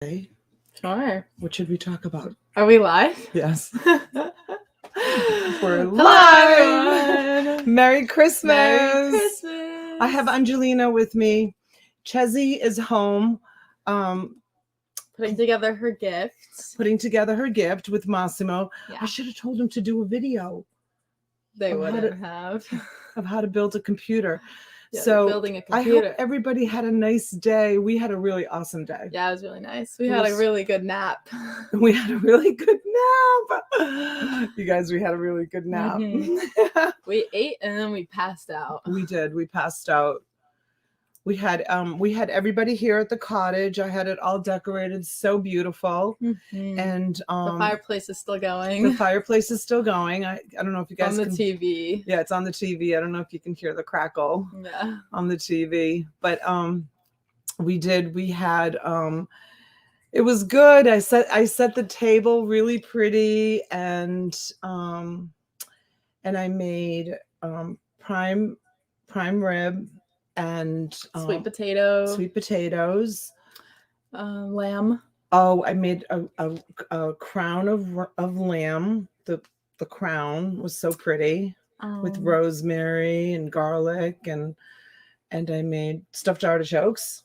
Hey, Sure. what should we talk about? Are we live? Yes. We're Hello, live. everyone. Merry Christmas. Merry Christmas. I have Angelina with me. Chezzy is home, putting together her gifts. putting together her gift with Massimo. Yeah. I should have told him to do a video They of wouldn't have. of how to build a computer. Yeah, So building a I computer. hope everybody had a nice day. We had a really awesome day. Yeah, it was really nice. We had a really good nap. We had a really good nap. You guys, we had a really good nap. Mhm. We ate and then we passed out. We did. We passed out. We had everybody here at the cottage. I had it all decorated, so beautiful. Mhm. And the fireplace is still going. The fireplace is still going. I don't know if you guys on the TV. Yeah, it's on the TV. I don't know if you can hear the crackle on the TV. But we had it was good. I set the table really pretty, and I made prime rib and sweet potatoes, lamb. Oh, I made a crown of lamb. The crown was so pretty with rosemary and garlic, and I made stuffed artichokes,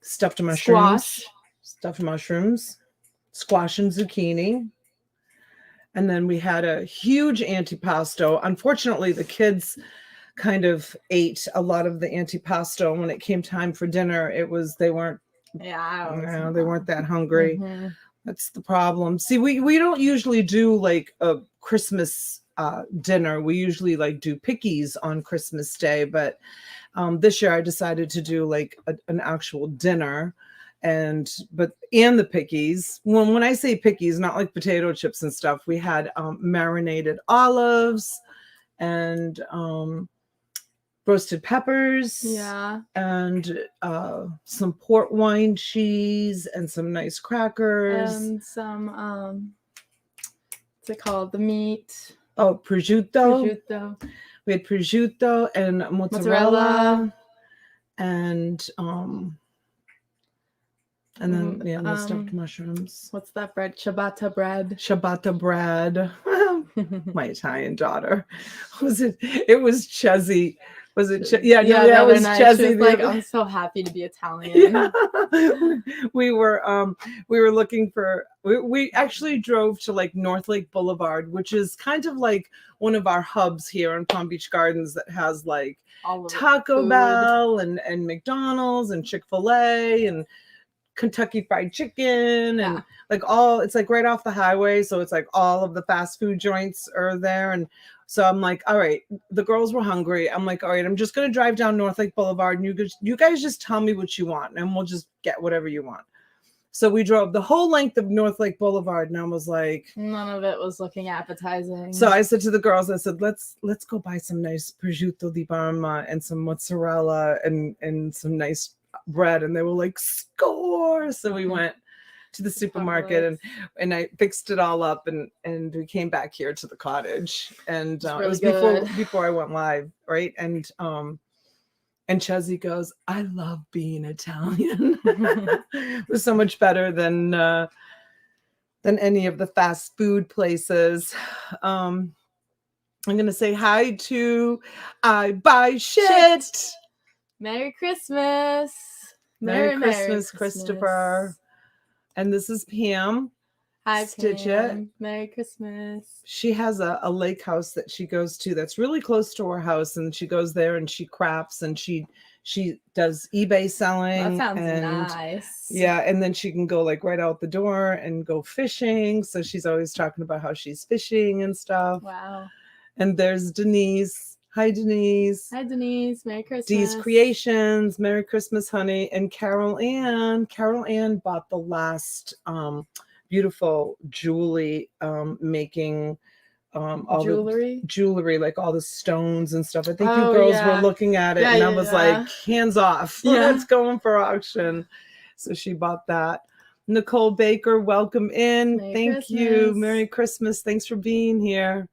stuffed mushrooms, squash and zucchini. And then we had a huge antipasto. Unfortunately, the kids kind of ate a lot of the antipasto. When it came time for dinner, they weren't that hungry. Mm-hmm. That's the problem. See, we don't usually do like a Christmas dinner. We usually like do pickies on Christmas Day, but this year I decided to do like an actual dinner. And the pickies, when I say pickies, not like potato chips and stuff, we had marinated olives and roasted peppers, and some port wine cheese and some nice crackers and some what's it called, the meat? Oh, prosciutto. We had prosciutto and mozzarella. And then the stuffed mushrooms. What's that bread? Ciabatta bread. My Italian daughter. It was Chezzy. Was it? It was Chezzy. Like, I'm so happy to be Italian. Yeah. We were looking for. We actually drove to like North Lake Boulevard, which is kind of like one of our hubs here in Palm Beach Gardens that has like Taco Bell and McDonald's and Chick-fil-A and Kentucky Fried Chicken and it's like right off the highway, so it's like all of the fast food joints are there. And so I'm like, all right, the girls were hungry. I'm like, all right, I'm just gonna drive down North Lake Boulevard and you guys just tell me what you want and we'll just get whatever you want. So we drove the whole length of North Lake Boulevard, and I was like, none of it was looking appetizing. So I said to the girls, I said, let's go buy some nice prosciutto di Parma and some mozzarella and some nice bread. And they were like, score. So we went to the supermarket and I fixed it all up and we came back here to the cottage. And it was before I went live, right? And Chezzy goes, I love being Italian. It was so much better than any of the fast food places. I'm gonna say hi to I Buy Shit. Merry Christmas. Merry Christmas, Christopher. And this is Pam. Hi, Stitch Pam. It. Merry Christmas. She has a lake house that she goes to that's really close to her house, and she goes there and she crafts and she does eBay selling. That sounds nice. Yeah, and then she can go like right out the door and go fishing. So she's always talking about how she's fishing and stuff. Wow. And there's Denise. Hi, Denise. Hi, Denise. Merry Christmas. Dee's Creations. Merry Christmas, honey. And Carol Ann. Carol Ann bought the last beautiful Julie making all the jewelry, like all the stones and stuff. I think you girls were looking at it, and I was like, hands off. Let's go in for auction. So she bought that. Nicole Baker, welcome in. Thank you. Merry Christmas. Thanks for being here.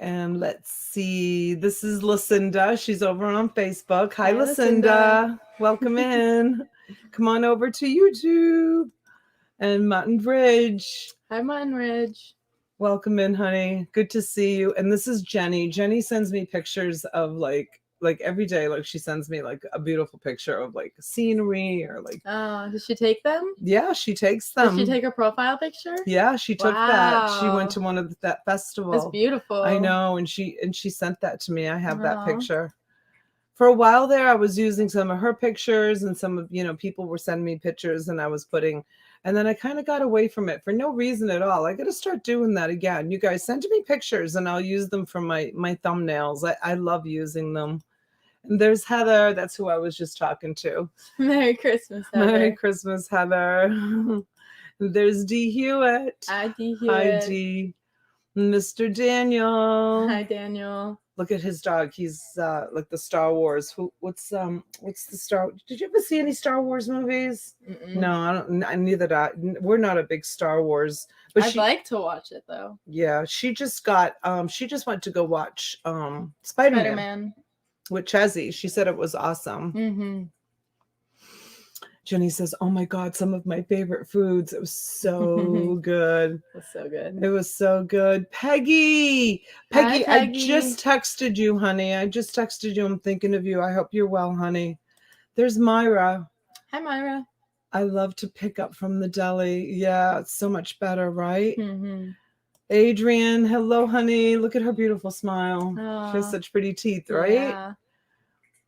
And let's see. This is Lucinda. She's over on Facebook. Hi, Lucinda. Welcome in. Come on over to YouTube. And Mutton Bridge. Hi, Mutton Ridge. Welcome in, honey. Good to see you. And this is Jenny. Jenny sends me pictures of like every day. Like she sends me like a beautiful picture of like scenery or like. Does she take them? Yeah, she takes them. Did she take a profile picture? Yeah, she took that. She went to Wow. one of that festival. That's beautiful. I know, and she sent that to me. I have that Aw. picture. For a while there, I was using some of her pictures, and some of people were sending me pictures, and I was putting. And then I kind of got away from it for no reason at all. I got to start doing that again. You guys send me pictures and I'll use them for my thumbnails. I love using them. And there's Heather. That's who I was just talking to. Merry Christmas, Heather. Merry Christmas, Heather. There's D. Hewitt. Hi, D. Hewitt. Hi, D. Mr. Daniel. Hi, Daniel. Look at his dog. He's like the Star Wars. What's the Star? Did you ever see any Star Wars movies? Mm-mm. No, I don't. Neither do I. We're not a big Star Wars. But I'd like to watch it though. Yeah, she just got. She just went to go watch Spider-Man with Chezzy. She said it was awesome. Mm-hmm. Jenny says, "Oh my God, some of my favorite foods. It was so good. That's so good. It was so good." Peggy, Hi, Peggy. I just texted you, honey. I just texted you. I'm thinking of you. I hope you're well, honey. There's Myra. Hi, Myra. I love to pick up from the deli. Yeah, it's so much better, right? Mm-hmm. Adrian, hello, honey. Look at her beautiful smile. She has such pretty teeth, right? Yeah.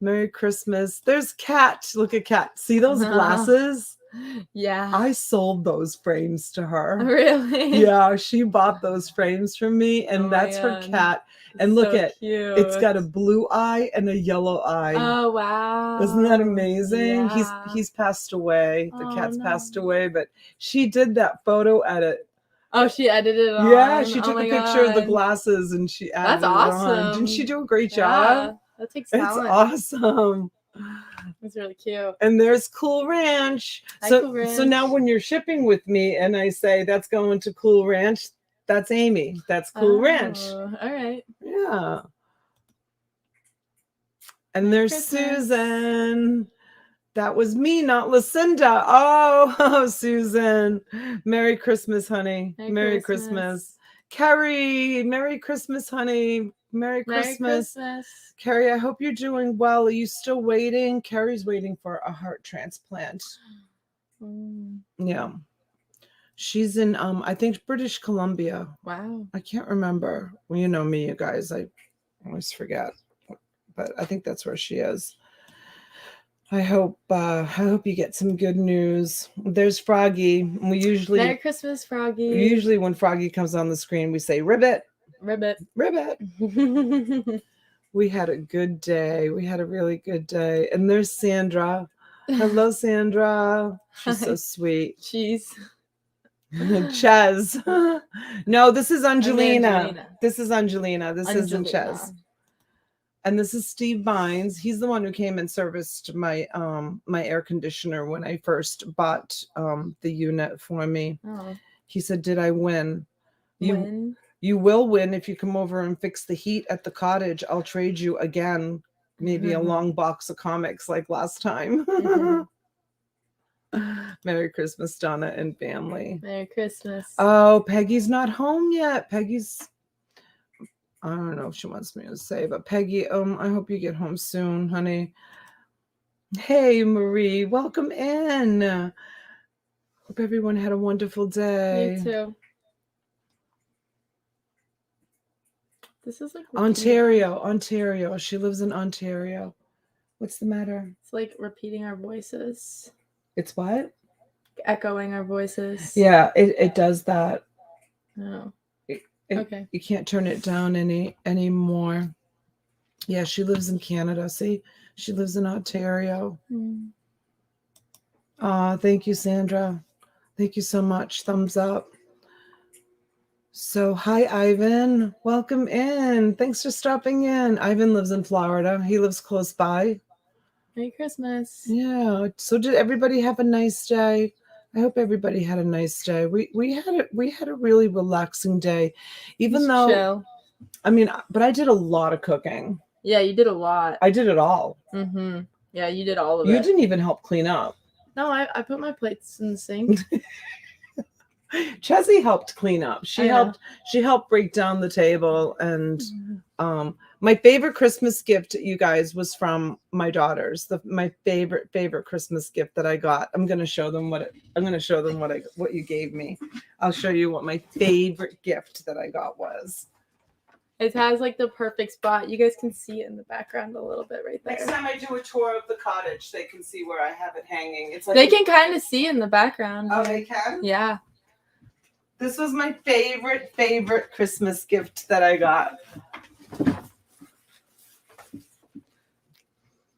Merry Christmas. There's Kat. Look at Kat. See those glasses? Yeah. I sold those frames to her. Really? Yeah, she bought those frames from me, and that's her cat. And look at cute. It's got a blue eye and a yellow eye. Oh wow. Isn't that amazing? Yeah. He's passed away. The Oh, cat's no. passed away, but she did that photo edit. Oh, she edited it on. Yeah, she took Oh a my picture of the God. glasses and she added That's it awesome. on. Didn't she do a great Yeah, job? that takes It's talent. awesome. It's really cute. And there's Cool Ranch. Hi, So Cool Ranch. so now when you're shipping with me and I say that's going to Cool Ranch, that's Amy. That's Cool Ranch. All right. Yeah. And Merry there's Christmas. Susan. That was me, not Lucinda. Oh, Susan. Merry Christmas, honey. Merry Christmas. Carrie, Merry Christmas, honey. Merry Christmas. Carrie, I hope you're doing well. Are you still waiting? Carrie's waiting for a heart transplant. Mm. Yeah. She's in, I think, British Columbia. Wow. I can't remember. Well, you know me, you guys. I always forget. But I think that's where she is. I hope you get some good news. There's Froggy. Merry Christmas, Froggy. Usually when Froggy comes on the screen, we say ribbit. Ribbit. Ribbit. We had a good day. We had a really good day. And there's Sandra. Hello, Sandra. She's so sweet. Cheese. Ches. No, this is Angelina. Angelina. This is Angelina. This isn't Ches. And this is Steve Vines. He's the one who came and serviced my my air conditioner when I first bought the unit for me. Oh. He said, "Did I win?" Win? You will win if you come over and fix the heat at the cottage. I'll trade you again, maybe a long box of comics like last time. Merry Christmas, Donna and family. Merry Christmas. Oh, Peggy's not home yet. Peggy's, I don't know if she wants me to say, but Peggy, I hope you get home soon, honey. Hey, Marie, welcome in. Hope everyone had a wonderful day. You too. This is like Ontario. She lives in Ontario. What's the matter? It's like repeating our voices. It's what? Echoing our voices. Yeah, it does that. Oh. Okay. You can't turn it down anymore. Yeah, she lives in Canada. See, she lives in Ontario. Thank you, Sandra. Thank you so much. Thumbs up. So, hi, Ivan. Welcome in. Thanks for stopping in. Ivan lives in Florida. He lives close by. Merry Christmas. Yeah. So, did everybody have a nice day? I hope everybody had a nice day. We had a really relaxing day, even though chill. I mean, but I did a lot of cooking. Yeah, you did a lot. I did it all. Yeah, you did all of it. You didn't even help clean up. No, I put my plates in the sink. Chessie helped clean up. I know. She helped break down the table. And my favorite Christmas gift, you guys, was from my daughters. My favorite Christmas gift that I got. I'm gonna show them what you gave me. I'll show you what my favorite gift that I got was. It has like the perfect spot. You guys can see it in the background a little bit right there. Next time I do a tour of the cottage, they can see where I have it hanging. It's like they can kind of see in the background. Oh, they can? Yeah. This was my favorite Christmas gift that I got.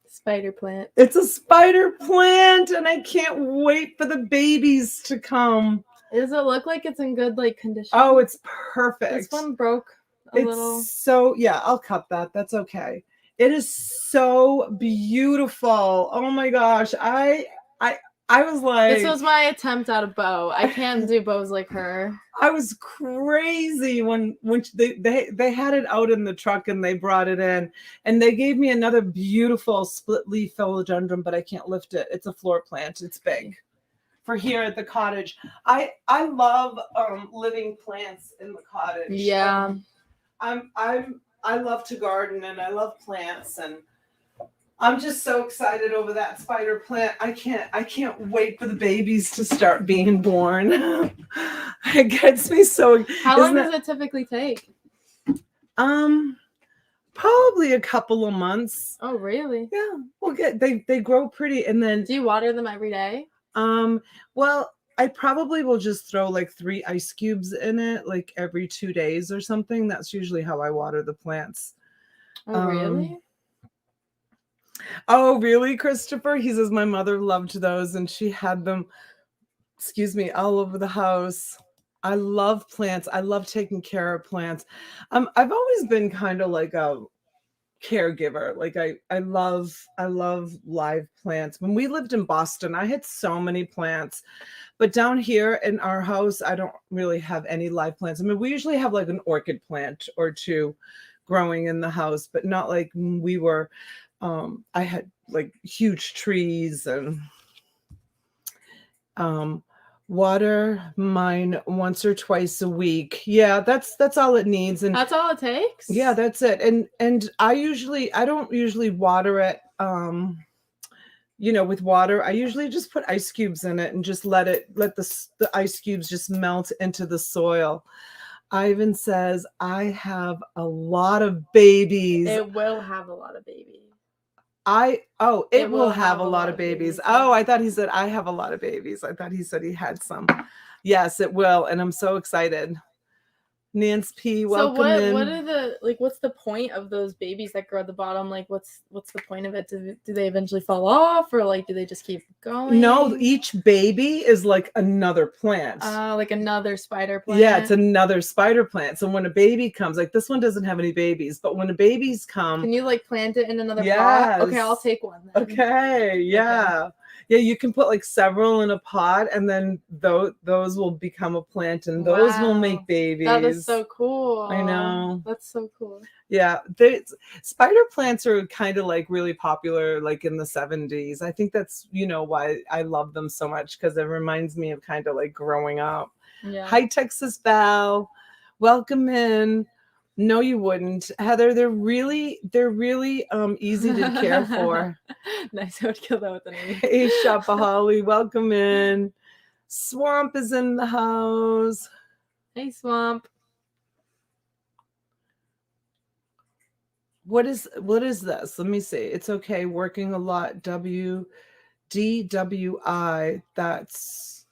Spider plant. It's a spider plant, and I can't wait for the babies to come. Does it look like it's in good condition? Oh, it's perfect. This one broke a little. So yeah, I'll cut that. That's okay. It is so beautiful. Oh my gosh. I was like, this was my attempt at a bow. I can't do bows like her. I was crazy when they had it out in the truck and they brought it in, and they gave me another beautiful split leaf philodendron, but I can't lift it. It's a floor plant. It's big for here at the cottage. I love living plants in the cottage. Yeah. I love to garden and I love plants, and I'm just so excited over that spider plant. I can't wait for the babies to start being born. It gets me so. How long does it typically take? Probably a couple of months. Oh, really? Yeah, we'll get they grow pretty, and then. Do you water them every day? Well, I probably will just throw like 3 ice cubes in it, like every 2 days or something. That's usually how I water the plants. Oh, really? Oh, really, Christopher? He says my mother loved those and she had them, all over the house. I love plants. I love taking care of plants. I've always been kind of like a caregiver. Like I love live plants. When we lived in Boston, I had so many plants, but down here in our house, I don't really have any live plants. I mean, we usually have like an orchid plant or 2 growing in the house, but not like we were. I had like huge trees, and water mine once or twice a week. Yeah, that's all it needs. And that's all it takes? Yeah, that's it. And I don't usually water it with water. I usually just put ice cubes in it and just let the ice cubes just melt into the soil. Ivan says, I have a lot of babies. It will have a lot of babies. It will have a lot of babies. Oh, I thought he said I have a lot of babies. I thought he said he had some. Yes, it will, and I'm so excited. Nance P, welcome in. What are what's the point of those babies that grow at the bottom? Like, what's the point of it? Do they eventually fall off, or do they just keep going? No, each baby is like another plant. Like another spider plant. Yeah, it's another spider plant. So when a baby comes, like this one doesn't have any babies, but when the babies come, can you plant it in another pot? Okay, I'll take one then. Okay, yeah. Okay. Yeah, you can put like several in a pot, and then those will become a plant, and those will make babies. That is so cool. I know. That's so cool. Yeah, spider plants are kind of like really popular like in the 70s. I think that's, why I love them so much, because it reminds me of kind of like growing up. Yeah. Hi, Texas Val. Welcome in. No, you wouldn't. Heather, they're really easy to care for. Nice. I would kill that with an A. Hey, Shopaholic, welcome in. Swamp is in the house. Hey, Swamp. What is this? Let me see. It's okay. Working a lot. DWI. That's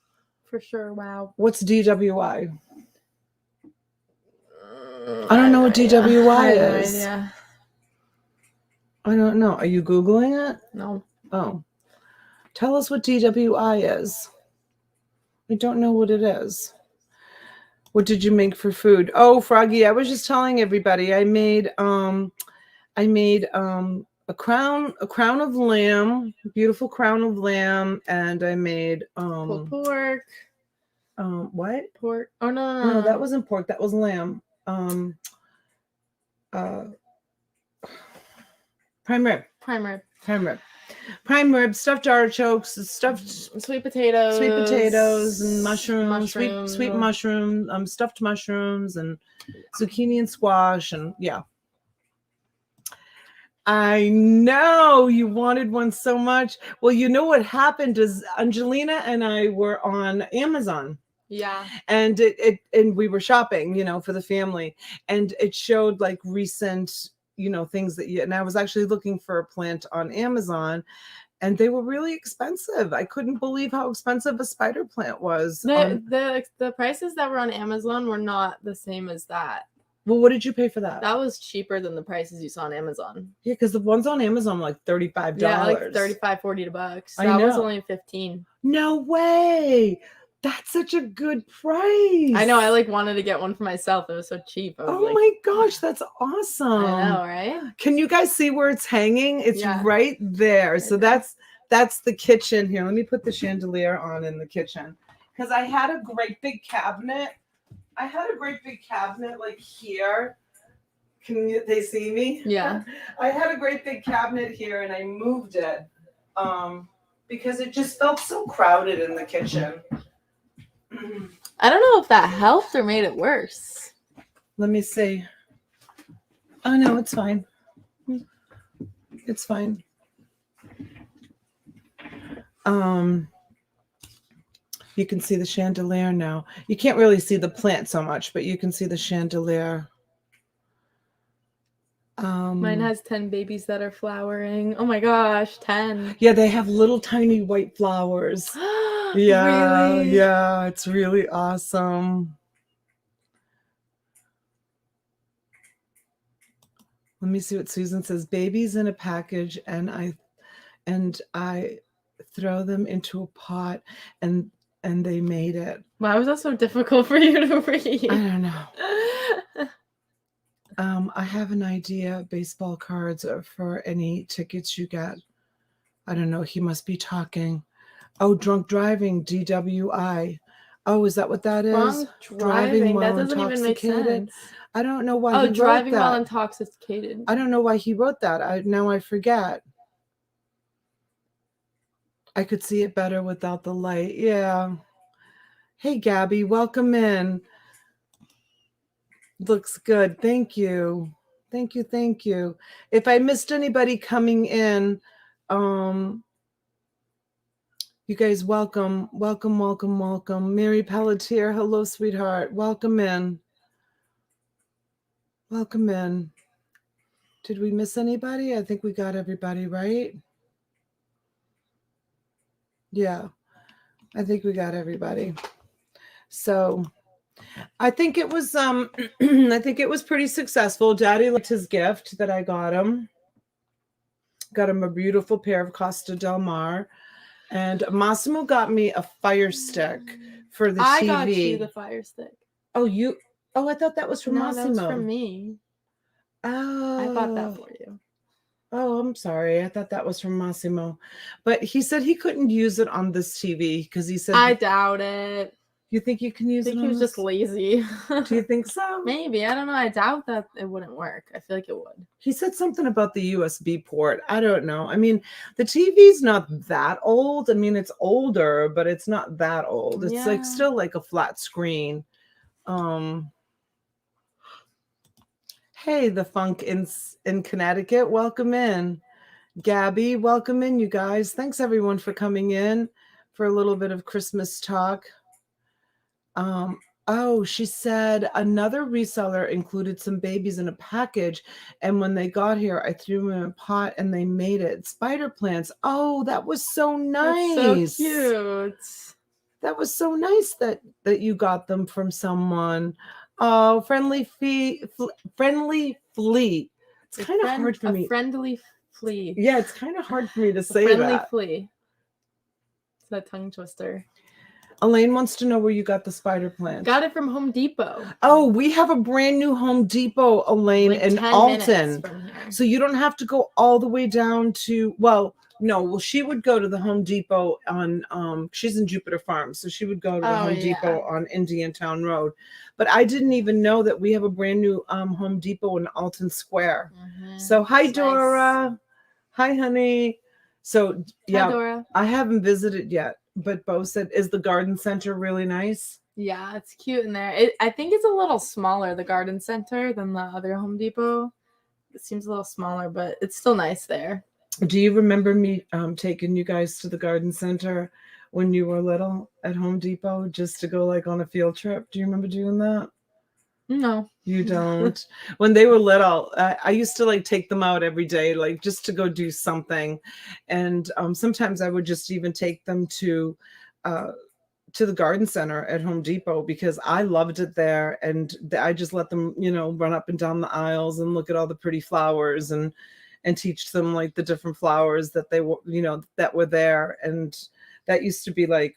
for sure. Wow. What's DWI? I don't know what DWI is. Yeah. I don't know. Are you Googling it? No. Oh. Tell us what DWI is. I don't know what it is. What did you make for food? Oh, Froggy, I was just telling everybody I made a crown of lamb, beautiful crown of lamb, and I made pork. What? Pork. Oh no. No, that wasn't pork, that was lamb. Prime rib. Prime rib, stuffed artichokes, stuffed sweet potatoes, and mushrooms, sweet mushroom, stuffed mushrooms, and zucchini and squash, and yeah. I know you wanted one so much. Well, you know what happened is Angelina and I were on Amazon. Yeah. And and we were shopping, for the family, and it showed like recent, things and I was actually looking for a plant on Amazon, and they were really expensive. I couldn't believe how expensive a spider plant was. The prices that were on Amazon were not the same as that. Well, what did you pay for that? That was cheaper than the prices you saw on Amazon. Yeah, because the ones on Amazon were like $35. Yeah, like $35-$40. That was only $15. No way. That's such a good price. I know. I wanted to get one for myself. It was so cheap. Oh my gosh, that's awesome. I know, right? Can you guys see where it's hanging? It's right there. Right so there. that's the kitchen here. Let me put the chandelier on in the kitchen, because I had a great big cabinet. Like here. They see me? Yeah. I had a great big cabinet here, and I moved it because it just felt so crowded in the kitchen. I don't know if that helped or made it worse. Let me see. Oh no, it's fine. It's fine. You can see the chandelier now. You can't really see the plant so much, but you can see the chandelier. Mine has 10 babies that are flowering. Oh my gosh, 10. Yeah, they have little tiny white flowers. Yeah, really? Yeah, it's really awesome. Let me see what Susan says. Babies in a package, and I throw them into a pot, and they made it. Why was that so difficult for you to read? I don't know. I have an idea. Baseball cards for any tickets you get. I don't know. He must be talking. Oh, drunk driving, DWI. Oh, is that what that is? Driving while that doesn't even make sense. I don't know why he wrote that. Oh, driving while intoxicated. I don't know why he wrote that. Now I forget. I could see it better without the light. Yeah. Hey, Gabby, welcome in. Looks good. Thank you. Thank you. If I missed anybody coming in, you guys, welcome. Mary Pelletier, hello, sweetheart. Welcome in. Did we miss anybody? I think we got everybody, right? Yeah, I think we got everybody. So I think it was pretty successful. Daddy liked his gift that I got him. Got him a beautiful pair of Costa Del Mar. And Massimo got me a fire stick for the TV. I got you the fire stick. Oh, I thought that was from Massimo. That was from me. Oh. I bought that for you. Oh, I'm sorry. I thought that was from Massimo. But he said he couldn't use it on this TV because he said... I doubt it. You think you can use it on he was just lazy. Do you think so? Maybe. I don't know. I doubt that it wouldn't work. I feel like it would. He said something about the USB port. I don't know. I mean, the TV's not that old. I mean, it's older, but it's not that old. It's still like a flat screen. Hey, the funk in Connecticut. Welcome in. Gabby, welcome in, you guys. Thanks everyone for coming in for a little bit of Christmas talk. Oh, she said another reseller included some babies in a package, and when they got here, I threw them in a pot and they made it. Spider plants. Oh, that was so nice. That's so cute. That was so nice that you got them from someone. Oh, friendly flea. It's kind of hard for me. A friendly flea. Yeah, it's kind of hard for me to say friendly that. Flea. It's a tongue twister. Elaine wants to know where you got the spider plant. Got it from Home Depot. Oh, we have a brand new Home Depot, Elaine, in Alton. So you don't have to go all the way down to, she would go to the Home Depot on, she's in Jupiter Farms. So she would go to the Home Depot on Indiantown Road. But I didn't even know that we have a brand new Home Depot in Alton Square. So hi, Dora. Hi, honey. So yeah, Hi, Dora. I haven't visited yet, but Bo said, is the garden center really nice? Yeah, it's cute in there. I think it's a little smaller, the garden center, than the other Home Depot. It seems a little smaller, but it's still nice there. Do you remember me taking you guys to the garden center when you were little at Home Depot just to go like on a field trip? Do you remember doing that? No. You don't. When they were little, I used to like take them out every day, like just to go do something. And sometimes I would just even take them to the garden center at Home Depot because I loved it there. And I just let them, run up and down the aisles and look at all the pretty flowers and teach them like the different flowers that they were, that were there. And that used to be like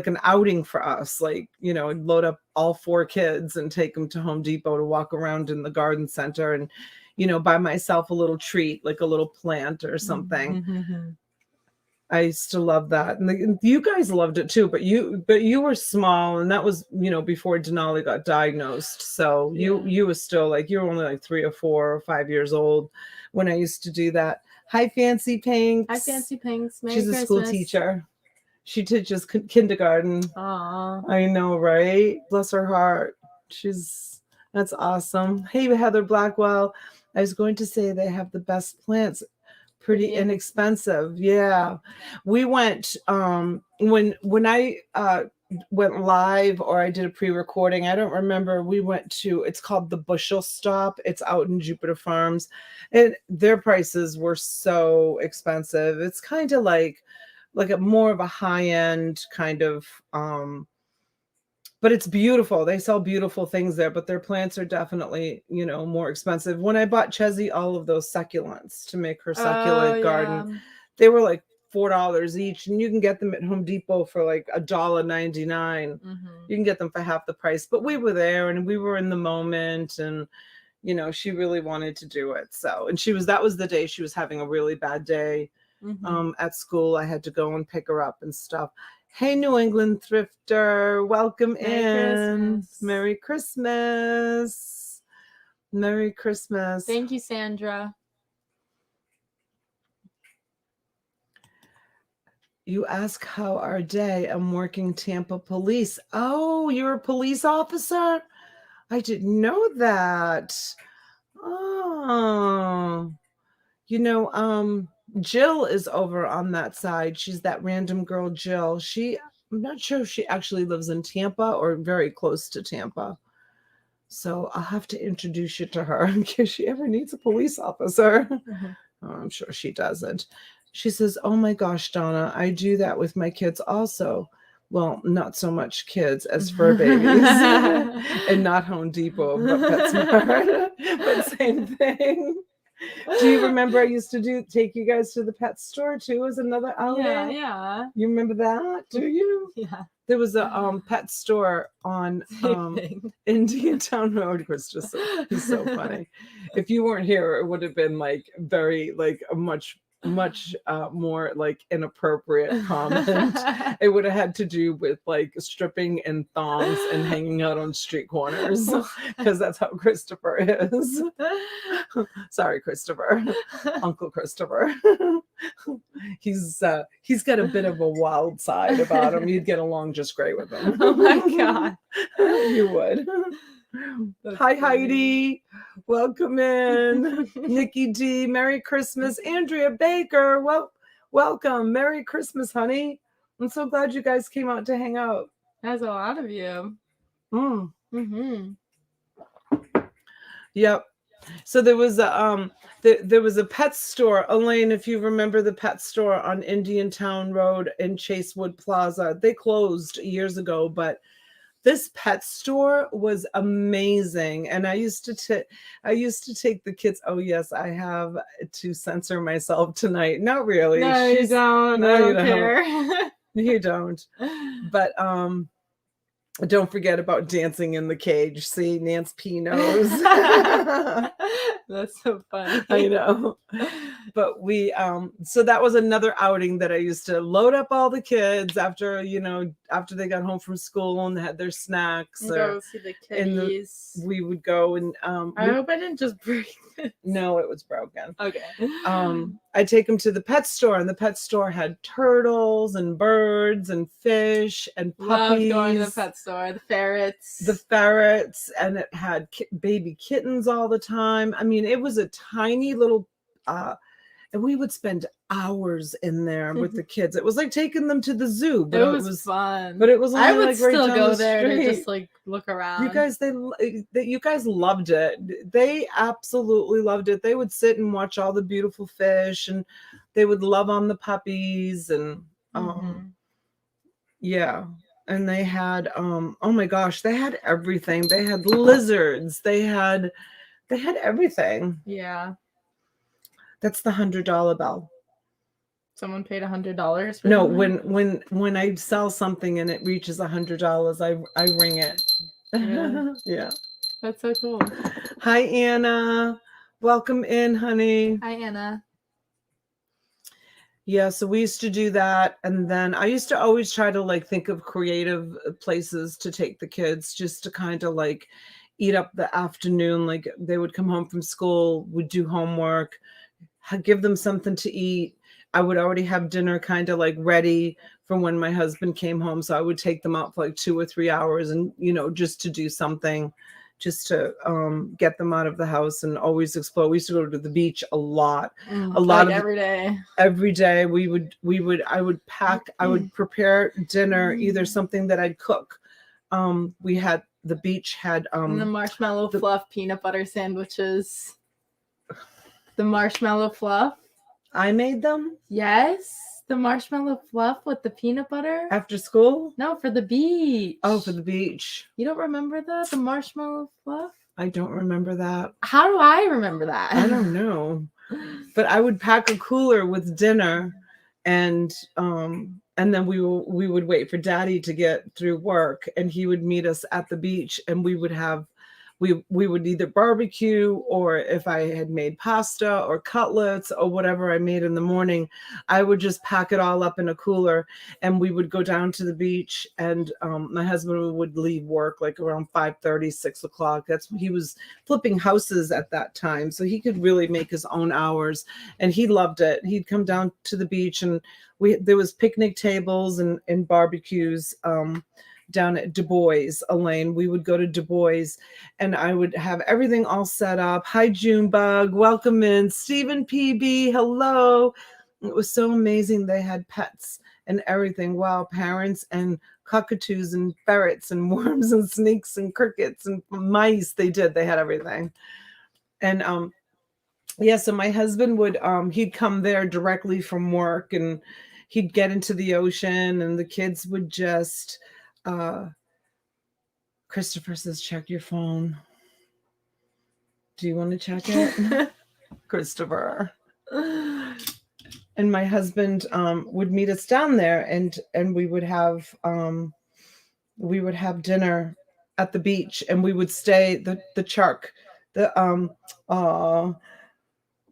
an outing for us, like, load up all 4 kids and take them to Home Depot to walk around in the garden center and, buy myself a little treat, like a little plant or something. Mm-hmm. I used to love that. And you guys loved it too, but you were small, and that was, before Denali got diagnosed. So you were still like, you were only like 3 or 4 or 5 years old when I used to do that. Hi, Fancy Pinks. Hi, Fancy Pinks. Merry She's a Christmas. school teacher. She teaches kindergarten. Aww. I know, right? Bless her heart. That's awesome. Hey, Heather Blackwell. I was going to say they have the best plants. Pretty inexpensive. Yeah. We went when I went live, or I did a pre-recording, I don't remember, we went to, it's called the Bushel Stop. It's out in Jupiter Farms, and their prices were so expensive. It's kind of like a more of a high-end kind of but it's beautiful. They sell beautiful things there, but their plants are definitely, more expensive. When I bought Chezzy all of those succulents to make her succulent garden, they were like $4 each, and you can get them at Home Depot for like $1.99. Mm-hmm. You can get them for half the price. But we were there and we were in the moment, and she really wanted to do it. So, and that was the day she was having a really bad day. Mm-hmm. At school. I had to go and pick her up and stuff. Hey, New England thrifter, welcome in. Merry Christmas. Merry Christmas. Thank you, Sandra. You ask how our day. I'm working Tampa police. Oh, you're a police officer? I didn't know that. Oh, Jill is over on that side. She's that random girl, Jill. I'm not sure if she actually lives in Tampa or very close to Tampa. So I'll have to introduce you to her in case she ever needs a police officer. Mm-hmm. Oh, I'm sure she doesn't. She says, oh my gosh, Donna, I do that with my kids also. Well, not so much kids as fur babies and not Home Depot, but PetSmart, but same thing. Do you remember I used to take you guys to the pet store too as another outing? Yeah. You remember that? Do you? Yeah. There was a pet store on Indian Town Road. He's so funny. If you weren't here, it would have been like very like a much more like inappropriate comment. It would have had to do with like stripping and thongs and hanging out on street corners, because that's how Christopher is. Sorry, Christopher. Uncle Christopher. He's got a bit of a wild side about him. You'd get along just great with him. Oh my God. You would. That's Hi, funny. Heidi. Welcome in. Nikki D. Merry Christmas. Andrea Baker. Welcome. Merry Christmas, honey. I'm so glad you guys came out to hang out. That's a lot of you. Mm-hmm. Yep. So there was a pet store, Elaine, if you remember the pet store on Indian Town Road in Chasewood Plaza. They closed years ago, but this pet store was amazing. And I used to take the kids. Oh yes, I have to censor myself tonight. Not really. No, you don't. No, I don't care. You don't. But don't forget about dancing in the cage. See, Nance P knows. That's so funny. I know. But we so that was another outing that I used to load up all the kids after, after they got home from school and had their snacks, And or go see the kitties. we would go and I hope I didn't just break this. no, it was broken. Okay. I'd take them to the pet store, and the pet store had turtles and birds and fish and puppies. Loved going to the pet store. The ferrets. And it had baby kittens all the time. I mean, it was a tiny little, and we would spend hours in there with the kids. It was like taking them to the zoo, but it was fun. But it was only I would like right still down go the there street. to just like look around. You guys loved it. They absolutely loved it. They would sit and watch all the beautiful fish, and they would love on the puppies, and yeah. And they had oh my gosh, they had everything. They had lizards. They had everything. Yeah. That's the $100 bell. Someone paid $100 for No, something? when I sell something and it reaches $100, I ring it. Really? Yeah. That's so cool. Hi, Anna. Welcome in, honey. Hi, Anna. Yeah, so we used to do that. And then I used to always try to like think of creative places to take the kids, just to kind of like eat up the afternoon. Like they would come home from school, would do homework, give them something to eat. I would already have dinner kind of like ready for when my husband came home. So I would take them out for like 2 or 3 hours, and, just to do something, just to get them out of the house and always explore. We used to go to the beach a lot. A lot like of every day. Every day I would prepare dinner, either something that I'd cook. The beach had and the marshmallow fluff peanut butter sandwiches. The marshmallow fluff. I made them? Yes. The marshmallow fluff with the peanut butter. After school? No, for the beach. Oh, for the beach. You don't remember that? The marshmallow fluff? I don't remember that. How do I remember that? I don't know. But I would pack a cooler with dinner, and then we would wait for Daddy to get through work, and he would meet us at the beach, and we would have we would either barbecue, or if I had made pasta or cutlets or whatever I made in the morning, I would just pack it all up in a cooler, and we would go down to the beach. And my husband would leave work like around 5:30, 6 o'clock. He was flipping houses at that time, so he could really make his own hours, and he loved it. He'd come down to the beach, and there was picnic tables and barbecues down at Du Bois, Elaine. We would go to Du Bois, and I would have everything all set up. Hi, Junebug. Welcome in. Stephen PB. Hello. It was so amazing. They had pets and everything. Wow. Parents and cockatoos and ferrets and worms and snakes and crickets and mice. They had everything. And yeah, so my husband would he'd come there directly from work, and he'd get into the ocean, and the kids would just Christopher says, check your phone. Do you want to check it? Christopher. And my husband would meet us down there, and we would have dinner at the beach, and we would stay the Chark.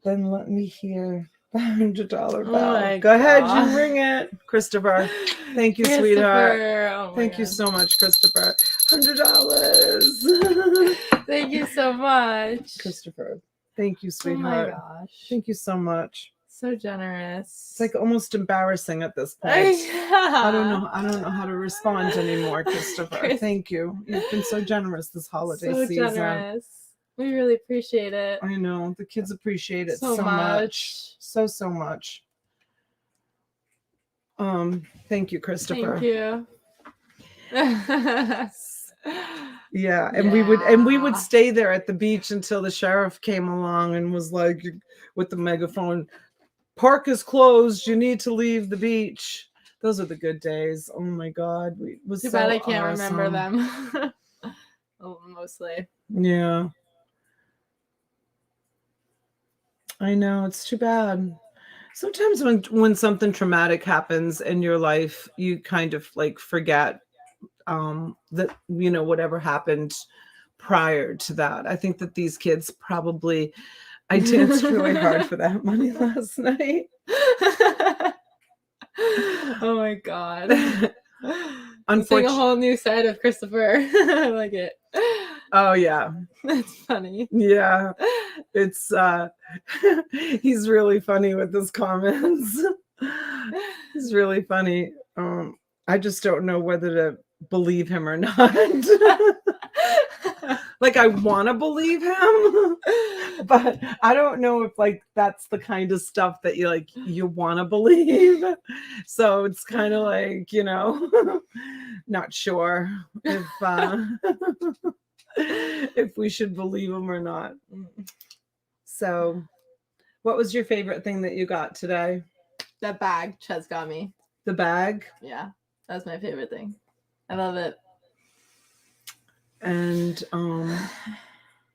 Then let me hear the $100 bell. Go ahead, you ring it, Christopher. Thank you, sweetheart. Thank you so much, Christopher. $100. Thank you so much, Christopher. Thank you, sweetheart. Oh my gosh. Thank you so much. So generous. It's like almost embarrassing at this point. I don't know how to respond anymore, Christopher. Thank you. You've been so generous this holiday season. Generous. We really appreciate it. I know. The kids appreciate it so much. So much. Thank you, Christopher. Thank you. Yeah, and we would stay there at the beach until the sheriff came along and was like, with the megaphone, "Park is closed. You need to leave the beach." Those are the good days. Oh my God, it was too so bad I can't awesome. remember them. Mostly. Yeah. I know, it's too bad. Sometimes when something traumatic happens in your life, you kind of like forget that, whatever happened prior to that. I think that these kids probably, I danced really hard for that money last night. Oh my god. Seeing a Unfortunately, whole new side of Christopher. I like it. oh yeah. That's funny. Yeah. It's he's really funny with his comments. He's really funny. I just don't know whether to believe him or not. Like I want to believe him, but I don't know if like that's the kind of stuff that you want to believe. So it's kind of like, not sure if we should believe him or not. So what was your favorite thing that you got today? That bag Chez got me. The bag? Yeah, that's my favorite thing. I love it. And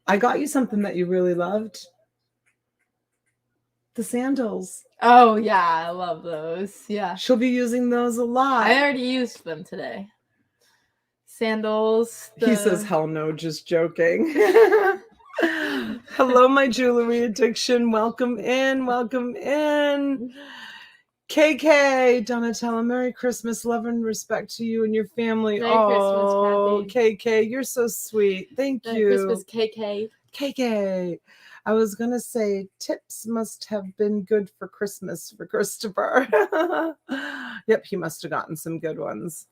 I got you something that you really loved. The sandals. Oh yeah, I love those. Yeah. She'll be using those a lot. I already used them today. Sandals. He says, hell no, just joking. Hello, my jewelry addiction. Welcome in. Welcome in. KK, Donatella, Merry Christmas, love and respect to you and your family. Merry Christmas, Kathy. KK, you're so sweet. Thank Merry you. Christmas, KK. KK. I was going to say tips must have been good for Christmas for Christopher. Yep, he must have gotten some good ones.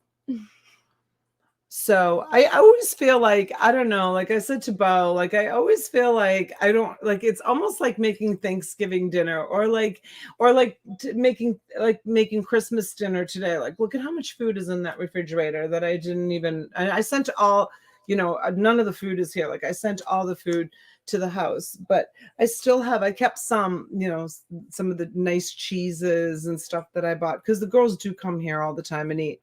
So I always feel like, I don't know, like I said to Bo, like I always feel like I don't like, it's almost like making Thanksgiving dinner or making Christmas dinner today. Like, look at how much food is in that refrigerator that I didn't even, I sent all, none of the food is here. Like I sent all the food to the house, but I kept some, some of the nice cheeses and stuff that I bought because the girls do come here all the time and eat.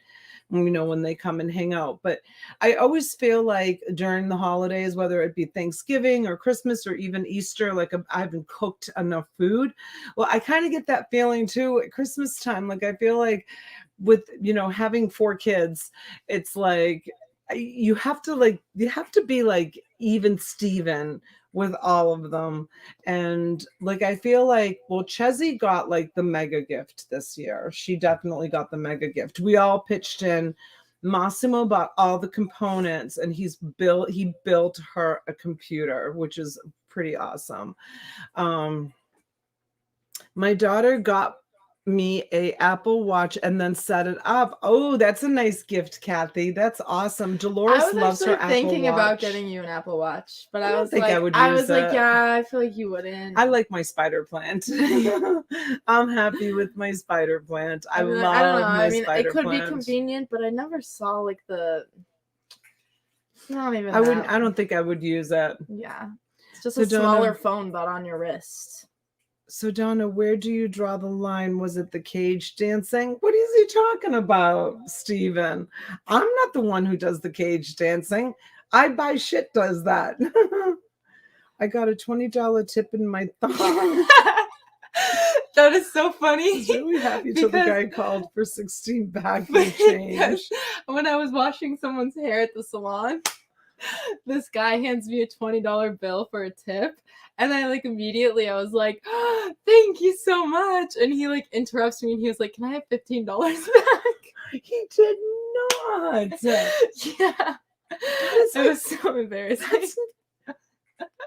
When they come and hang out. But I always feel like during the holidays, whether it be Thanksgiving or Christmas or even Easter, like I haven't cooked enough food. Well, I kind of get that feeling too at Christmas time. Like I feel like with, having 4 kids, it's like you have to be like even Steven with all of them. And like I feel like, well, Chezzy got like the mega gift this year. She definitely got the mega gift. We all pitched in. Massimo bought all the components and he built her a computer, which is pretty awesome. My daughter got me a Apple Watch and then set it up. Oh, that's a nice gift, Kathy. That's awesome. Dolores loves her Apple Watch. I was thinking about getting you an Apple Watch, but I was like, yeah, I feel like you wouldn't. I like my spider plant. I'm happy with my spider plant. I don't know. My spider plant. It could be convenient, but I never saw like the. Not even. I don't think I would use it. Yeah, it's just a smaller phone, but on your wrist. So Donna, where do you draw the line? Was it the cage dancing? What is he talking about, Steven? I'm not the one who does the cage dancing. I buy shit does that. I got a $20 tip in my thumb. That is so funny. I was really happy till the guy called for 16 back and change. When I was washing someone's hair at the salon, this guy hands me a $20 bill for a tip. And I immediately I was like, oh, thank you so much. And he interrupts me and he was like, can I have $15 back? He did not. Yeah. It was so embarrassing.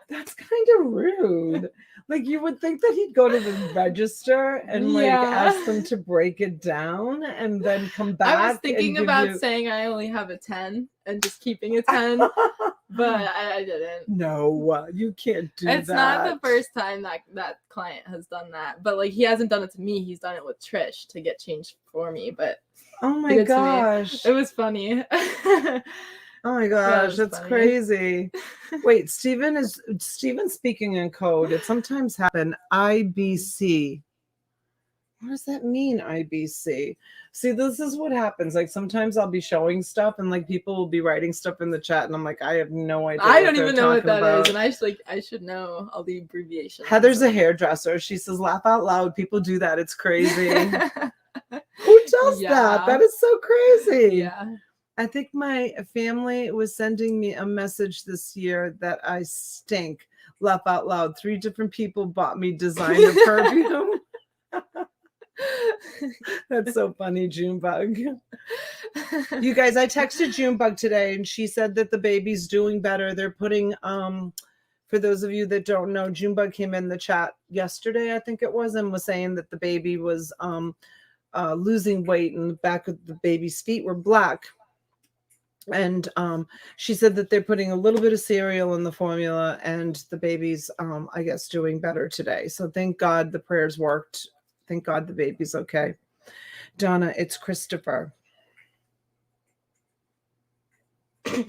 That's kind of rude. Like you would think that he'd go to the register and ask them to break it down and then come back. I was thinking about saying I only have a 10 and just keeping a 10, but I didn't. No, you can't do that. It's not the first time that client has done that, but he hasn't done it to me. He's done it with Trish to get changed for me, but oh my gosh, it was funny. Oh my gosh, that's funny. Crazy. Wait, Steven's speaking in code. It sometimes happens. IBC. What does that mean, IBC? See, this is what happens. Sometimes I'll be showing stuff and people will be writing stuff in the chat and I'm like, I have no idea. I don't even know what that is. And I should know all the abbreviations. Heather's a hairdresser. She says, laugh out loud. People do that. It's crazy. Who does that? That is so crazy. Yeah. I think my family was sending me a message this year that I stink. Laugh out loud. 3 different people bought me designer perfume. That's so funny, Junebug. You guys, I texted Junebug today and she said that the baby's doing better. They're putting, for those of you that don't know, Junebug came in the chat yesterday, I think it was, and was saying that the baby was losing weight and the back of the baby's feet were black. And she said that they're putting a little bit of cereal in the formula and the baby's, I guess, doing better today. So thank God the prayers worked. Thank God the baby's okay. Donna, it's Christopher. I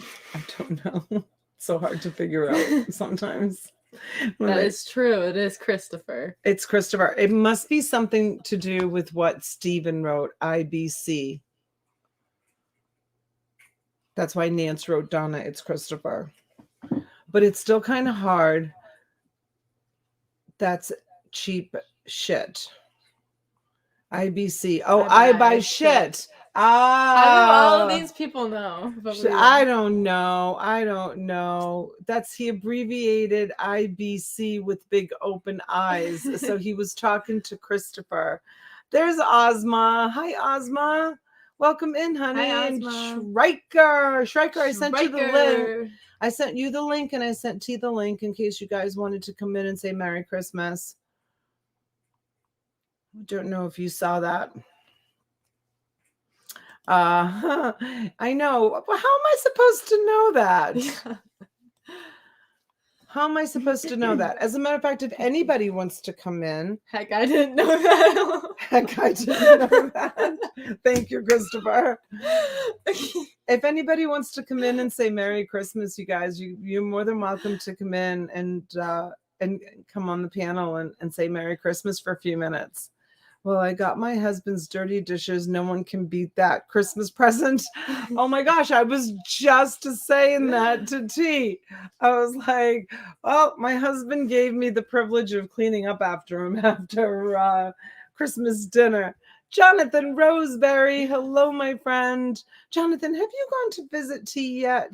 don't know. So hard to figure out sometimes. That is true. It is Christopher. It's Christopher. It must be something to do with what Stephen wrote, IBC. That's why Nance wrote Donna, it's Christopher. But it's still kind of hard. That's cheap shit. IBC. Oh, I buy shit. How do all of these people know? I don't know. I don't know. He abbreviated IBC with big open eyes. So he was talking to Christopher. There's Ozma. Hi, Ozma. Welcome in, honey. Hi, and Ozma. Shrike, I sent you the link. I sent you the link and I sent T the link in case you guys wanted to come in and say Merry Christmas. I don't know if you saw that. I know. How am I supposed to know that? How am I supposed to know that? As a matter of fact, if anybody wants to come in. Heck, I didn't know that. Heck, I didn't know that. Thank you, Christopher. If anybody wants to come in and say Merry Christmas, you guys, you're more than welcome to come in and come on the panel and say Merry Christmas for a few minutes. Well, I got my husband's dirty dishes. No one can beat that Christmas present. Oh my gosh, I was just saying that to T. I was like, well, my husband gave me the privilege of cleaning up after him after Christmas dinner. Jonathan Roseberry, hello, my friend. Jonathan, have you gone to visit T yet?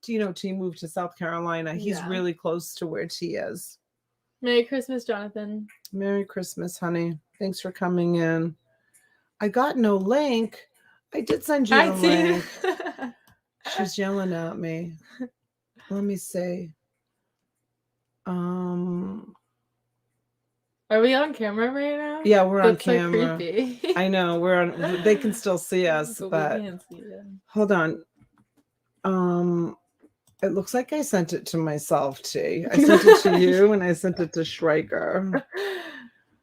T moved to South Carolina. He's really close to where T is. Merry Christmas, Jonathan. Merry Christmas, honey. Thanks for coming in. I got no link. I did send you a link. She's yelling at me. Let me see. Are we on camera right now? Yeah, we're on camera. So creepy. I know we're on. They can still see us, but we can't see them. Hold on. It looks like I sent it to myself, T. I sent it to you and I sent it to Schreiker.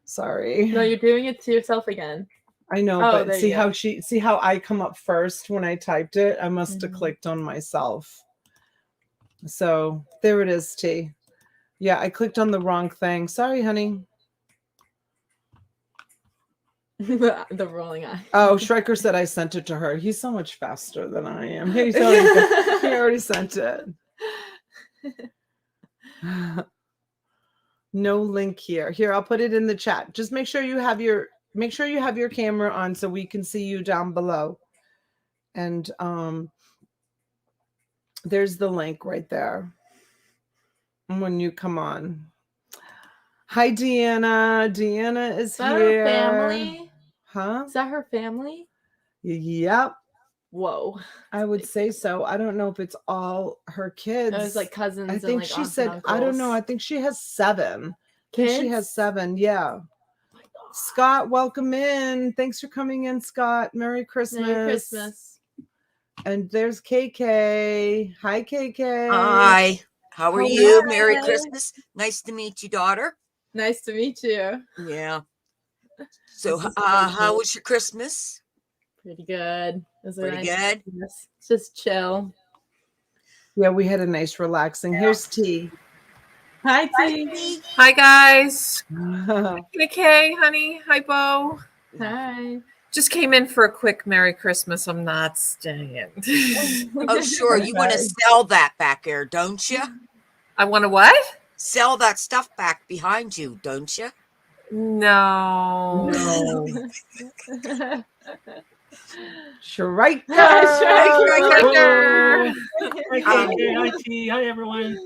Sorry. No, you're doing it to yourself again. I know, but see how I come up first when I typed it? I must have clicked on myself. So there it is, T. Yeah, I clicked on the wrong thing. Sorry, honey. The rolling eye. Oh, Schreiker said I sent it to her. He's so much faster than I am. He already sent it. No link here. Here, I'll put it in the chat. Just make sure you have your camera on so we can see you down below. And there's the link right there. When you come on. Hi, Deanna. Deanna is here. Her family? Huh? Is that her family? Yep. Whoa. I would say so. I don't know if it's all her kids. It was like cousins. I think she said, I don't know. I think she has 7. Kids? She has 7. Yeah. Oh, Scott, welcome in. Thanks for coming in, Scott. Merry Christmas. Merry Christmas. And there's KK. Hi, KK. Hi. How are you? Merry Christmas. Nice to meet you, daughter. Nice to meet you. Yeah. So, how was your Christmas? Pretty good. Pretty good. Christmas. Just chill. Yeah, we had a nice relaxing. Here's T. Hi, T. Hi, guys. Okay, honey. Hi, Bo. Hi. Just came in for a quick Merry Christmas. I'm not staying. Oh, sure. You want to sell that back there, don't you? I want to what? Sell that stuff back behind you, don't you? No. Schreiker. Schreiker. My Hi, Hi, Katie. hi, T. Hi, everyone.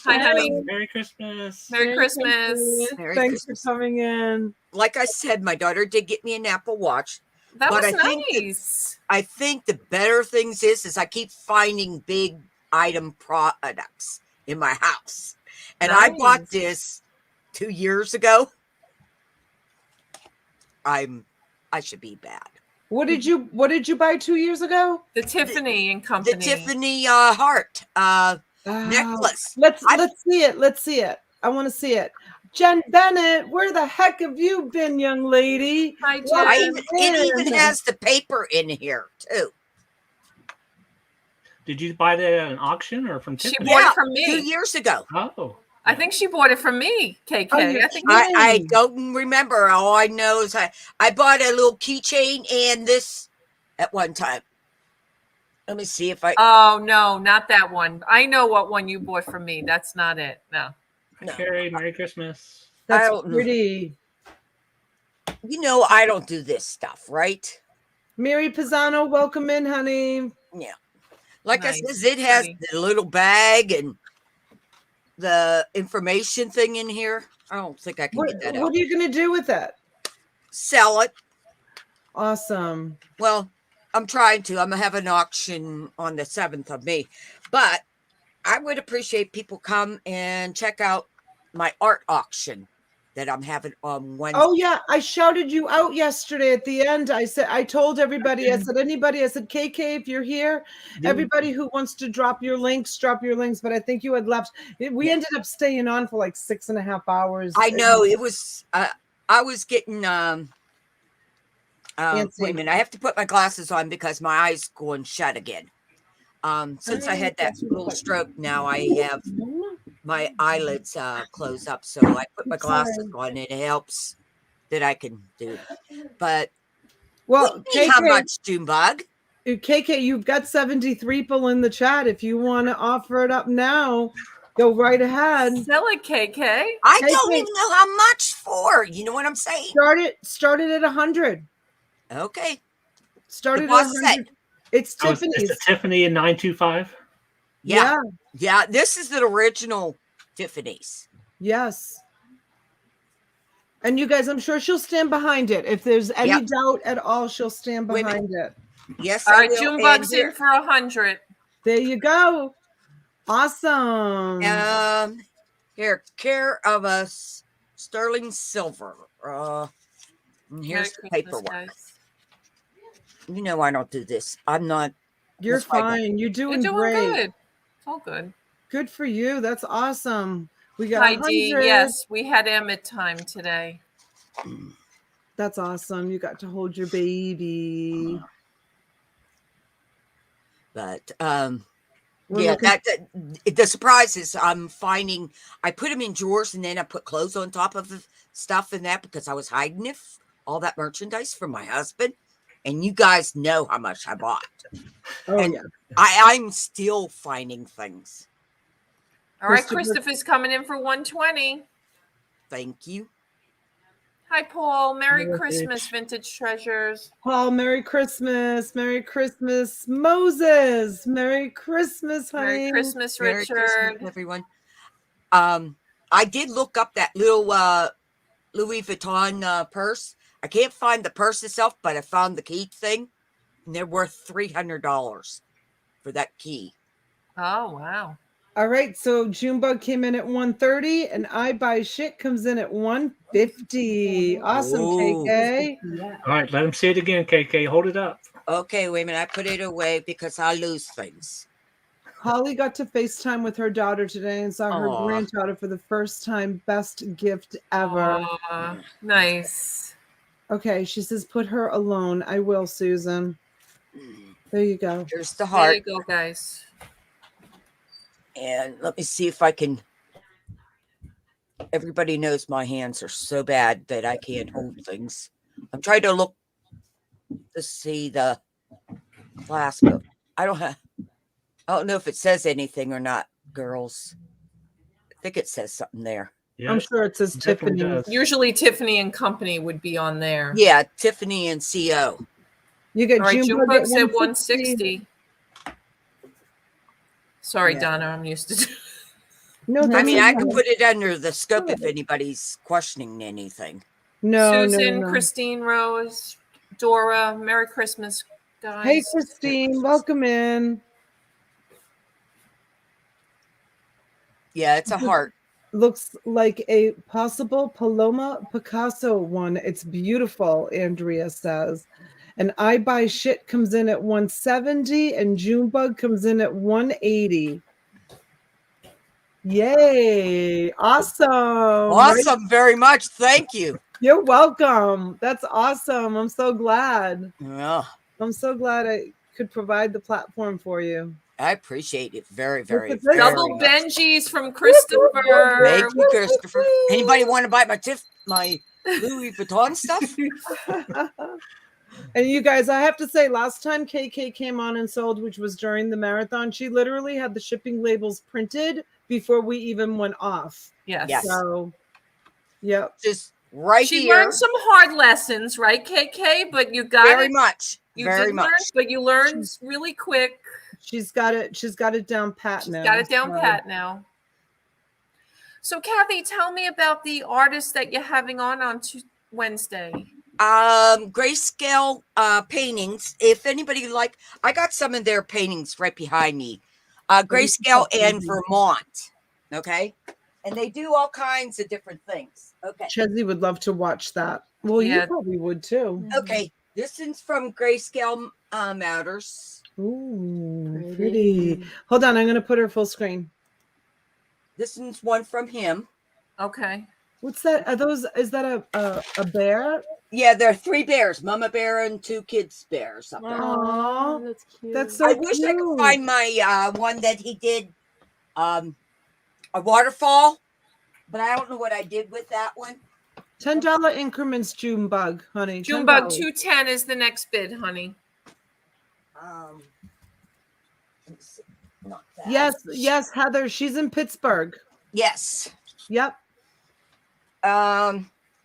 Hi, honey. Merry Christmas. Merry Christmas. Merry Thanks Christmas. for coming in. Like I said, my daughter did get me an Apple Watch. That But was I think nice. I think the better things is I keep finding big item products in my house. And I bought Nice. this 2 years ago. I should be bad. What did you buy 2 years ago? The Tiffany and The Company. Tiffany heart Oh, necklace. Let's see it. Let's see it. I want to see it. Jen Bennett, where the heck have you been, young lady? Hi, Jen. Welcome It even in. has the paper in here too. Did you buy that at an auction or from She Tiffany? bought Yeah, it from me. 2 years ago. Oh. I think she bought it from me, KK. Oh, you're I think I kidding. don't remember. All I know is I bought a little keychain and this at one time. Let me see if I. Oh, no, not that one. I know what one you bought from me. That's not it. No. No. Carrie, Merry Christmas. That's don't know. pretty. You know, I don't do this stuff, right? Mary Pisano, welcome in, honey. Yeah. Like Nice. I said, it has Pretty. the little bag and the information thing in here. I don't think I can What get that are out. you going to do with it? Sell it. Awesome. Well, I'm trying to. I'm going to have an auction on the 7th of May. But I would appreciate people come and check out my art auction that I'm having on Wednesday. Oh yeah, I shouted you out yesterday at the end. I told everybody, I said, KK, if you're here, everybody who wants to drop your links, but I think you had left. We ended up staying on for like 6.5 hours. I know it was, I was getting, wait a minute, I have to put my glasses on because my eyes going shut again. Since I had that little stroke, now I have my eyelids close up, so I put my glasses on and it helps that I can do. But Well, KK, how much, Junebug? KK, you've got 73 people in the chat. If you want to offer it up now, go right ahead. Sell it, KK. I don't even know how much for. You know what I'm saying? Started at 100. Okay. Started at boss 100. It's Oh, it's Tiffany's. the Tiffany in 925. Yeah. Yeah. This is the original Tiffany's. Yes. And you guys, I'm sure she'll stand behind it. If there's any doubt at all, she'll stand behind it. Yes. All right, Junebug's in for 100. There you go. Awesome. Here, care of us, sterling silver. And here's the paperwork. Guys. You know I don't do this. I'm not. You're fine. You're doing great. Good. It's all good. Good for you. That's awesome. We got Hi, 100. Dee. Yes, we had Emmett time today. That's awesome. You got to hold your baby. But the surprise is I'm finding. I put them in drawers and then I put clothes on top of the stuff in that because I was hiding all that merchandise from my husband. And you guys know how much I bought. Oh, and yeah. I'm still finding things. All right, Christopher's coming in for 120. Thank you. Hi, Paul. Merry Christmas, Vintage Treasures. Paul, Merry Christmas. Merry Christmas. Moses, Merry Christmas, honey. Merry Christmas, Merry Richard. Christmas, everyone. I did look up that little Louis Vuitton purse. I can't find the purse itself, but I found the key thing, and they're worth $300 for that key. Oh, wow. All right, so Junebug came in at 130, and I Buy Shit comes in at 150. Awesome, Ooh. KK. All right, let him say it again, KK. Hold it up. Okay, wait a minute. I put it away because I lose things. Holly got to FaceTime with her daughter today and saw her granddaughter for the first time. Best gift ever. Nice. Okay, she says, put her alone. I will, Susan. There you go. Here's the heart. There you go, guys. And let me see if I can. Everybody knows my hands are so bad that I can't hold things. I'm trying to look to see the clasp, but I don't know if it says anything or not, girls. I think it says something there. Yeah, I'm sure it says Tiffany. Usually Tiffany and Company would be on there. Yeah, Tiffany and CO. You get All right, Junebug Junebug's at 160. Sorry, Yeah. Donna, I'm used to. No, I that's mean, I okay. could put it under the scope if anybody's questioning anything. No, Susan, no. Christine, Rose, Dora. Merry Christmas, guys. Hey, Christine, welcome in. Yeah, it's a heart. Looks like a possible Paloma Picasso one. It's beautiful, Andrea says. And I Buy Shit comes in at 170 and Junebug comes in at 180. Yay. Awesome. Awesome, very much. Thank you. You're welcome. That's awesome. I'm so glad. Yeah, I'm so glad I could provide the platform for you. I appreciate it very, very, Look at this. very Double much. Benjis from Christopher. Thank you, Christopher. Anybody want to buy my Louis Vuitton stuff? And you guys, I have to say, last time KK came on and sold, which was during the marathon, she literally had the shipping labels printed before we even went off. Yes. Yes. So, yep. Just right She here. learned some hard lessons, right, KK? But you got Very it. much. You Very did much. learn, but you learned really quick. She's got it down pat now. Got it down so. pat now. So, Kathy, tell me about the artist that you're having on Wednesday. Grayscale paintings. If anybody I got some of their paintings right behind me. Grayscale and Vermont. Okay. And they do all kinds of different things. Okay. Chesney would love to watch that. Well, Yeah. you probably would too. Okay. This is from Grayscale Matters. Ooh, pretty. Hold on, I'm gonna put her full screen. This one's one from him. Okay. What's that? Is that a bear? Yeah, there are 3 bears, Mama Bear and 2 kids bears up there. Aw, that's cute. that's so I wish I could cute. find my one that he did a waterfall, but I don't know what I did with that one. $10 increments, Junebug, honey. Junebug, $10. 210 is the next bid, honey. Let me see. Not that. Yes, Heather. She's in Pittsburgh. Yes. Yep.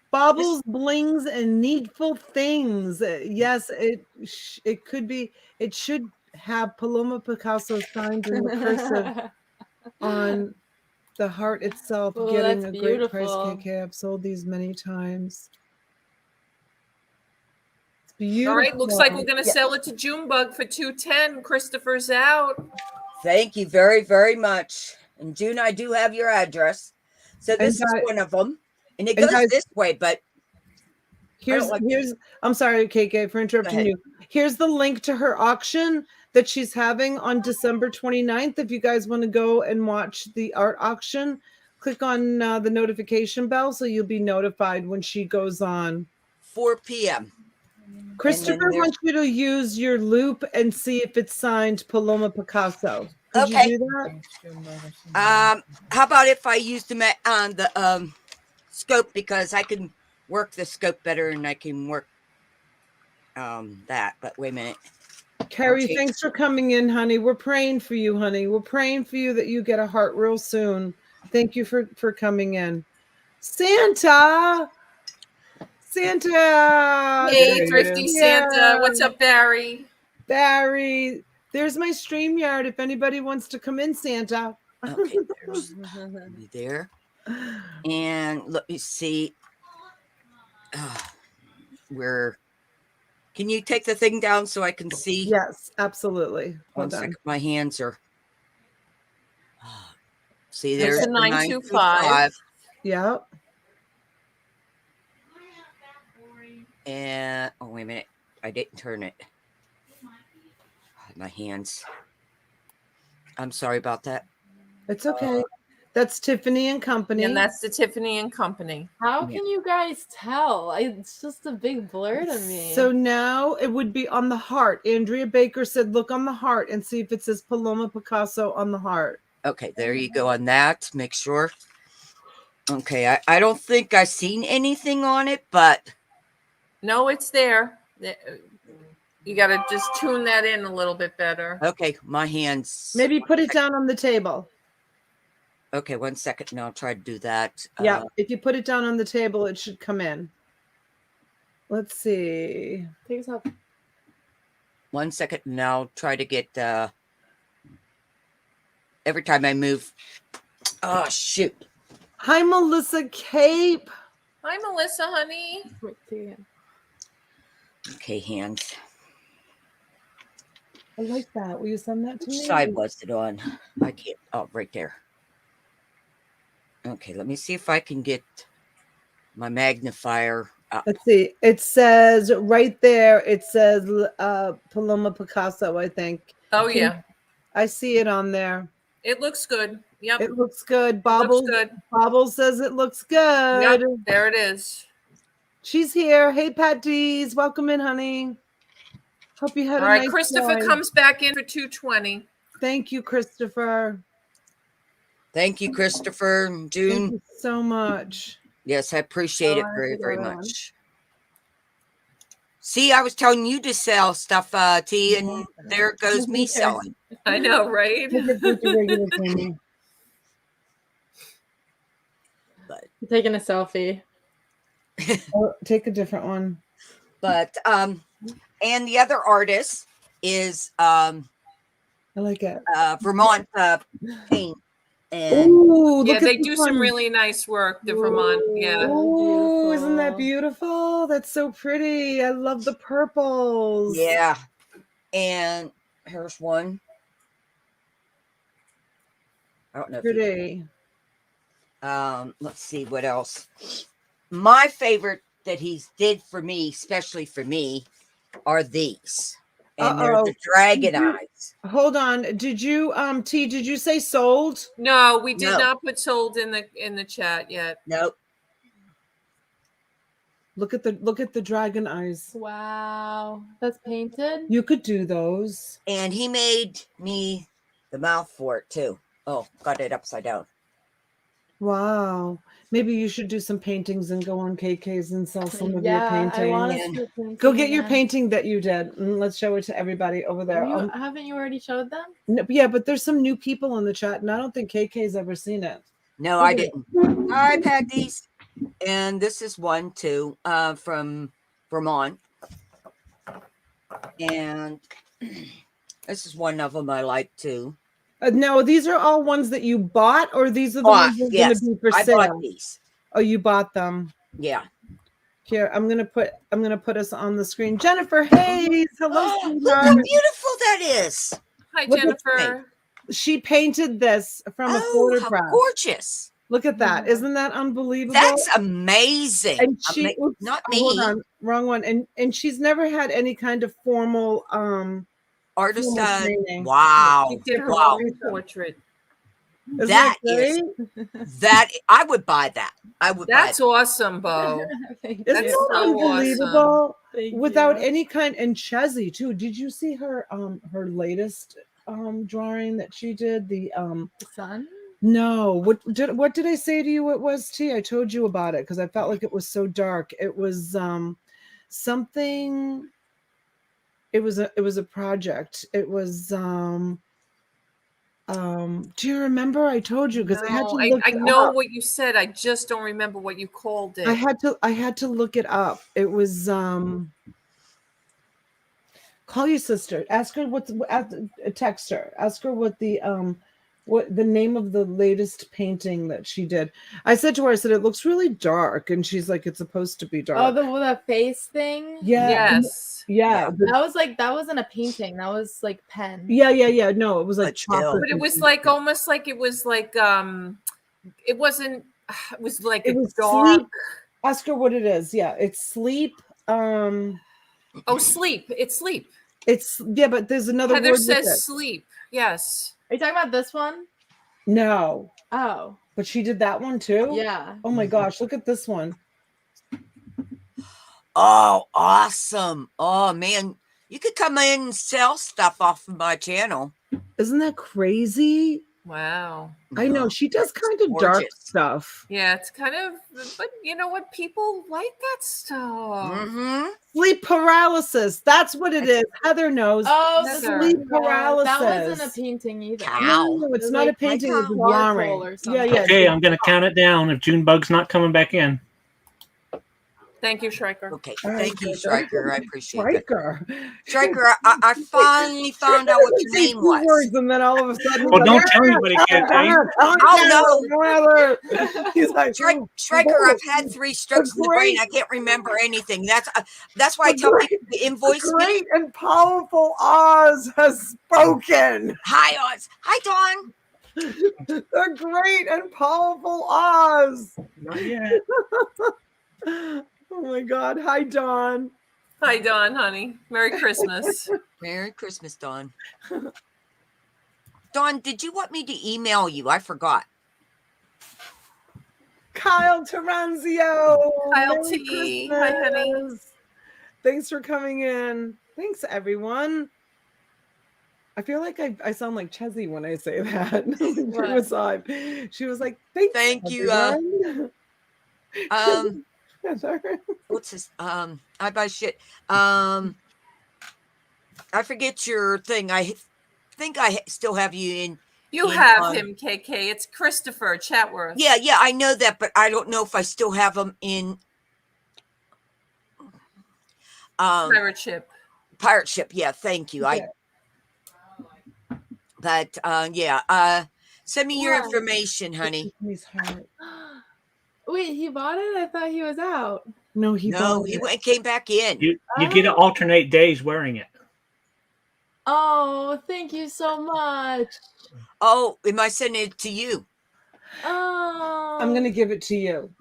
Baubles, blings, and needful things. Yes, it could be. It should have Paloma Picasso signed in the cursive on the heart itself. Oh, Getting that's a great price, beautiful. KK. I've sold these many times. It's beautiful. All right, looks like we're going to sell it to Junebug for 210. Christopher's out. Thank you very, very much. And June, I do have your address. So this is one of them. And it goes this way, but here's I'm sorry, KK, for interrupting you. Here's the link to her auction that she's having on December 29th. If you guys want to go and watch the art auction, click on the notification bell so you'll be notified when she goes on. 4 p.m. Christopher wants you to use your loop and see if it's signed Paloma Picasso. Could Okay. you do that? How about if I use them on the scope, because I can work the scope better and I can work that. But wait a minute. Carrie, thanks for coming in, honey. We're praying for you, honey. We're praying for you that you get a heart real soon. Thank you for coming in. Santa! Hey, Thrifty Santa. What's up, Barry? Barry, there's my StreamYard if anybody wants to come in, Santa. Okay, there's there. And let me see. Where can you take the thing down so I can see? Yes, absolutely. One second. My hands are. See, there's a 925. Yep. And oh, wait a minute. I didn't turn it. My hands. I'm sorry about that. It's okay. That's Tiffany and Company. And that's the Tiffany and Company. How can you guys tell? It's just a big blur to me. So now it would be on the heart. Andrea Baker said, look on the heart and see if it says Paloma Picasso on the heart. Okay, there you go on that. Make sure. Okay, I don't think I've seen anything on it, but. No, it's there. You got to just tune that in a little bit better. Okay, my hands. Maybe put it down on the table. Okay, 1 second. Now I'll try to do that. Yeah, if you put it down on the table, it should come in. Let's see. Takes up. 1 second. Now I'll try to get. every time I move. Oh, shoot. Hi, Melissa Cape. Hi, Melissa, honey. Okay, hands. I like that. Will you send that to Which me? side was it on? I can't. Oh, right there. Okay, let me see if I can get my magnifier up. Let's see. It says right there, it says Paloma Picasso, I think. Oh, yeah. I see it on there. It looks good. Yep. It looks good. It looks Bobble, good. Bobble says it looks good. Yep, there it is. She's here. Hey, Pat D's. Welcome in, honey. Hope you had All a right, nice Christopher day. comes back in for 220. Thank you, Christopher. Thank you, Christopher and June. Thank you so much. Yes, I appreciate it I very, see the very other much. See, I was telling you to sell stuff, T, and there goes me selling. I know, right? Taking a selfie. Or take a different one. But and the other artist is I like it. Vermont paint. And Ooh, Yeah, look they at do this some one. really nice work, the Vermont. Yeah. Ooh, isn't that Beautiful. beautiful? That's so pretty. I love the purples. yeah. And here's one. I don't know if you Pretty. let's see what else. My favorite that he's did for me, especially for me, are these. And they're the dragon eyes. Hold on. Did you T, did you say sold? No, we did No. not put sold in the chat yet. Nope. Look at the dragon eyes. Wow. That's painted? You could do those. And he made me the mouth for it too. Oh, got it upside down. Wow. Maybe you should do some paintings and go on KK's and sell some of your Yeah, I paintings. want And to see Go get your again. painting that you did. And let's show it to everybody over there. Haven't you already showed them? No, yeah, but there's some new people in the chat, and I don't think KK's ever seen it. No, I didn't. I've had these. And this is one too, from Vermont. And this is one of them I like too. No, these are all ones that you bought, or these are the Bought, ones that are yes. going to be for I sale. bought these. Oh, you bought them. Yeah. Here, I'm gonna put us on the screen. Jennifer Hayes, hello, Oh, look sweetheart. how beautiful that is. Hi, Look at Jennifer. She painted this from a Oh, how photograph. gorgeous. Look at that. Isn't that unbelievable? That's amazing. And she oops, not hold me. on, wrong one. And she's never had any kind of formal Artist. formal training. Wow. She did her Wow. own portrait. Isn't That great? That I would buy that. I would That's buy awesome, Bo. Isn't That's that so unbelievable? Thank Without you. any kind, and Chezzy too. Did you see her latest drawing that she did? The The sun? no, what did I say to you it was, T? I told you about it because I felt like it was so dark. It was something. It was a project. It was do you remember? I told you because I had to No, look I it know up. what you said. I just don't remember what you called it. I had to look it up. It was call your sister. Ask her text her. Ask her what the name of the latest painting that she did. I said to her, I said, it looks really dark. And she's like, it's supposed to be dark. Oh, the face thing? Yeah. Yes. Yeah. That wasn't a painting. That was like pen. Yeah. No, it was like But still. chocolate. But it was like almost like it was like it wasn't it was like It a was dark. sleep. Ask her what it is. Yeah, it's sleep. Oh, sleep. It's sleep. It's yeah, but there's another Heather word says with it. sleep. Yes. Are you talking about this one? No, Oh. but she did that one too. Yeah. Oh my gosh, look at this one. Oh, awesome. Oh man. You could come in and sell stuff off of my channel. Isn't that crazy? Wow. I know she does kind of dark gorgeous. stuff. Yeah, it's kind of, but you know what? People like that stuff. Mm-hmm. Sleep paralysis. That's what it is. Heather knows. Oh, Heather. Sleep That paralysis. wasn't a painting either. Cow. No, it's was not like a painting. It's a charcoal drawing. or Yeah, something. yeah. Okay, I'm going to count it down if Junebug's not coming back in. Thank you, Schreiker. Okay, All right, thank you, good. Striker. I appreciate that. Striker. Striker, I finally found out what your Say name 2 was. words and then all of a sudden, Well, he's don't like, tell anybody, KK. Oh, no. He's like, Striker, I've had 3 strokes in the brain. I can't remember anything. That's why I tell people to invoice me. Great and powerful Oz has spoken. Hi, Oz. Hi, Dawn. The great and powerful Oz. Not yet. Oh my God. Hi, Dawn. Hi, Dawn, honey. Merry Christmas. Merry Christmas, Dawn. Dawn, did you want me to email you? I forgot. Kyle Taranzio. Kyle Merry T. Hi, honey. Christmas. Thanks for coming in. Thanks, everyone. I feel like I sound like Chezzy when I say that. She was like, Thank you. everyone." What's this? I buy shit. I forget your thing. I think I still have you in. You have him, KK. It's Christopher Chatworth. Yeah, I know that, but I don't know if I still have him in. Pirate Ship. Pirate Ship. Yeah, thank you. Yeah. Send me your information, honey. Wait, he bought it? I thought he was out. No, he came back in. You get to alternate days wearing it. Oh, thank you so much. Oh, am I sending it to you? Oh, I'm gonna give it to you.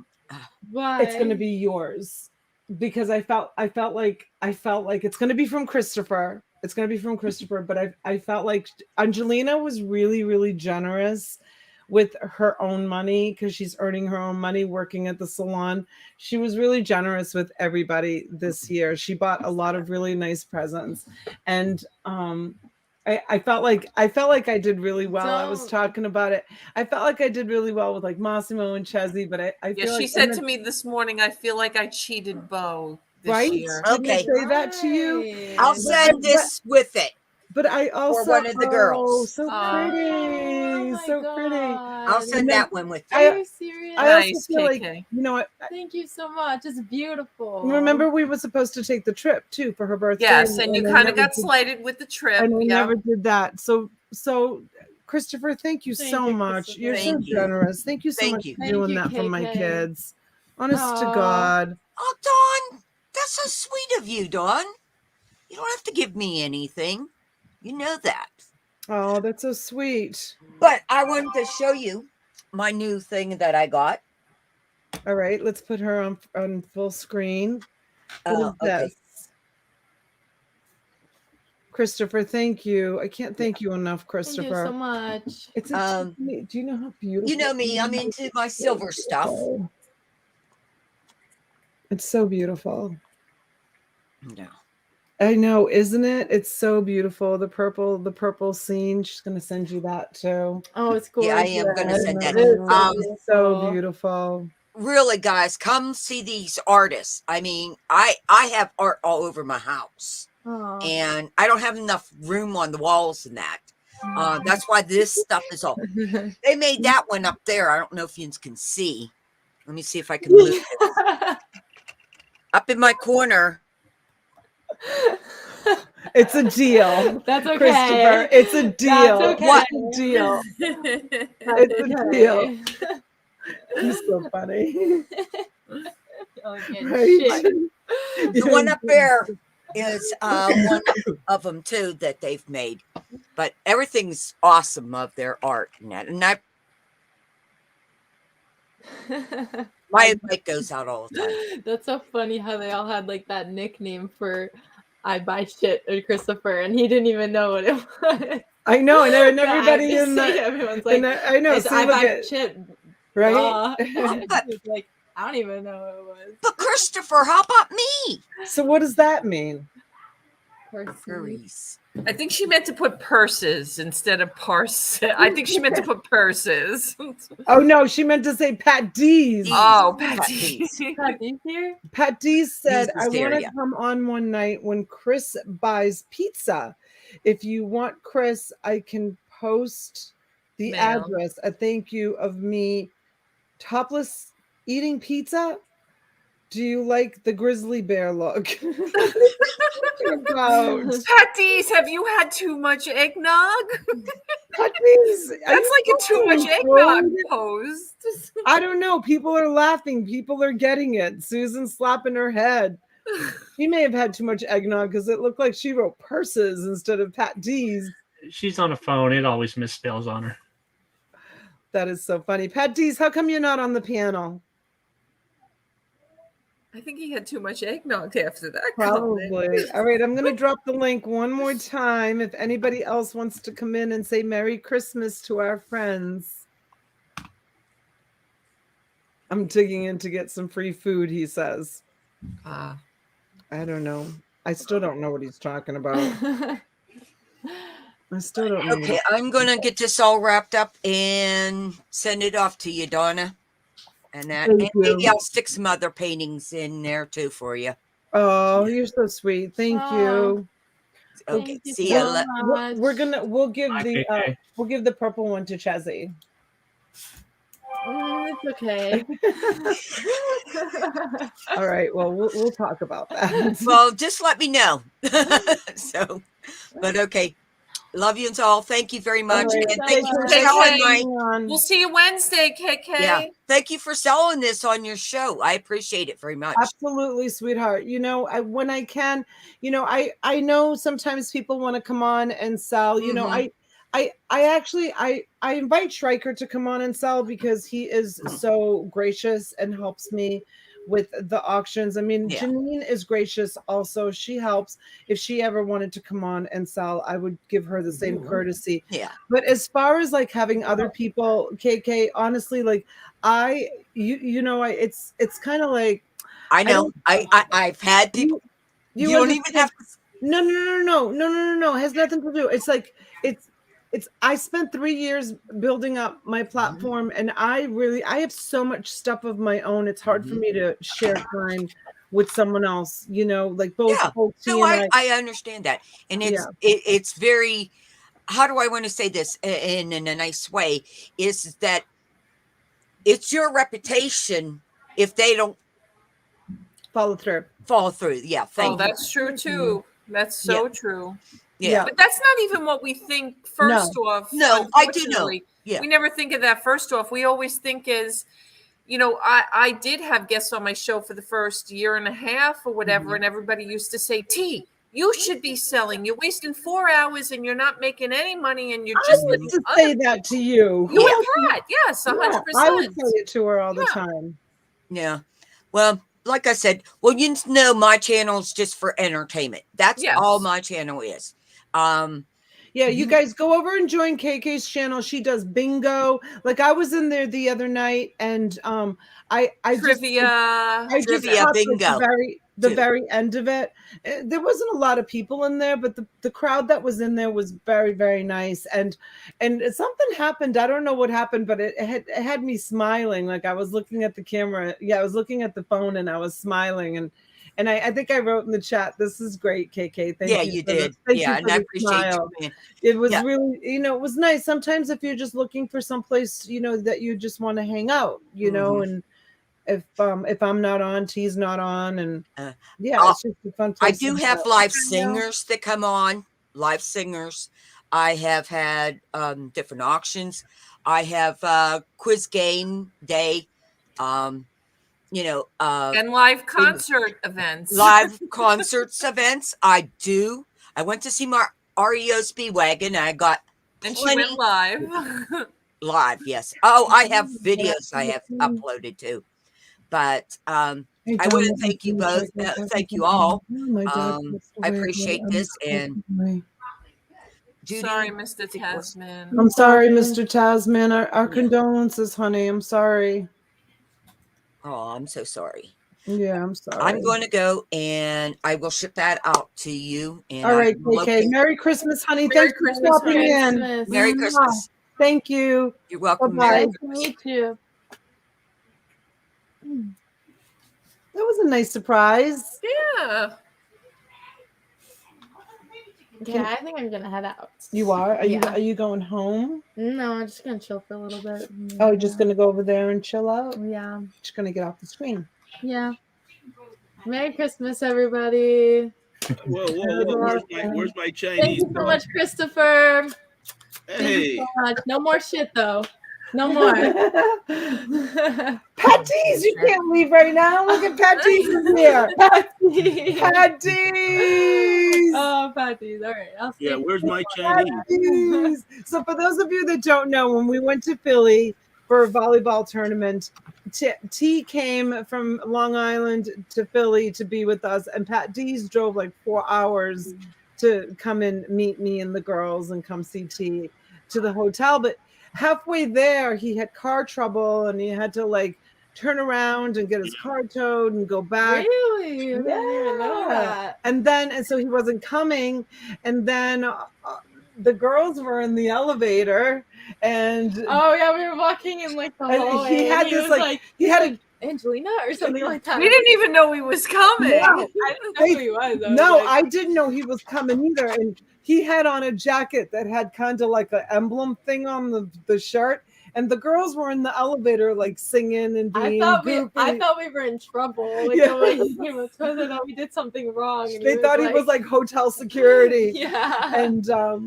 Why? It's gonna be yours because I felt like it's gonna be from Christopher. It's gonna be from Christopher, but I felt like Angelina was really, really generous with her own money because she's earning her own money working at the salon. She was really generous with everybody this year. She bought a lot of really nice presents, and I felt like I did really well. I was talking about it. I felt like I did really well with like Massimo and Chezzy, but I feel like she said to me this morning, I feel like I cheated Bo this year. Okay. Didn't I say that to you? I'll send this with it. But I also for one of the girls. so pretty, pretty. I'll send that one with you. Are you serious? I also Nice, feel like, KK. you know what? Thank you so much. It's beautiful. Remember, we were supposed to take the trip too for her birthday. Yes, and you I kind of never got did- slighted with the trip. and we yeah. never did that. So Christopher, thank you so much. Christopher. You're so Thank you. generous. Thank you so Thank much you. for Thank doing you, that for my KK. kids. Honest to Aw. God. Oh, Dawn, that's so sweet of you, Dawn. You don't have to give me anything. You know that. Oh, that's so sweet. But I wanted to show you my new thing that I got. All right, let's put her on full screen. What is Okay. this? Christopher, thank you. I can't thank you enough, Christopher. Thank you so much. It's a do you know how beautiful? You know me, I'm into my silver stuff. It's so beautiful. No. I know, isn't it? It's so beautiful. The purple scene. She's gonna send you that too. Oh, it's gorgeous. Yeah, I am gonna send that. It's so beautiful. Really, guys, come see these artists. I mean, I have art all over my house. Aw. And I don't have enough room on the walls and that. That's why this stuff is all. They made that one up there. I don't know if you can see. Let me see if I can move it. Up in my corner. It's a deal. That's okay. Christopher, it's a deal. That's okay. What a deal. It's a deal. He's so funny. Okay, Right? The one up there is one of them too that they've made. But everything's awesome of their art and that. And my invite goes out all the time. That's so funny how they all had like that nickname for I buy shit or Christopher, and he didn't even know what it was. I know, and Yeah, everybody in the everyone's like, I know. it's See, I look buy at, shit, right? It's like I don't even know what it was. But Christopher, how about me? So what does that mean? Furries. I think she meant to put purses instead of parse. I think she meant to put purses. Oh no, she meant to say Pat D's. Oh, Pat Patty. D's. Pat, you here? Pat D said, He's I want to hysteria. come on one night when Chris buys pizza. If you want Chris, I can post the Mail. address. A thank you of me topless eating pizza. Do you like the grizzly bear look? About Patties, have you had too much eggnog? puppies. That's like a too much eggnog pose. I don't know. People are laughing. People are getting it. Susan's slapping her head. She may have had too much eggnog because it looked like she wrote purses instead of Pat D's. She's on a phone. It always misspells on her. That is so funny. Pat D's, how come you're not on the panel? I think he had too much eggnog after that. Probably. comment. All right, I'm going to drop the link one more time if anybody else wants to come in and say Merry Christmas to our friends. I'm digging in to get some free food, he says. I don't know. I still don't know what he's talking about. I still don't know. Okay, I'm going to get this all wrapped up and send it off to you, Donna. And that, Thank and you. maybe I'll stick some other paintings in there too for you. Oh, you're so sweet. Thank you. Okay, Thank you see so ya. much. We'll give Bye, the KK. we'll give the purple one to Chazzy. It's okay. All right. Well, we'll talk about that. Well, just let me know. So, but okay. Love you all. Thank you very much. right, And thank you for thank you. selling my. We'll see you Wednesday, KK. Yeah. Thank you for selling this on your show. I appreciate it very much. Absolutely, sweetheart. You know, when I can, you know, I know sometimes people want to come on and sell. You know, Mhm. I actually I invite Schreiker to come on and sell because he is so gracious and helps me with the auctions. I mean, Yeah. Janine is gracious also. She helps. If she ever wanted to come on and sell, I would give her the same courtesy. Yeah. But as far as like having other people, KK, honestly, like you know, it's kind of like I know. I've had people. You don't even have to. No. It has nothing to do. It's like it's I spent 3 years building up my platform and I have so much stuff of my own. It's hard for me to share time with someone else, you know, like both Yeah. T No, and I understand that. And it's Yeah. it's very, how do I want to say this in a nice way, is that it's your reputation if they don't follow through. follow through. Yeah. Thank Oh, that's true too. That's so true. you. Yeah. But that's not even what we think first off. No, I do know. unfortunately. Yeah. We never think of that first off. We always think as, you know, I did have guests on my show for the first year and a half or whatever, and everybody used to say, T, you should be selling. You're wasting 4 hours and you're not making any money and you're just I letting used to say that to you. You and Pat, yes, 100%. I would say it to her all the time. Yeah. Well, like I said, well, you know, my channel is just for entertainment. That's all my channel is. Yeah, you guys go over and join KK's channel. She does bingo. Like I was in there the other night and I trivia, just caught bingo. The very end of it. There wasn't a lot of people in there, but the crowd that was in there was very, very nice. And something happened. I don't know what happened, but it had me smiling. Like I was looking at the camera. Yeah, I was looking at the phone and I was smiling. And I think I wrote in the chat, "This is great, KK. Thank you." Yeah, you did. Thank Yeah, you and for I the appreciate smile. you. It was really, you know, it was nice. Sometimes if you're just looking for someplace, you know, that you just want to hang out, you know, and if I'm not on, T's not on, and it's just a fun place. I do have live singers that come on, live singers. I have had different auctions. I have quiz game day, you know, and live concert events. Live concerts events. I went to see my REO Speedwagon. I got and she went live. Live, yes. Oh, I have videos I have uploaded too. But I want to thank you both. Thank you all. I appreciate this. And Judy, sorry, Mr. Tasman. I'm sorry, Mr. Tasman. Our condolences, honey. I'm sorry. Oh, I'm so sorry. Yeah, I'm sorry. I'm going to go and I will ship that out to you. And all right, KK. Merry Christmas, honey. Thanks for stopping in. Merry Christmas. Thank you. You're welcome. Bye-bye. Nice to meet you. That was a nice surprise. Yeah. Yeah, I think I'm gonna head out. You are? Are you going home? No, I'm just gonna chill for a little bit. Oh, you're just gonna go over there and chill out? Yeah. Just gonna get off the screen. Yeah. Merry Christmas, everybody. Where's my Chinese? Thank you so much, Christopher. Thank you Hey, so much. No more shit, though. No more. Patties, you can't leave right now. Look at Patties in here. Patties. Patties. Oh, Patties. All right. I'll yeah, see. where's my Chinese? Patties. So for those of you that don't know, when we went to Philly for a volleyball tournament, T came from Long Island to Philly to be with us, and Pat D's drove like 4 hours to come and meet me and the girls and come see T to the hotel. But halfway there, he had car trouble and he had to like turn around and get his car towed and go back. Really? I didn't even know that. And so he wasn't coming. And then the girls were in the elevator, and Oh yeah, we were walking in like the and hallway. he had and this was like he had a Angelina or something like that. We didn't even know he was coming. No. I didn't know who he was. No, I didn't know he was coming either. And he had on a jacket that had kind of like an emblem thing on the shirt. And the girls were in the elevator like singing and being goofy. I thought we were in trouble. Like, Yeah. the way he came up to us, I thought we did something wrong. And They thought he was like hotel security. Yeah. And so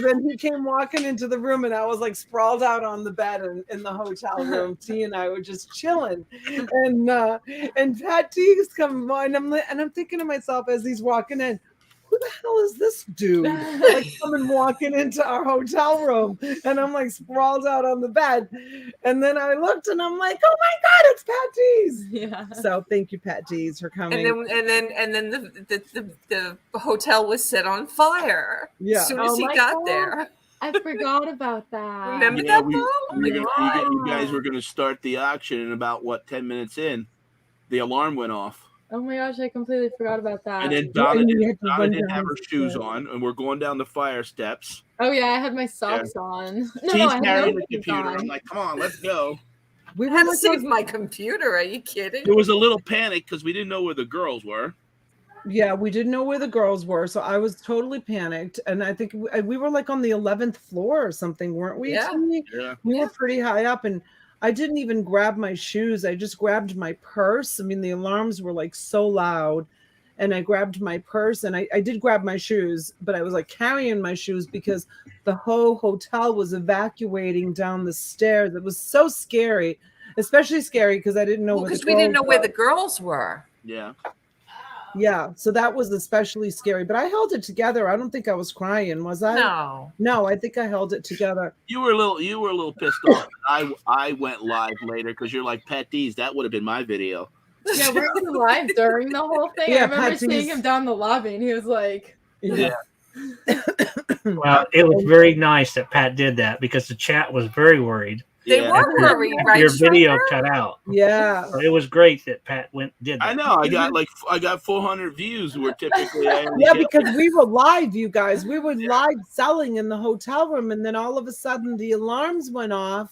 then he came walking into the room, and I was like sprawled out on the bed in the hotel room. T and I were just chilling, and Pat T's coming on, and I'm thinking to myself as he's walking in, who the hell is this dude like coming walking into our hotel room? And I'm like sprawled out on the bed, and then I looked and I'm like, oh my god, it's Pat T's. Yeah. So thank you, Pat T's, for coming. And then the hotel was set on fire. Yeah. As soon as he my got God. there. I forgot about that. Remember Yeah, that though? you guys were gonna start the auction, and about 10 minutes in, the alarm went off. Oh my gosh, I completely forgot about that. And then Donna didn't have her shoes on, and we're going down the fire steps. Oh yeah, I had my socks on. No, She's I had carrying no the shoes computer. on. I'm like, come on, let's go. We I were had to like, save my computer. Are you kidding? There was a little panic because we didn't know where the girls were. yeah, we didn't know where the girls were, so I was totally panicked. And I think we were like on the 11th floor or something, weren't we? Yeah. Timmy? Yeah. We were pretty high up, and I didn't even grab my shoes. I just grabbed my purse. I mean, the alarms were like so loud, and I grabbed my purse, and I did grab my shoes, but I was like carrying my shoes because the whole hotel was evacuating down the stairs. It was so scary, especially scary because I didn't know Because we didn't know where the girls were. Yeah. Yeah, so that was especially scary, but I held it together. I don't think I was crying, was I? No, I think I held it together. You were a little pissed off. I went live later because you're like, Pat D's, that would have been my video. Yeah, we were live during the whole thing. Yeah, I remember Patsy's- seeing him down the lobby, and he was like, Yeah. Well, it was very nice that Pat did that because the chat was very worried. they Yeah. were worried, right? Your video Striker? cut out. Yeah. So it was great that Pat did that. I know. I got 400 views where typically I only Yeah, get- because we were live, you guys. We were live selling in the hotel room, and then all of a sudden the alarms went off,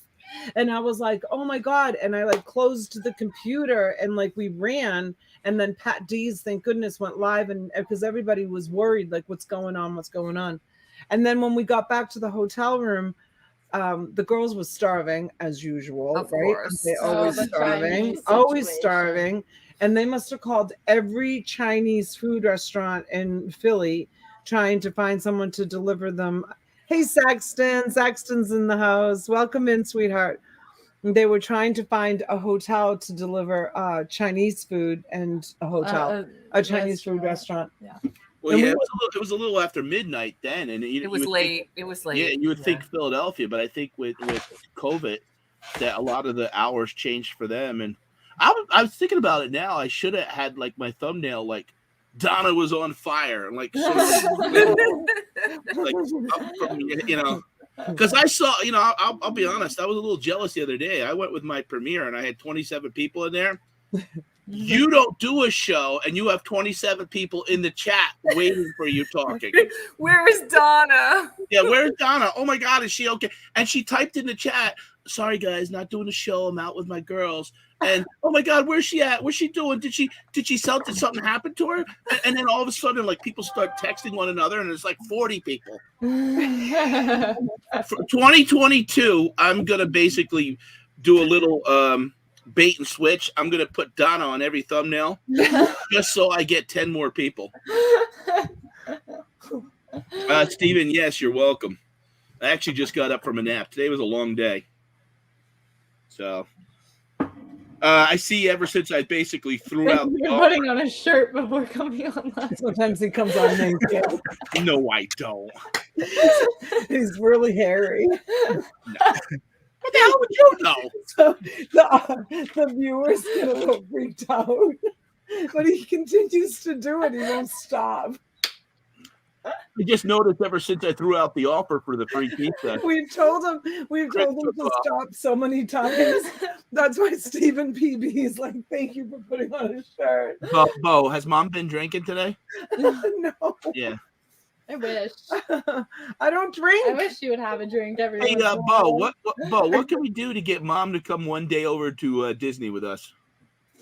and I was like, "Oh my god!" And I like closed the computer, and like we ran, and then Pat D's, thank goodness, went live, and because everybody was worried, like, what's going on? And then when we got back to the hotel room, the girls were starving as usual, Of right? course. They Oh, always the starving, Chinese always situation. starving. And they must have called every Chinese food restaurant in Philly trying to find someone to deliver them. Hey, Saxton's in the house. Welcome in, sweetheart. They were trying to find a hotel to deliver Chinese food and a Chinese food restaurant. Well, yeah, it was a little after midnight then, and It was late. It was late. Yeah, you would think Philadelphia, but I think with COVID, that a lot of the hours changed for them. And I was thinking about it now. I should have had like my thumbnail like Donna was on fire, and like, because I saw, I'll be honest, I was a little jealous the other day. I went with my premiere, and I had 27 people in there. You don't do a show and you have 27 people in the chat waiting for you talking. Where is Donna? Yeah, where's Donna? Oh my God, is she okay? And she typed in the chat, sorry guys, not doing a show. I'm out with my girls. And oh my God, where's she at? What's she doing? Did she sell? Did something happen to her? And then all of a sudden, like people start texting one another, and it's like 40 people. For 2022, I'm gonna basically do a little bait and switch. I'm gonna put Donna on every thumbnail just so I get 10 more people. Steven, yes, you're welcome. I actually just got up from a nap. Today was a long day. So I see ever since I basically threw out. You're putting on a shirt before coming online. Sometimes he comes on naked. No, I don't. He's really hairy. No. What the hell would you know? So the viewers get a little freaked out. But he continues to do it. He won't stop. I just noticed ever since I threw out the offer for the free pizza. We've told him to stop so many times. That's why Stephen PB is like, thank you for putting on his shirt. Bo, has Mom been drinking today? No. Yeah. I wish. I don't drink. I wish she would have a drink every Hey, once in a Bo, while. what can we do to get Mom to come one day over to Disney with us?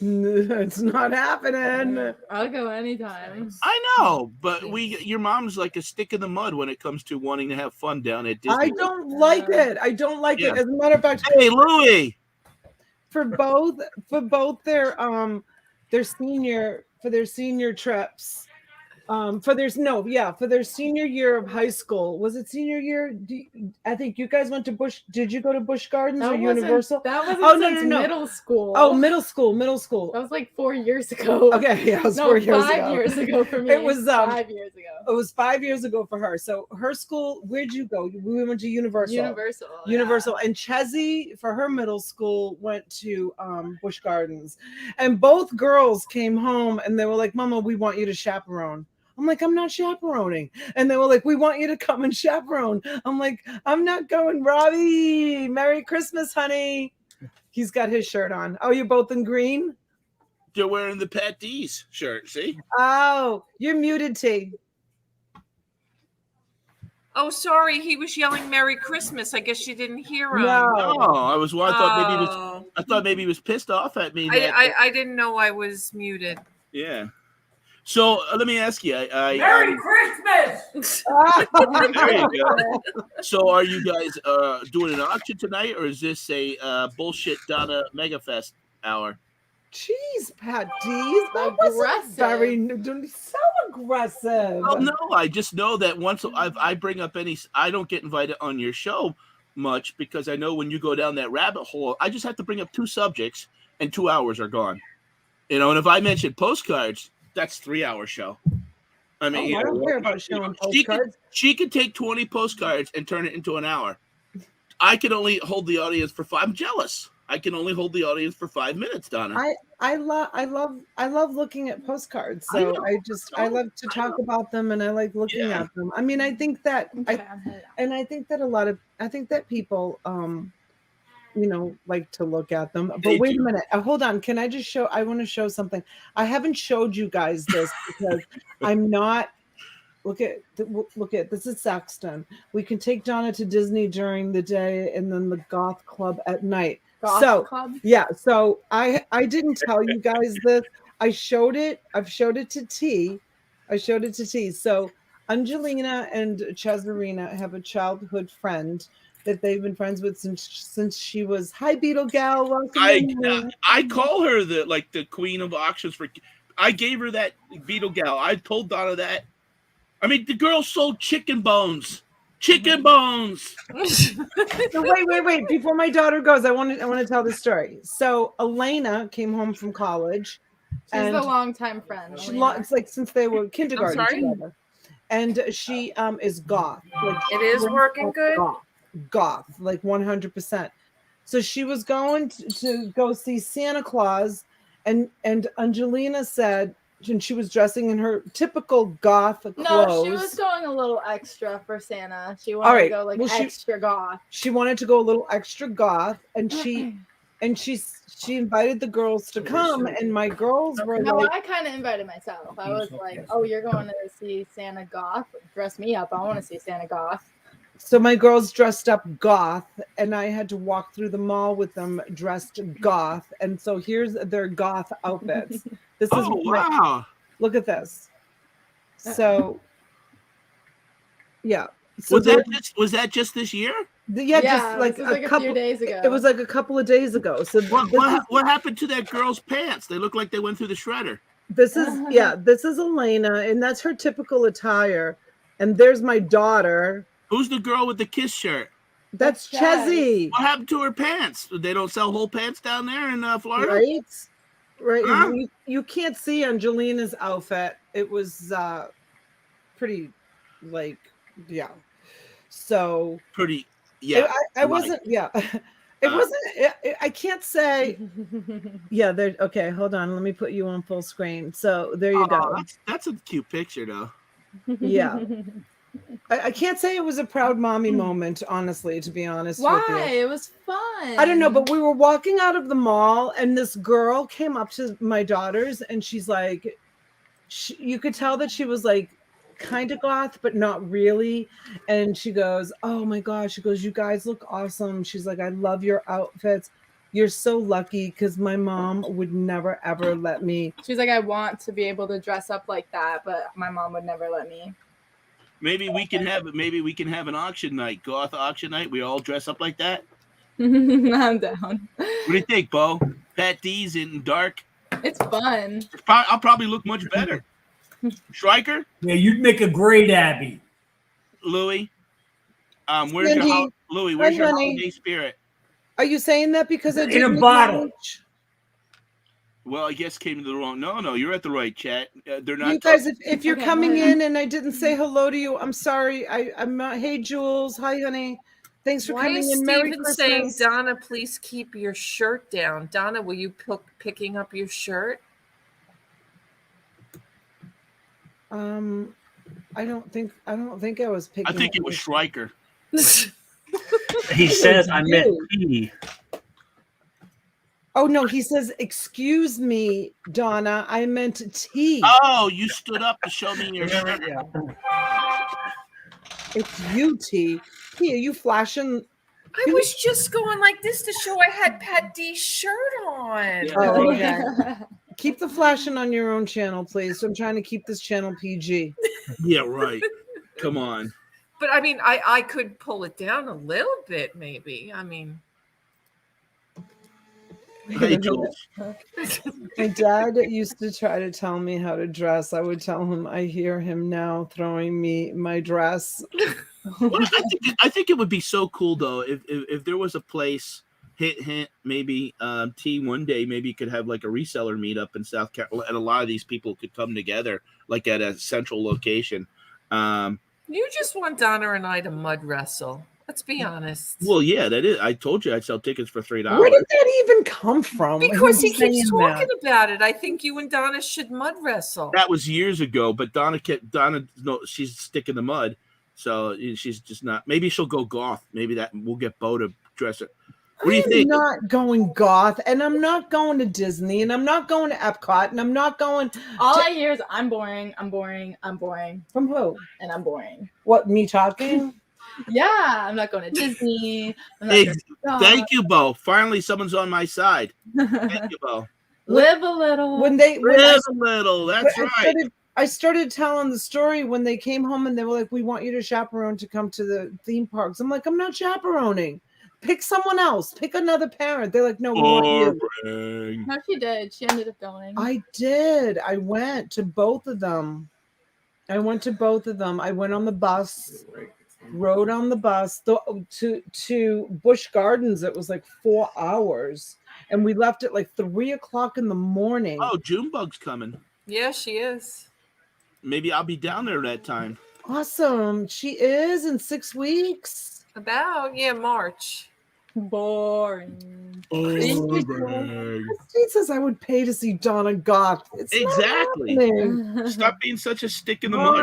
It's not happening. I'll go anytime. I know, but your mom's like a stick in the mud when it comes to wanting to have fun down at Disney. I don't like it. I don't like it. As a matter of fact, hey, Louie, for both their senior trips, for their senior year of high school. Was it senior year? I think you guys went to Busch. Did you go to Busch Gardens or Universal? That wasn't no. middle school. Oh, middle school. That was like 4 years ago. Okay, yeah, it was 4 years ago. 5 years ago for me. It was 5 years ago. It was 5 years ago for her. So her school, where'd you go? We went to Universal. Universal. And Chezzy, for her middle school, went to Busch Gardens. And both girls came home and they were like, Mama, we want you to chaperone. I'm like, I'm not chaperoning. And they were like, we want you to come and chaperone. I'm like, I'm not going. Robbie, Merry Christmas, honey. He's got his shirt on. Oh, you're both in green? You're wearing the Pat D's shirt, see? Oh, you're muted, T. Oh, sorry. He was yelling Merry Christmas. I guess you didn't hear him. No. I thought maybe he was pissed off at me. I didn't know I was muted. Yeah. So let me ask you. Merry Christmas! There you go. So are you guys doing an auction tonight, or is this a bullshit Donna Megafest hour? Jeez, Pat D's. That was so aggressive. Oh, no, I just know that once I bring up I don't get invited on your show much because I know when you go down that rabbit hole, I just have to bring up 2 subjects and 2 hours are gone. And if I mention postcards, that's 3-hour show. I mean, I don't care about showing postcards. She could take 20 postcards and turn it into an hour. I can only hold the audience for 5. I'm jealous. I can only hold the audience for 5 minutes, Donna. I love looking at postcards. So I love to talk about them and I like looking at them. I mean, I think that people like to look at them. But wait a minute. Hold on. Can I just I want to show something. I haven't showed you guys this because I'm not. Look at this is Saxton. We can take Donna to Disney during the day and then the Goth Club at night. Club? Yeah. So I didn't tell you guys this. I've showed it to T. So Angelina and Cesarina have a childhood friend that they've been friends with since she was Beetle Gal. Welcome. I call her the queen of auctions I gave her that Beetle Gal. I told Donna that. I mean, the girl sold chicken bones. Chicken bones. So wait. Before my daughter goes, I want to tell this story. So Elena came home from college. She's a longtime friend. It's like since they were kindergarten together. And she is goth. It is working good. Goth, like 100%. So she was going to go see Santa Claus, and Angelina said, and she was dressing in her typical goth clothes. No, she was going a little extra for Santa. She wanted to go extra goth. She wanted to go a little extra goth, and she invited the girls to come, and my girls were I kind of invited myself. I was like, "Oh, you're going to see Santa goth? Dress me up. I want to see Santa goth." So my girls dressed up goth, and I had to walk through the mall with them dressed goth. And so here's their goth outfits. This is wow! Look at this. So, yeah. So was that just this year? Yeah, just like this was a couple few days ago. It was like a couple of days ago. So What happened to that girl's pants? They look like they went through the shredder. this is Elena, and that's her typical attire. And there's my daughter. Who's the girl with the kiss shirt? That's Chezzy. What happened to her pants? They don't sell whole pants down there in Florida? Right. Huh? You can't see Angelina's outfit. It was pretty, like, yeah. So pretty, yeah. I wasn't, yeah. It wasn't. I can't say. Yeah. There. Okay. Hold on. Let me put you on full screen. So there you go. That's a cute picture, though. Yeah. I can't say it was a proud mommy moment, honestly, to be honest with you. Why? It was fun. I don't know, but we were walking out of the mall and this girl came up to my daughters and she's like, you could tell that she was like kind of goth, but not really. And she goes, oh my gosh, she goes, you guys look awesome. She's like, I love your outfits. You're so lucky because my mom would never, ever let me. She's like, I want to be able to dress up like that, but my mom would never let me. Maybe we can have an auction night, goth auction night. We all dress up like that. I'm down. What do you think, Bo? Pat D's in dark. It's fun. I'll probably look much better. Striker? Yeah, you'd make a great Abby. Louis? Where's your holiday spirit? Are you saying that because I in a bottle? Well, I guess came to the wrong. No, you're at the right chat. They're not. You guys, if you're coming in and I didn't say hello to you, I'm sorry. I'm not. Hey, Jules. Hi, honey. Thanks for coming in. Merry Christmas. Saying, Donna, please keep your shirt down. Donna, will you picking up your shirt? I don't think I was picking. I think it was Striker. He says I meant P. Oh no, he says, excuse me, Donna, I meant tea. Oh, you stood up to show me your shirt. It's you, T. T, are you flashing? I was just going like this to show I had Pat D's shirt on. Oh, okay. Keep the flashing on your own channel, please. I'm trying to keep this channel PG. Yeah, right. Come on. But I mean, I could pull it down a little bit, maybe. I mean. Hey, Jules. My dad used to try to tell me how to dress. I would tell him, I hear him now throwing me my dress. Well, I think it would be so cool though if there was a place, hint, maybe T one day maybe you could have like a reseller meetup in South Carolina, and a lot of these people could come together like at a central location. You just want Donna and I to mud wrestle. Let's be honest. Well, yeah, that is. I told you I'd sell tickets for $3. Where did that even come from? Because he keeps talking about it. I think you and Donna should mud wrestle. That was years ago, but Donna, no, she's sticking the mud, so she's just not. Maybe she'll go goth. Maybe that we'll get Bo to dress it. What do you think? I'm not going goth, and I'm not going to Disney, and I'm not going to Epcot, and I'm not going. All I hear is I'm boring. From who? And I'm boring. What, me talking? Yeah, I'm not going to Disney. Thank you, Bo. Finally, someone's on my side. Thank you, Bo. Live a little. Live a little. That's right. I started telling the story when they came home and they were like, we want you to chaperone to come to the theme parks. I'm like, I'm not chaperoning. Pick someone else. Pick another parent. They're like, no, we want you. No, she did. She ended up going. I did. I went to both of them. I went on the bus. Rode on the bus to Busch Gardens. It was like 4 hours, and we left at like 3:00 in the morning. Oh, Junebug's coming. Yeah, she is. Maybe I'll be down there that time. Awesome. She is in 6 weeks. March. Boring. Boring. She says I would pay to see Donna Goth. It's exactly. Stop being such a stick in the mud.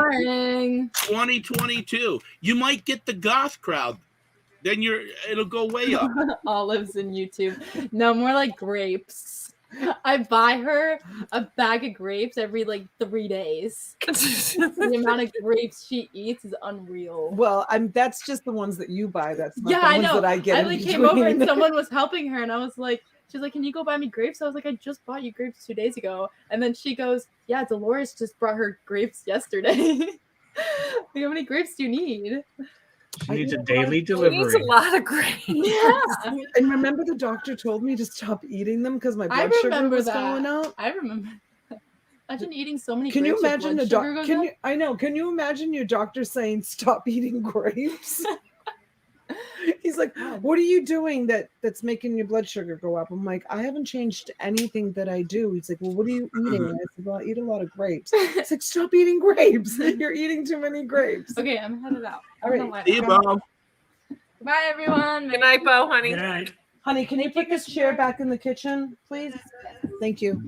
2022. You might get the goth crowd. Then it'll go way up. Olives and YouTube. No, more like grapes. I buy her a bag of grapes every like 3 days. The amount of grapes she eats is unreal. Well, that's just the ones that you buy. That's not the I ones know. that I get. I like came over and someone was helping her, and I was like, she's like, can you go buy me grapes? I was like, I just bought you grapes 2 days ago. And then she goes, yeah, Dolores just brought her grapes yesterday. Like, how many grapes do you need? She needs a daily She needs a delivery. lot of grapes. Yeah. And remember, the doctor told me to stop eating them because my I blood sugar remember was that. going up. I remember. Imagine eating so many Can you grapes. your imagine blood a sugar doc? goes up? I know. Can you imagine your doctor saying stop eating grapes? He's like, what are you doing that's making your blood sugar go up? I'm like, I haven't changed anything that I do. He's like, well, what are you eating? And I said, well, I eat a lot of grapes. It's like, stop eating grapes. You're eating too many grapes. Okay, I'm headed out. All right. See you, Bo. Bye, everyone. Good night, Bo, honey. Good night. Honey, can you put this chair back in the kitchen, please? Thank you.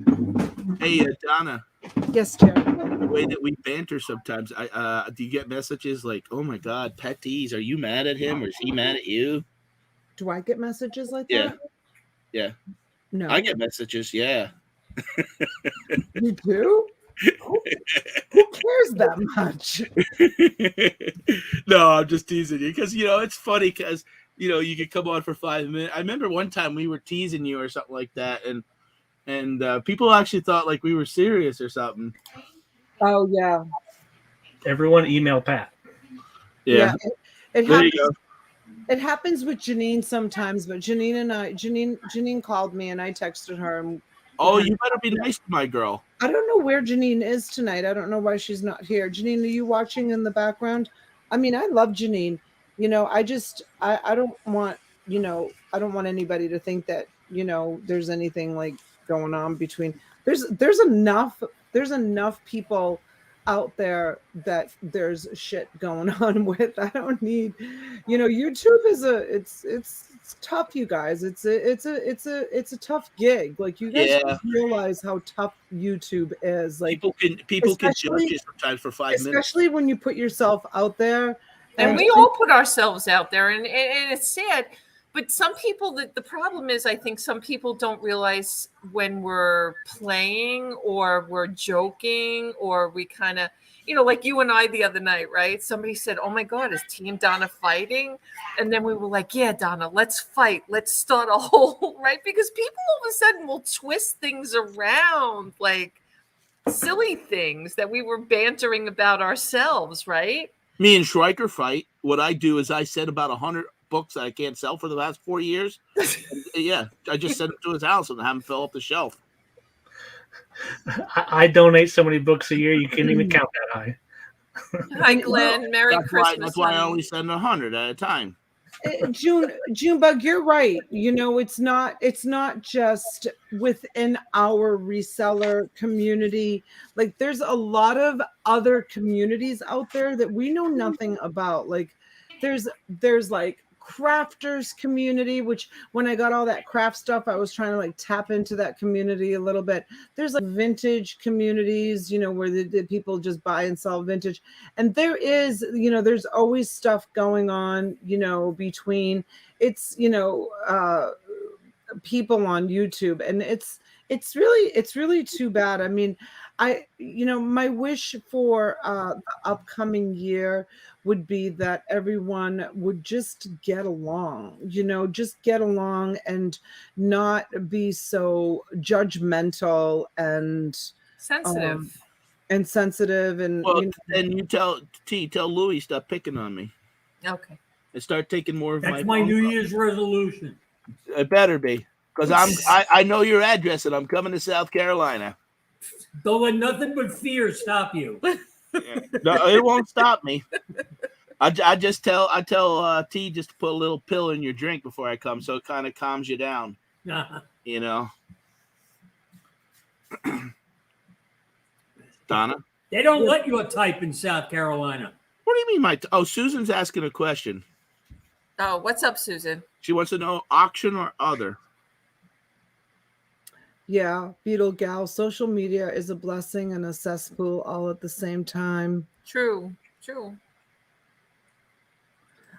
Hey, Donna. Yes, chair. The way that we banter sometimes, do you get messages like, "Oh my God, pet tease, are you mad at him or is he mad at you?" Do I get messages like Yeah. that? Yeah. No. I get messages. Yeah. You do? Who cares that much? No, I'm just teasing you because it's funny because you could come on for 5 minutes. I remember one time we were teasing you or something like that, and people actually thought like we were serious or something. Oh yeah. Everyone email Pat. Yeah. It There you happens. go. It happens with Janine sometimes, but Janine called me and I texted her. And Oh, you better be nice to my girl. I don't know where Janine is tonight. I don't know why she's not here. Janine, are you watching in the background? I mean, I love Janine. I don't want, I don't want anybody to think that, there's anything like going on between there's enough people out there that there's shit going on with. I don't need, YouTube is it's tough, you guys. It's a tough gig. Like, you guys don't realize how tough YouTube is. Like, people can judge you sometimes for 5 minutes, especially when you put yourself out there. And we all put ourselves out there, and it's sad. But some people, the problem is, I think some people don't realize when we're playing or we're joking or we kind of, like you and I the other night, right? Somebody said, oh my God, is T and Donna fighting? And then we were like, yeah, Donna, let's fight. Let's start a whole, right? Because people all of a sudden will twist things around, like silly things that we were bantering about ourselves, right? Me and Schreiker fight. What I do is I said about 100 books that I can't sell for the last 4 years. Yeah, I just sent them to his house and have them fill up the shelf. I donate so many books a year, you can't even count that high. Hi, Glenn. Merry Christmas. That's why I honey. only send 100 at a time. Junebug, you're right. It's not just within our reseller community. Like, there's a lot of other communities out there that we know nothing about. Like, there's like crafters community, which when I got all that craft stuff, I was trying to like tap into that community a little bit. There's like vintage communities, where the people just buy and sell vintage. And there is, there's always stuff going on, between people on YouTube. And it's really too bad. I mean, my wish for the upcoming year would be that everyone would just get along, and not be so judgmental and sensitive. And well, and you tell Louis stop picking on me. Okay. And start taking more of That's my New Year's resolution. It better be, because I know your address and I'm coming to South Carolina. Don't let nothing but fear stop you. No, it won't stop me. I tell T just to put a little pill in your drink before I come, so it kind of calms you down. Donna, they don't let you type in South Carolina. What do you mean, Susan's asking a question. Oh, what's up, Susan? She wants to know auction or other. Yeah, Beetle Gal, social media is a blessing and a cesspool all at the same time. True.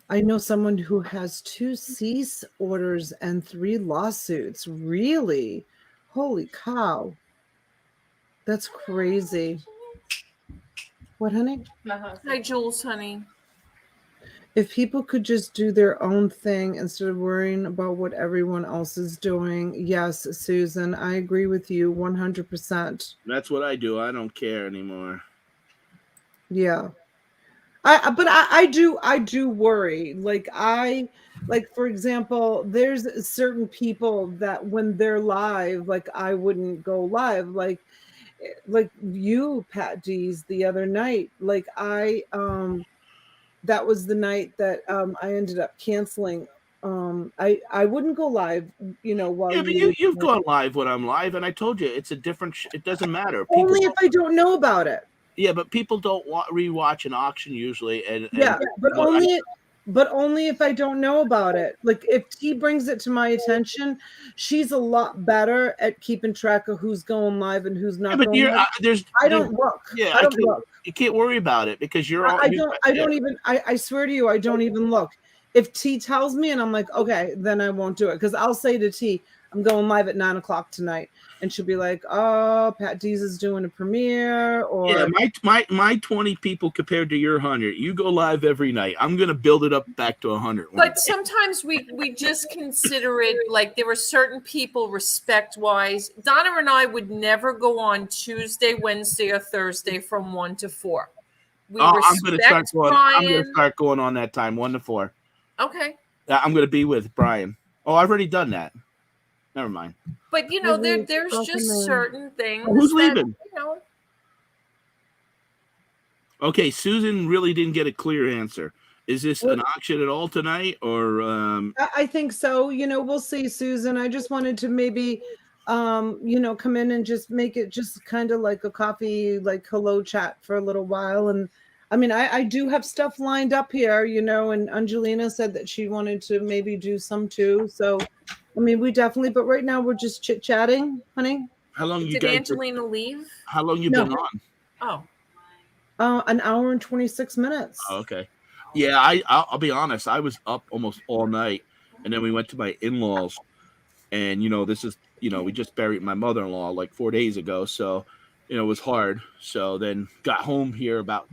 I know someone who has 2 cease orders and 3 lawsuits. Really? Holy cow. That's crazy. What, honey? Hi, Jules, honey. If people could just do their own thing instead of worrying about what everyone else is doing. Yes, Susan, I agree with you 100%. That's what I do. I don't care anymore. Yeah. I do worry. Like for example, there's certain people that when they're live, like I wouldn't go live. Like you, Pat D's, the other night. Like that was the night that I ended up canceling. I wouldn't go live, while Yeah, but you've gone live when I'm live, and I told you it's a different. It doesn't matter. People only if I don't know about it. Yeah, but people don't rewatch an auction usually, and Yeah, but what I- only if I don't know about it. Like if T brings it to my attention, she's a lot better at keeping track of who's going live and who's yeah, not but going live. I don't look. Yeah, I don't look. you can't worry about it because you're all. I don't even. I swear to you, I don't even look. If T tells me and I'm like, okay, then I won't do it because I'll say to T, I'm going live at 9:00 tonight, and she'll be like, oh, Pat D's is doing a premiere, or yeah, my 20 people compared to your 100. You go live every night. I'm gonna build it up back to 100. But sometimes we just consider it like there are certain people respect wise. Donna and I would never go on Tuesday, Wednesday, or Thursday from 1 to 4. I'm gonna start going on that time 1 to 4. Okay. I'm gonna be with Brian. Oh, I've already done that. Never mind. But there's just certain things. Who's leaving? That, Okay, Susan really didn't get a clear answer. Is this an auction at all tonight, or? I think so. We'll see, Susan. I just wanted to maybe, come in and just make it just kind of like a coffee, like hello chat for a little while. And I mean, I do have stuff lined up here, and Angelina said that she wanted to maybe do some too. So, I mean, we definitely, but right now we're just chit chatting, honey. How long did Angelina leave? How long you been on? Oh. An hour and 26 minutes. Oh, okay. Yeah, I'll be honest. I was up almost all night, and then we went to my in-laws, and this is we just buried my mother-in-law like 4 days ago, so it was hard. So then got home here about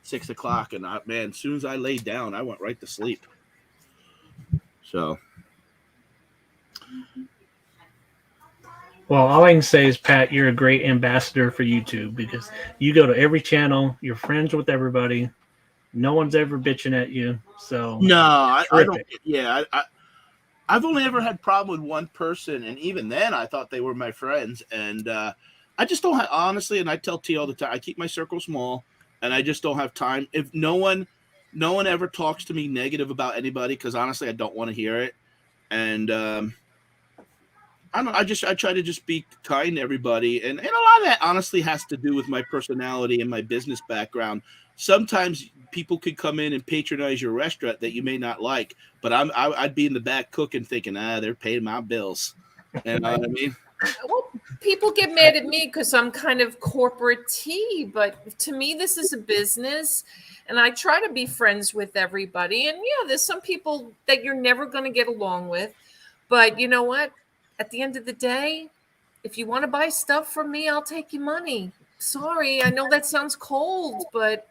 6 o'clock, and as soon as I laid down, I went right to sleep. So. Well, all I can say is, Pat, you're a great ambassador for YouTube because you go to every channel. You're friends with everybody. No one's ever bitching at you. So no, I don't. Yeah, I've only ever had problem with one person, and even then, I thought they were my friends. And I just don't have, honestly. And I tell T all the time, I keep my circle small, and I just don't have time. If no one ever talks to me negative about anybody, because honestly, I don't want to hear it. And I try to just be kind to everybody, and a lot of that honestly has to do with my personality and my business background. Sometimes people could come in and patronize your restaurant that you may not like, but I'd be in the back cooking, thinking, they're paying my bills. You know what I mean? Well, people get mad at me because I'm kind of corporate T, but to me, this is a business, and I try to be friends with everybody. And there's some people that you're never going to get along with, but you know what? At the end of the day, if you want to buy stuff from me, I'll take your money. Sorry, I know that sounds cold, but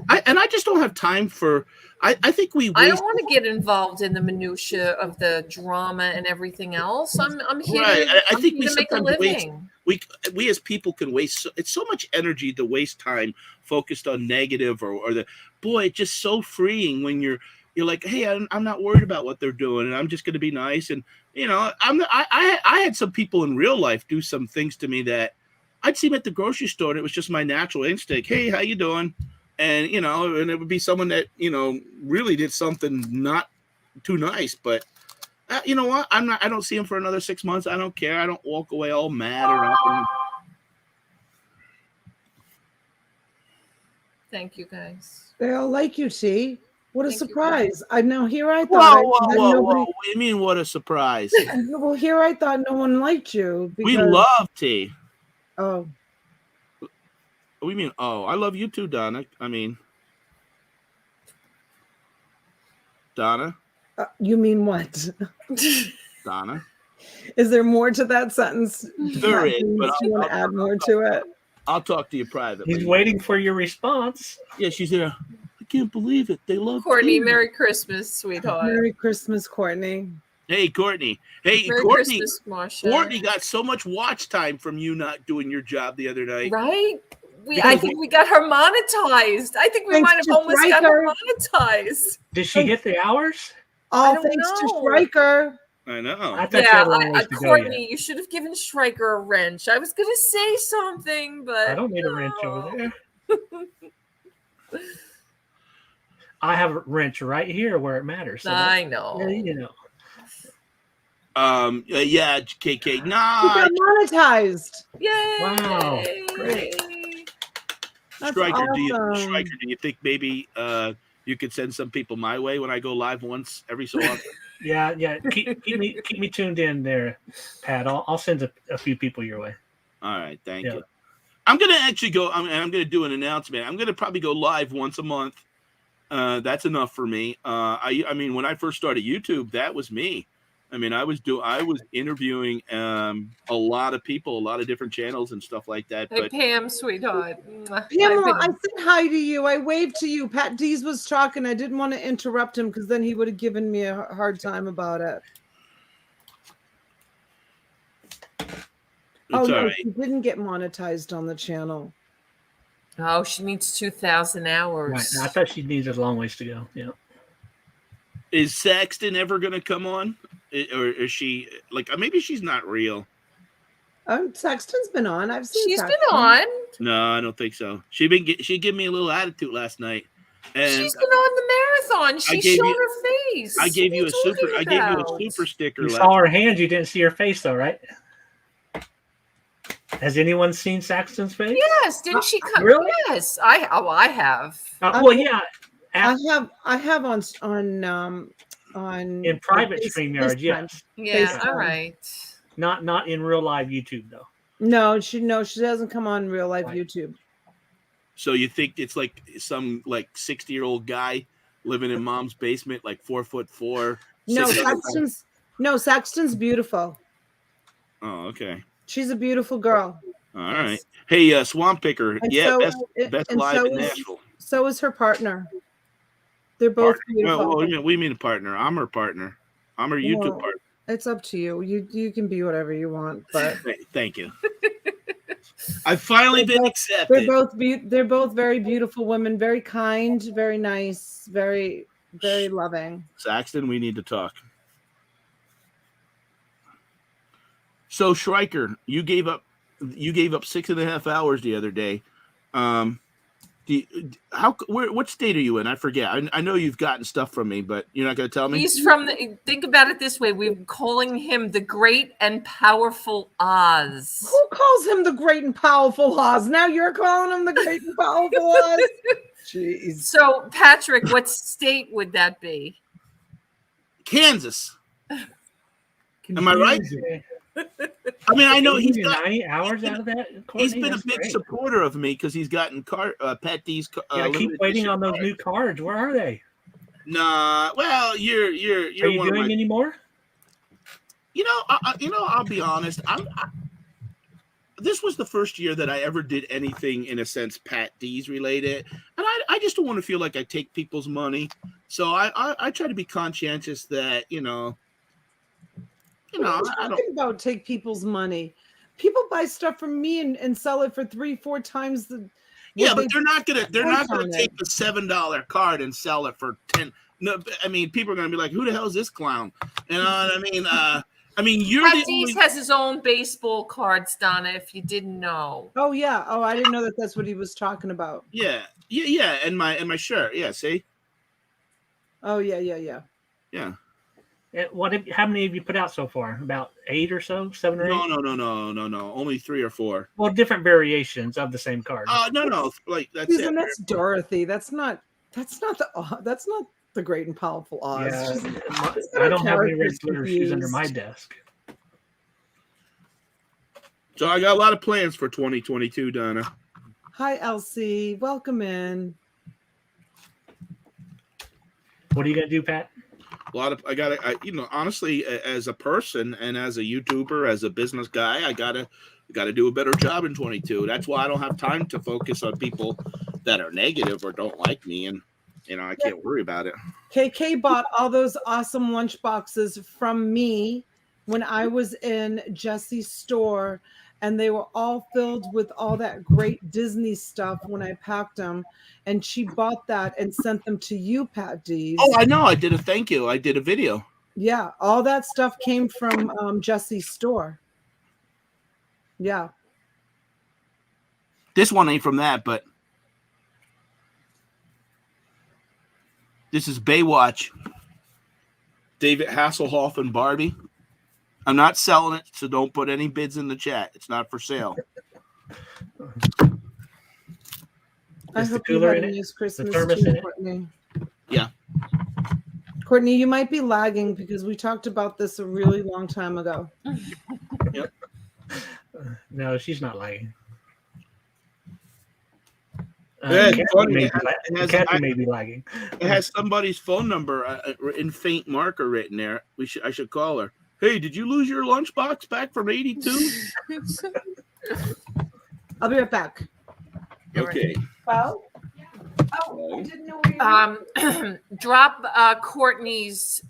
I just don't have time for. I think I don't want to get involved in the minutia of the drama and everything else. I'm here right. I think we to make a living. We as people can waste. It's so much energy to waste time focused on negative or the boy. It's just so freeing when you're like, hey, I'm not worried about what they're doing, and I'm just going to be nice. And I had some people in real life do some things to me that I'd see them at the grocery store, and it was just my natural instinct. Hey, how you doing? And and it would be someone that really did something not too nice. But you know what? I don't see them for another 6 months. I don't care. I don't walk away all mad or nothing. Thank you, guys. They all like you, T. What a surprise! I thought. Whoa! What do you mean? What a surprise! Well, here I thought no one liked you. We love T. Oh. We mean, I love you too, Donna. I mean, Donna. You mean what? Donna. Is there more to that sentence? There is, but you want to add more to it? I'll talk to you privately. He's waiting for your response. Yeah, she's there. I can't believe it. They love Courtney. T. Merry Christmas, sweetheart. Merry Christmas, Courtney. Hey, Courtney. Hey, Merry Courtney. Christmas, Marsha. Courtney got so much watch time from you not doing your job the other night. Right? I think we got her monetized. I think we Thanks might have to almost got her Stryker. monetized. Did she hit the hours? All don't thanks to know. Stryker. I know. I thought she had a long ways to go Courtney, yet. you should have given Stryker a wrench. I was going to say something, but I don't need a wrench over no. there. I have a wrench right here where it matters. So I know. yeah, you know. Yeah, KK. We Nah, got monetized. Yay! Wow, great. That's Stryker, awesome. do you think maybe you could send some people my way when I go live once every so often? Yeah. Keep me tuned in there, Pat. I'll send a few people your way. All right, thank you. I'm gonna actually go. I'm gonna do an announcement. I'm gonna probably go live once a month. That's enough for me. I mean, when I first started YouTube, that was me. I mean, I was interviewing a lot of people, a lot of different channels and stuff like that. Hey, But Pam, sweetheart. Pamela, I said hi to you. I waved to you. Pat Dees was talking. I didn't want to interrupt him because then he would have given me a hard time about it. Oh, no, right. she didn't get monetized on the channel. Oh, she needs 2,000 hours. Right. I thought she needed a long ways to go. Yeah. Is Saxton ever going to come on? Or is she like, maybe she's not real? Saxton's been on. I've seen She's Saxton. been on. No, I don't think so. She gave me a little attitude last night. And She's been on the marathon. She showed her face. I gave you a super sticker. You saw her hands. You didn't see her face, though, right? Has anyone seen Saxton's face? Yes, didn't she come? Really? Yes, I have. Well, yeah. I have on In private StreamYard, yes. Yeah, all right. Not in real live YouTube though. No, she doesn't come on real life YouTube. So you think it's like some 60-year-old guy living in mom's basement, like 4'4"? No, Saxton's beautiful. Oh, okay. She's a beautiful girl. All right. Hey, Swamp Picker. And yeah, so, best live in Nashville. So is her partner. They're both beautiful. Well, we mean a partner. I'm her partner. I'm her YouTube partner. It's up to you. You can be whatever you want, but thank you. I've finally been accepted. They're both very beautiful women, very kind, very nice, very, very loving. Saxton, we need to talk. So Stryker, you gave up 6.5 hours the other day. What state are you in? I forget. I know you've gotten stuff from me, but you're not going to tell me. He's from think about it this way. We're calling him the Great and Powerful Oz. Who calls him the Great and Powerful Oz? Now you're calling him the Great and Powerful Oz? Jeez. So, Patrick, what state would that be? Kansas. Am I right? I mean, I know he's got 90 hours out of that. Courtney? He's been a big supporter of me because he's gotten Pat D's. I keep waiting on those new cards. Where are they? Nah, well, you're. Are you doing any more? I'll be honest. This was the first year that I ever did anything in a sense Pat D's related, and I just don't want to feel like I take people's money. So I try to be conscientious that I don't about take people's money. People buy stuff from me and sell it for 3-4 times the. Yeah, but they're not gonna take the $7 card and sell it for 10. No, I mean, people are gonna be like, "Who the hell is this clown?" You know what I mean? You're Pat D's has his own baseball cards, Donna. If you didn't know. Oh yeah. Oh, I didn't know that's what he was talking about. Yeah. And my shirt. Yeah. See. Oh yeah. Yeah. How many have you put out so far? About 8 or so? 7 or 8? No. Only 3 or 4. Well, different variations of the same card. No. Like that's Susan, that's Dorothy. That's not the Great and Powerful Oz. Yeah, I don't have any red glitter shoes under my desk. So I got a lot of plans for 2022, Donna. Hi, Elsie. Welcome in. What are you gonna do, Pat? Honestly, as a person and as a YouTuber, as a business guy, I gotta do a better job in 22. That's why I don't have time to focus on people that are negative or don't like me, and I can't worry about it. KK bought all those awesome lunch boxes from me when I was in Jesse's store, and they were all filled with all that great Disney stuff when I packed them. And she bought that and sent them to you, Pat Dees. Oh, I know. I did a thank you. I did a video. Yeah, all that stuff came from Jesse's store. Yeah. This one ain't from that, but this is Baywatch. David Hasselhoff and Barbie. I'm not selling it, so don't put any bids in the chat. It's not for sale. I hope you had a nice Christmas too, Courtney. Yeah. Courtney, you might be lagging because we talked about this a really long time ago. Yep. No, she's not lagging. Kathy may be lagging. It has somebody's phone number in faint marker written there. I should call her. Hey, did you lose your lunchbox back from 82? I'll be right back. Okay. Well, oh, I didn't know where you drop Courtney's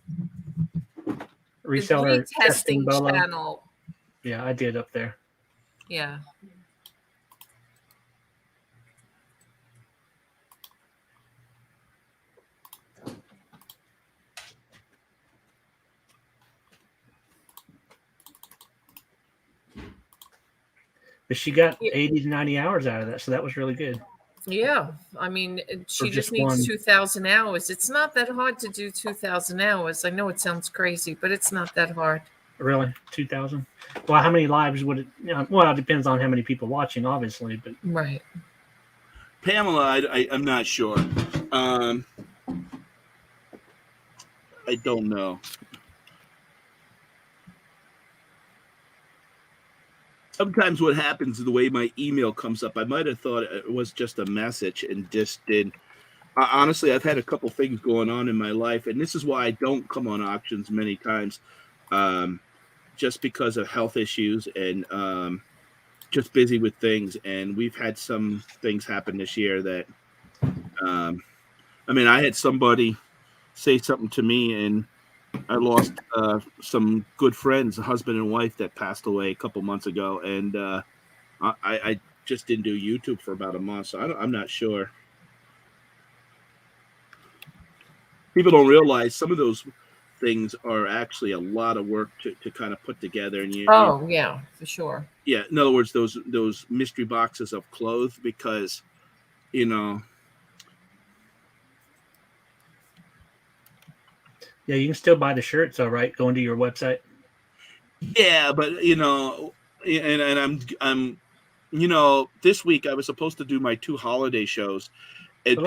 reseller testing channel. Yeah, I did up there. Yeah. But she got 80 to 90 hours out of that, so that was really good. Yeah, I mean, she just needs one. 2,000 hours. It's not that hard to do 2,000 hours. I know it sounds crazy, but it's not that hard. Really? 2,000? Well, how many lives would it? Well, it depends on how many people watching, obviously. But right. Pamela, I'm not sure. I don't know. Sometimes what happens is the way my email comes up, I might have thought it was just a message and just did. Honestly, I've had a couple things going on in my life, and this is why I don't come on auctions many times, just because of health issues and just busy with things. And we've had some things happen this year that, I mean, I had somebody say something to me, and I lost some good friends, a husband and wife that passed away a couple months ago, and I just didn't do YouTube for about a month, so I'm not sure. People don't realize some of those things are actually a lot of work to kind of put together. And yeah, for sure. Yeah, in other words, those mystery boxes of clothes, because yeah, you can still buy the shirts, all right, going to your website. Yeah, but and I'm this week I was supposed to do my 2 holiday shows, and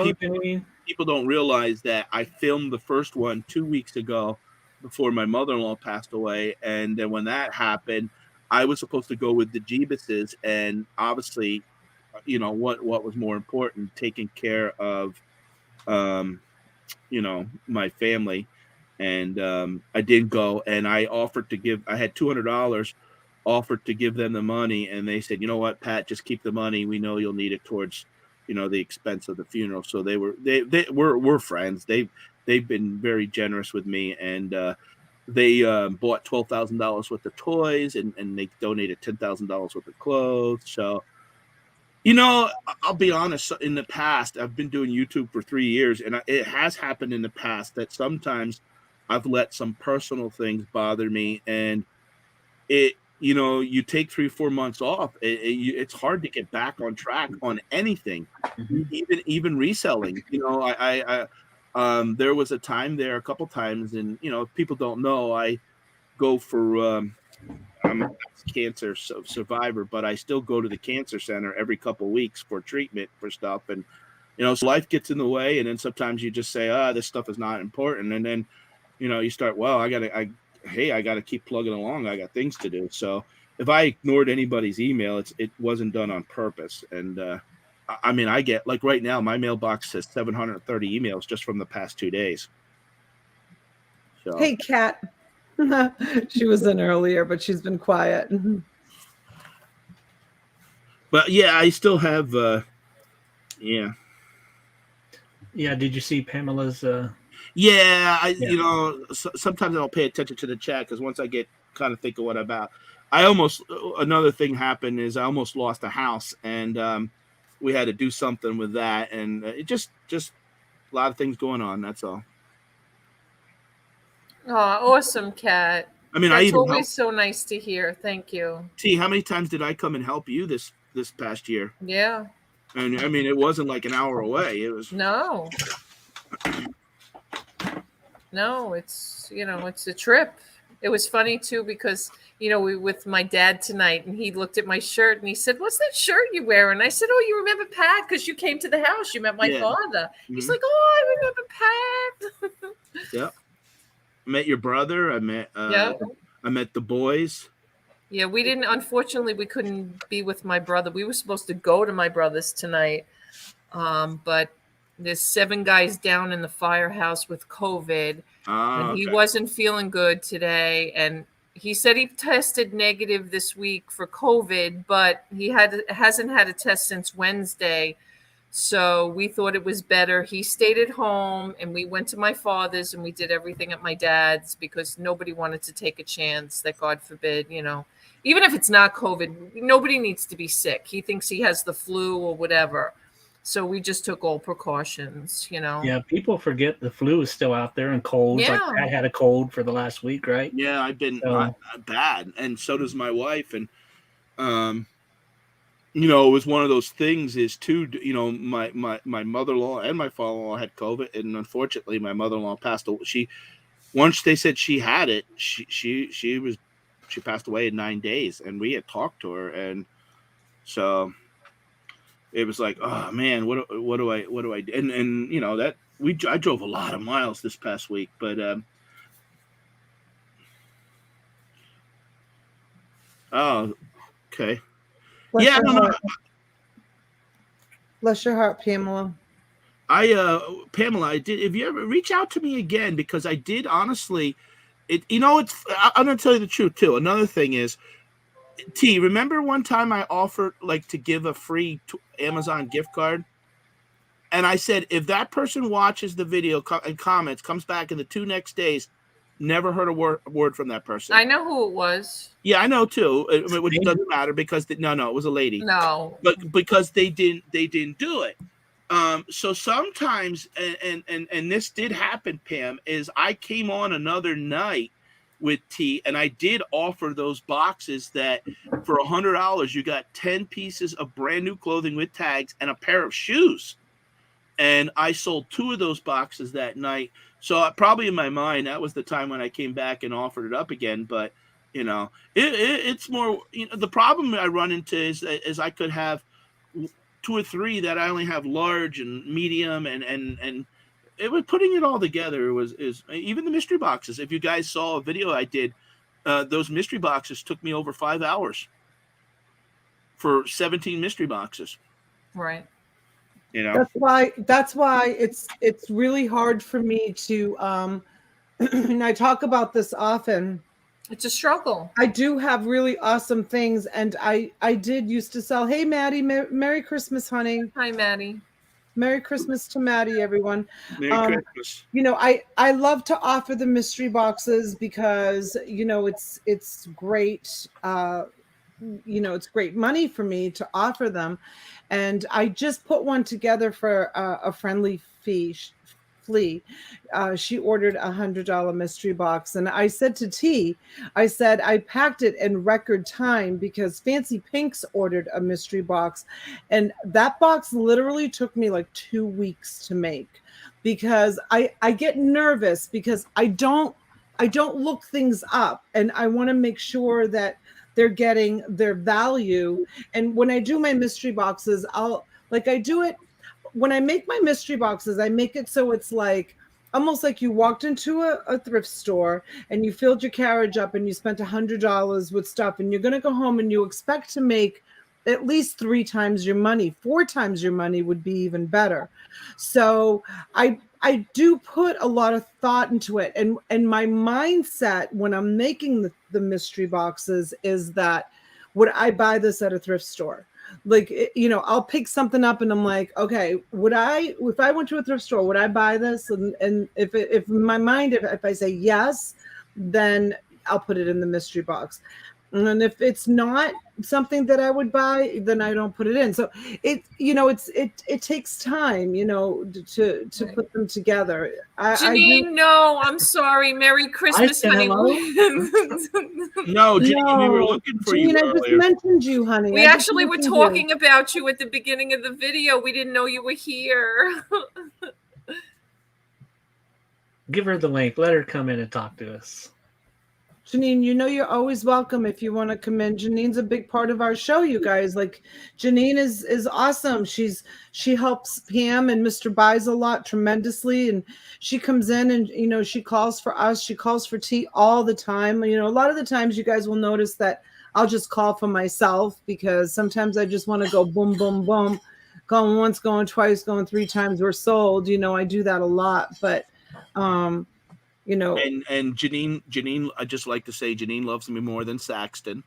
people don't realize that I filmed the first one 2 weeks ago before my mother-in-law passed away, and then when that happened, I was supposed to go with the Jeebuses, and obviously, what was more important, taking care of my family. And I did go, and I offered to give. I had $200, offered to give them the money, and they said, "You know what, Pat, just keep the money. We know you'll need it towards, the expense of the funeral." So we're friends. They've been very generous with me, and they bought $12,000 worth of toys, and they donated $10,000 worth of clothes. So, I'll be honest. In the past, I've been doing YouTube for 3 years, and it has happened in the past that sometimes I've let some personal things bother me, and you take 3-4 months off. It's hard to get back on track on anything, even reselling. There was a time there, a couple times, and if people don't know, I go for. I'm a cancer survivor, but I still go to the cancer center every couple of weeks for treatment for stuff, and so life gets in the way, and then sometimes you just say, this stuff is not important, and then you start, well, I gotta keep plugging along. I got things to do. So if I ignored anybody's email, it wasn't done on purpose. And I mean, I get, like, right now, my mailbox says 730 emails just from the past 2 days. So. Hey, Kat. She was in earlier, but she's been quiet. But yeah, I still have. Yeah. Did you see Pamela's? Yeah, sometimes I don't pay attention to the chat because once I get kind of think of what about. Another thing happened is I almost lost a house, and we had to do something with that, and it just a lot of things going on. That's all. Oh, awesome, Kat. I mean, I That's even always helped. so nice to hear. Thank you. T, how many times did I come and help you this past year? Yeah. And I mean, it wasn't like an hour away. It was No. No, it's it's a trip. It was funny too because we with my dad tonight, and he looked at my shirt and he said, "What's that shirt you wear?" And I said, "Oh, you remember Pat because you came to the house. You met my father." He's like, "Oh, I remember Pat." Yep. I met your brother. I met the boys. Yeah, unfortunately we couldn't be with my brother. We were supposed to go to my brother's tonight. But there's 7 guys down in the firehouse with COVID, and he wasn't feeling good today. And he said he tested negative this week for COVID, but he hasn't had a test since Wednesday. So we thought it was better. He stayed at home, and we went to my father's, and we did everything at my dad's because nobody wanted to take a chance that, God forbid, even if it's not COVID, nobody needs to be sick. He thinks he has the flu or whatever. So we just took all precautions, Yeah, people forget the flu is still out there and colds. Yeah. Like I had a cold for the last week, right? Yeah, I've been bad, and so does my wife. And it was one of those things. Is too, my mother-in-law and my father-in-law had COVID, and unfortunately, my mother-in-law passed away. Once they said she had it, she passed away in 9 days, and we had talked to her, and so. It was like, oh man, what do I do? And that I drove a lot of miles this past week, but oh, okay. Bless Yeah, your no. heart. Bless your heart, Pamela. Pamela, I did. If you ever reach out to me again, because I did honestly, I'm gonna tell you the truth too. Another thing is, T, remember one time I offered to give a free Amazon gift card? And I said, if that person watches the video and comments, comes back in the 2 next days, never heard a word from that person. I know who it was. Yeah, I know too, which doesn't matter because no, it was a lady. No. But because they didn't do it. So sometimes, and this did happen, Pam, is I came on another night with T, and I did offer those boxes that for $100 you got 10 pieces of brand new clothing with tags and a pair of shoes, and I sold 2 of those boxes that night. So probably in my mind that was the time when I came back and offered it up again. But it's more, the problem I run into is I could have 2 or 3 that I only have large and medium, and it was putting it all together is even the mystery boxes. If you guys saw a video I did, those mystery boxes took me over 5 hours for 17 mystery boxes. Right. That's why it's really hard for me to and I talk about this often. It's a struggle. I do have really awesome things, and I did used to sell. Hey, Maddie, Merry Christmas, honey. Hi, Maddie. Merry Christmas to Maddie, everyone. Merry Christmas. I love to offer the mystery boxes because it's great. It's great money for me to offer them, and I just put one together for a friendly fee. She ordered $100 mystery box, and I said to T, I packed it in record time because Fancy Pinks ordered a mystery box, and that box literally took me like 2 weeks to make because I get nervous because I don't look things up, and I want to make sure that they're getting their value. And when I do my mystery boxes, I do it. When I make my mystery boxes, I make it so it's almost like you walked into a thrift store and you filled your carriage up and you spent $100 with stuff, and you're going to go home and you expect to make at least 3 times your money. 4 times your money would be even better. So I do put a lot of thought into it. And my mindset when I'm making the mystery boxes is that, would I buy this at a thrift store? I'll pick something up and I'm like, okay, if I went to a thrift store, would I buy this? And if in my mind, if I say yes, then I'll put it in the mystery box. And if it's not something that I would buy, then I don't put it in. So it takes time, to put them together. Janine, no, I'm sorry. Merry Christmas, said honey. hello. No, Janine, we were looking for you Janine, I just earlier. mentioned you, honey. We I just actually were mentioned talking about you at the beginning of the video. We didn't know you were here. Give her the link. Let her come in and talk to us. Janine, you're always welcome if you want to come in. Janine's a big part of our show, you guys. Like, Janine is awesome. She helps Pam and Mr. Buys a lot tremendously, and she comes in and she calls for us. She calls for T all the time. A lot of the times you guys will notice that I'll just call for myself because sometimes I just want to go boom, boom, boom, going once, going twice, going 3 times. We're sold. I do that a lot, but And Janine, I just like to say Janine loves me more than Saxton.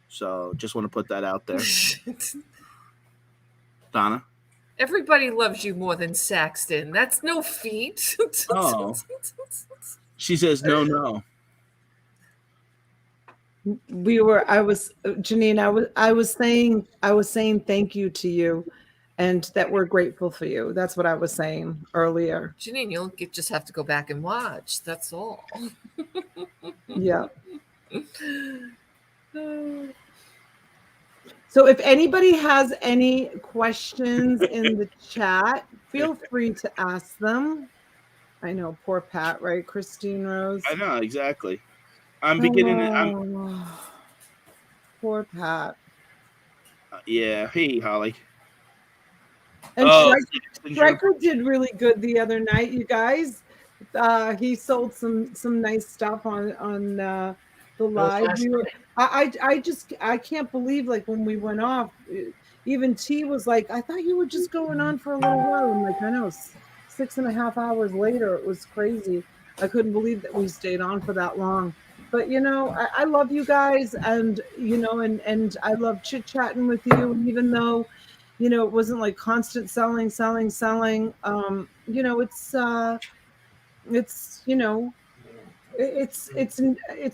So just want to put that out there. Donna? Everybody loves you more than Saxton. That's no feat. Oh. She says no. Janine, I was saying thank you to you and that we're grateful for you. That's what I was saying earlier. Janine, you'll just have to go back and watch. That's all. Yeah. So if anybody has any questions in the chat, feel free to ask them. I know, poor Pat, right, Christine Rose? I know, exactly. I'm beginning. Poor Pat. Yeah. Hey, Holly. And Striker did really good the other night, you guys. He sold some nice stuff on the live. I can't believe, like, when we went off, even T was like, I thought you were just going on for a little while. I'm like, I know, 6.5 hours later, it was crazy. I couldn't believe that we stayed on for that long. But I love you guys, and and I love chit-chatting with you, even though it wasn't like constant selling. It's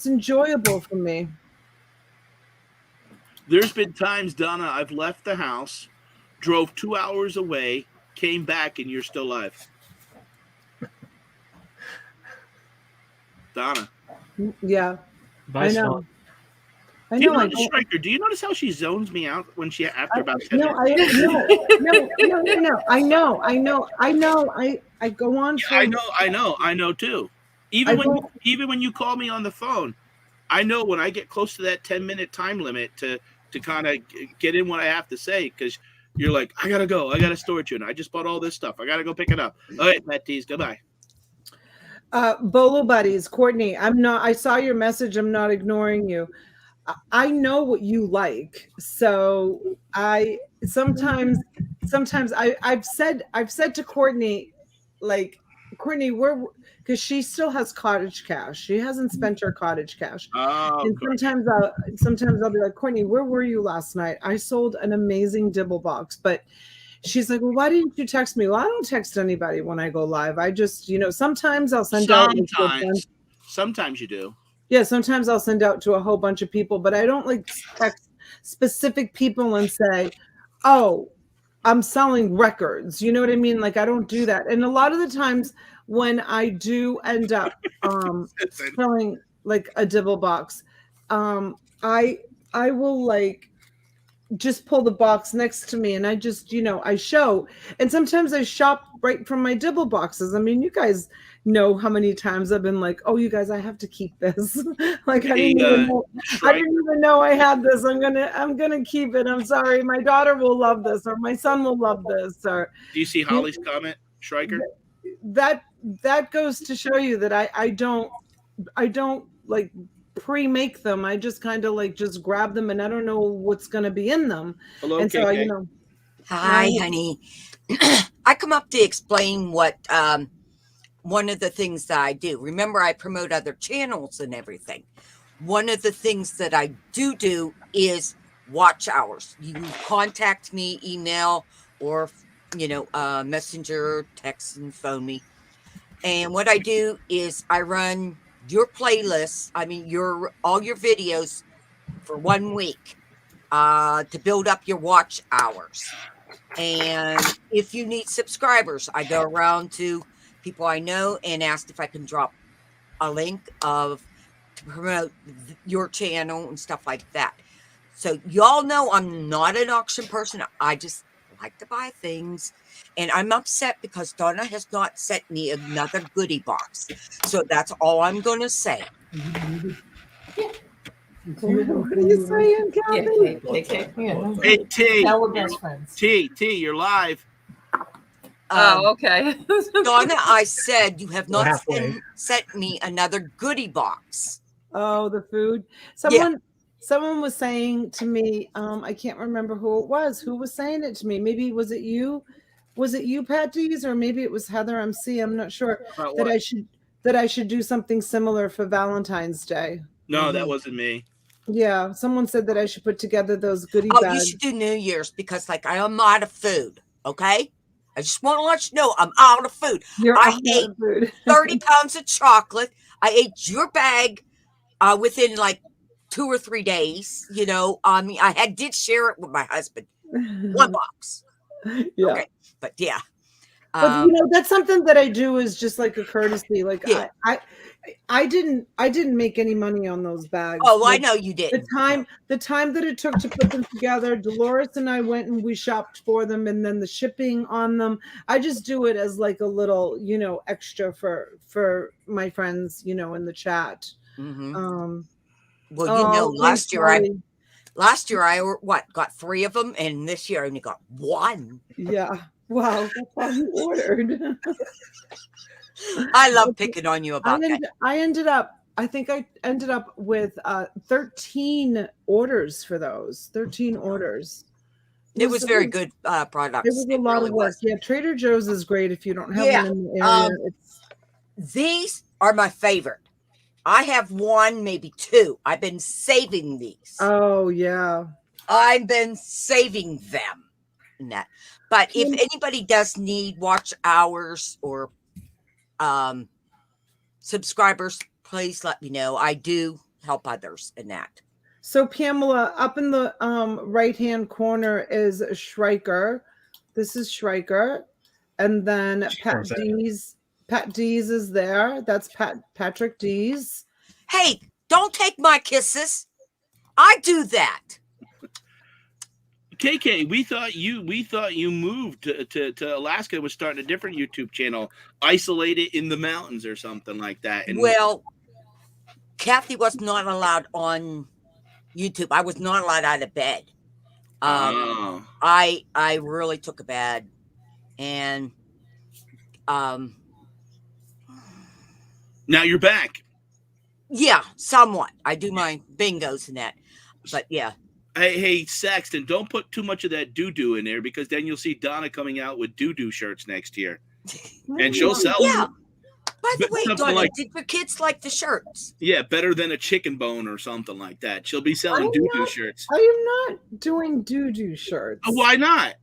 enjoyable for me. There's been times, Donna, I've left the house, drove 2 hours away, came back, and you're still alive. Donna. Yeah. I know. Do you notice, Striker? Do you notice how she zones me out when after about 10 No, minutes? I know. I go on. Yeah, I know too. Even when you call me on the phone, I know when I get close to that 10-minute time limit to kind of get in what I have to say, because you're like, I gotta go, I gotta storage unit, I just bought all this stuff, I gotta go pick it up. All right, Pet Tees, goodbye. Bolo buddies, Courtney, I saw your message. I'm not ignoring you. I know what you like. So sometimes I've said to Courtney, like, Courtney, because she still has cottage cash. She hasn't spent her cottage cash. Oh, and sometimes I'll be like, Courtney, where were you last night? I sold an amazing dibble box, but she's like, well, why didn't you text me? Well, I don't text anybody when I go live. I just, sometimes I'll send out. Sometimes you do. Yeah, sometimes I'll send out to a whole bunch of people, but I don't like text specific people and say, oh, I'm selling records. You know what I mean? Like, I don't do that. And a lot of the times when I do end up selling like a dibble box, I will like just pull the box next to me and I just, I show. And sometimes I shop right from my dibble boxes. I mean, you guys know how many times I've been like, oh, you guys, I have to keep this. Like, I didn't even know I had this. I'm gonna keep it. I'm sorry, my daughter will love this, or my son will love this. Or do you see Holly's comment, Striker? That goes to show you that I don't like pre-make them. I just kind of like just grab them and I don't know what's going to be in them. Hello, and KK. so Hi, honey. I come up to explain what one of the things that I do. Remember, I promote other channels and everything. One of the things that I do is watch hours. You contact me, email, or messenger, text, and phone me. And what I do is I run your playlists, I mean, all your videos for 1 week to build up your watch hours. And if you need subscribers, I go around to people I know and ask if I can drop a link to promote your channel and stuff like that. So y'all know I'm not an auction person. I just like to buy things. And I'm upset because Donna has not sent me another goodie box. So that's all I'm going to say. What are you saying, Kathy? Hey, T. Now we're best friends. T, you're live. Oh, okay. Donna, I said you have not halfway. sent me another goodie box. Oh, the food. Someone was saying to me, I can't remember who it was. Who was saying it to me? Maybe was it you? Was it you, Pat Dees, or maybe it was Heather MC? I'm not sure. About That what? I should do something similar for Valentine's Day. No, that wasn't me. Yeah, someone said that I should put together those goodie Oh, bags. you should do New Year's because, like, I am out of food. Okay, I just want to let you know I'm out of food. I ate 30 pounds of chocolate. I ate your bag within like 2 or 3 days. You know, I mean, did share it with my husband. 1 box. Yeah. Okay. But yeah. But you know, that's something that I do is just like a courtesy. Like Yeah. I didn't make any money on those bags. Oh, like, I know you did. The time that it took to put them together, Dolores and I went and we shopped for them, and then the shipping on them. I just do it as like a little, you know, extra for my friends, you know, in the chat. Mm-hmm. Well, you know, last year I got 3 of them, and this year I only got 1. Yeah. Wow, that's how you ordered. I love picking on you about that. I ended up with 13 orders for those. 13 orders. It was very good products. It was a lot of work. Yeah, Trader Joe's is great if you don't have one in the area. These are my favorite. I have 1, maybe 2. I've been saving these. Oh yeah. I've been saving them. In that. But if anybody does need watch hours or subscribers, please let me know. I do help others in that. So Pamela, up in the right hand corner is Schreiker. This is Schreiker, and then Pat Dees. Pat Dees is there. That's Patrick Dees. Hey, don't take my kisses. I do that. KK, we thought you moved to Alaska, was starting a different YouTube channel, isolated in the mountains or something like that. And well, Kathy was not allowed on YouTube. I was not allowed out of bed. I really took a bad, and now you're back. Yeah, somewhat. I do my bingos and that, but yeah. Hey, Saxton, don't put too much of that doo-doo in there, because then you'll see Donna coming out with doo-doo shirts next year. And she'll sell them. By the way, Donna, did your kids like the shirts? Yeah, better than a chicken bone or something like that. She'll be selling doo-doo shirts. I am not doing doo-doo shirts. Why not?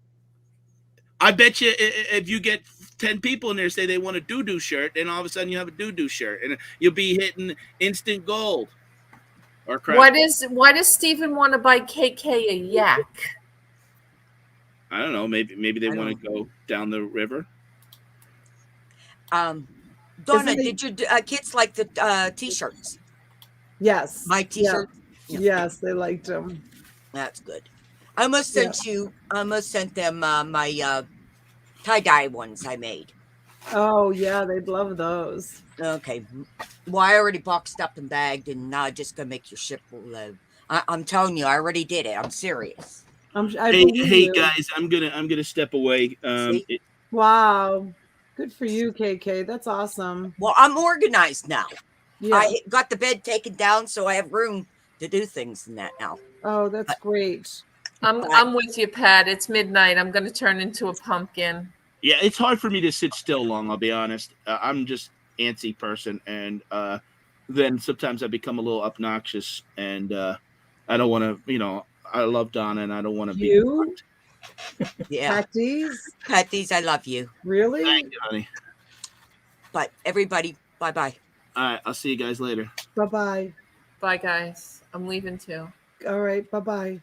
I bet you if you get 10 people in there say they want a doo-doo shirt, then all of a sudden you have a doo-doo shirt, and you'll be hitting instant gold. Or crap. Why does Stephen want to buy KK a yak? I don't know. Maybe they want to go down the river. Donna, did your kids like the t-shirts? Yes. My t-shirt? Yeah. Yes, they liked them. That's good. I almost sent them my tie-dye ones I made. Oh, yeah, they'd love those. Okay. Well, I already boxed up and bagged, and now I'm just going to make your ship load. I'm telling you, I already did it. I'm serious. Hey guys, I'm gonna step away. Wow. Good for you, KK. That's awesome. Well, I'm organized now. Yeah. I got the bed taken down, so I have room to do things in that now. Oh, that's great. I'm with you, Pat. It's midnight. I'm going to turn into a pumpkin. Yeah, it's hard for me to sit still long, I'll be honest. I'm just antsy person, and then sometimes I become a little obnoxious, and I don't want to, I love Donna, and I don't want to be. Yeah. Patties, I love you. Really? Thank you, honey. But everybody, bye-bye. All right, I'll see you guys later. Bye-bye. Bye, guys. I'm leaving too. All right, bye-bye.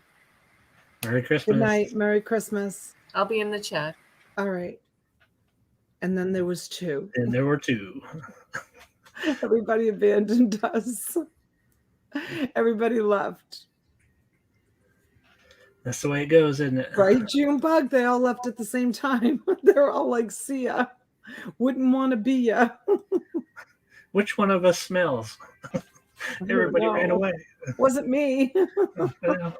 Merry Christmas. Good night. Merry Christmas. I'll be in the chat. All right. And then there was 2. And there were 2. Everybody abandoned us. Everybody left. That's the way it goes, isn't it? Right, Junebug? They all left at the same time. They're all like, see ya. Wouldn't want to be ya. Which one of us smells? Everybody ran away. Wasn't me. Well,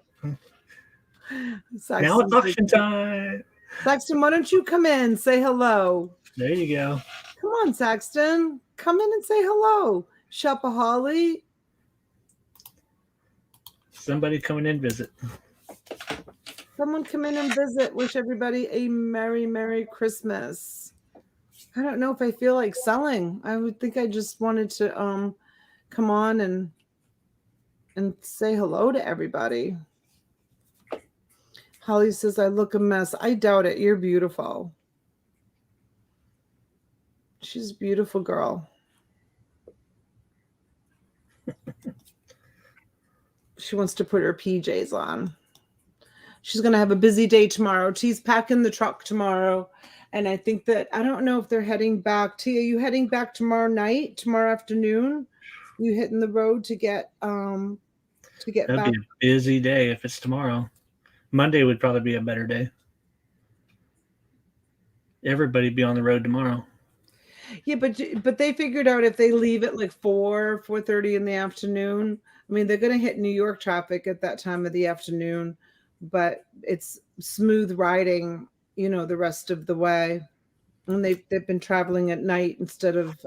Saxton, now it's auction time. Saxton, why don't you come in? Say hello. There you go. Come on, Saxton. Come in and say hello. Shopaholic. Somebody coming in visit. Someone come in and visit. Wish everybody a Merry, Merry Christmas. I don't know if I feel like selling. I would think I just wanted to come on and say hello to everybody. Holly says, I look a mess. I doubt it. You're beautiful. She's a beautiful girl. She wants to put her PJs on. She's going to have a busy day tomorrow. T's packing the truck tomorrow. And I think that, I don't know if they're heading back. T, are you heading back tomorrow night, tomorrow afternoon? You hitting the road to get That'd back? be a busy day if it's tomorrow. Monday would probably be a better day. Everybody be on the road tomorrow. Yeah, but they figured out if they leave at like 4:30 in the afternoon. I mean, they're going to hit New York traffic at that time of the afternoon, but it's smooth riding, the rest of the way. And they've been traveling at night instead of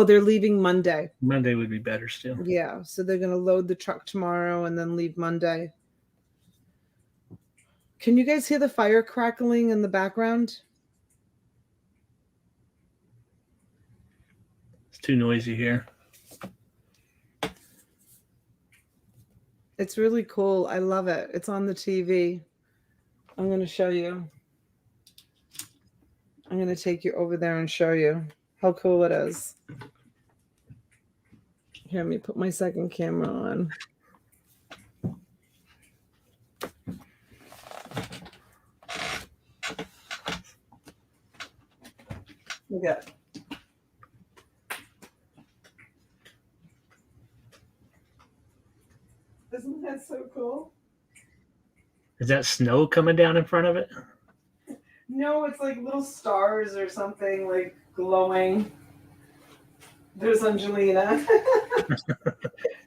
they're leaving Monday. Monday would be better still. Yeah, so they're going to load the truck tomorrow and then leave Monday. Can you guys hear the fire crackling in the background? It's too noisy here. It's really cool. I love it. It's on the TV. I'm going to show you. I'm going to take you over there and show you how cool it is. Here, let me put my second camera on. Look at it. Isn't that so cool? Is that snow coming down in front of it? No, it's like little stars or something like glowing. There's Angelina.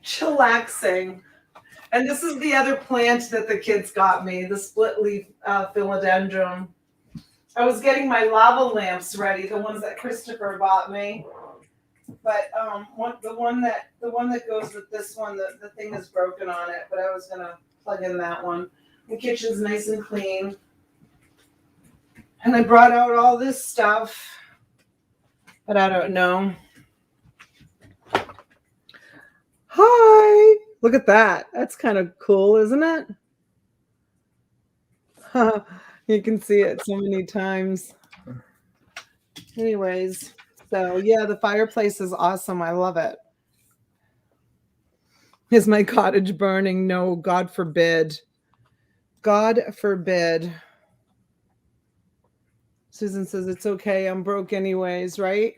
Chillaxing. And this is the other plant that the kids got me, the split leaf philodendron. I was getting my lava lamps ready, the ones that Christopher bought me. But the one that goes with this one, the thing is broken on it, but I was gonna plug in that one. The kitchen's nice and clean. And I brought out all this stuff, but I don't know. Hi, look at that. That's kind of cool, isn't it? You can see it so many times. Anyways, so yeah, the fireplace is awesome. I love it. Is my cottage burning? No, God forbid. God forbid. Susan says it's okay. I'm broke anyways, right?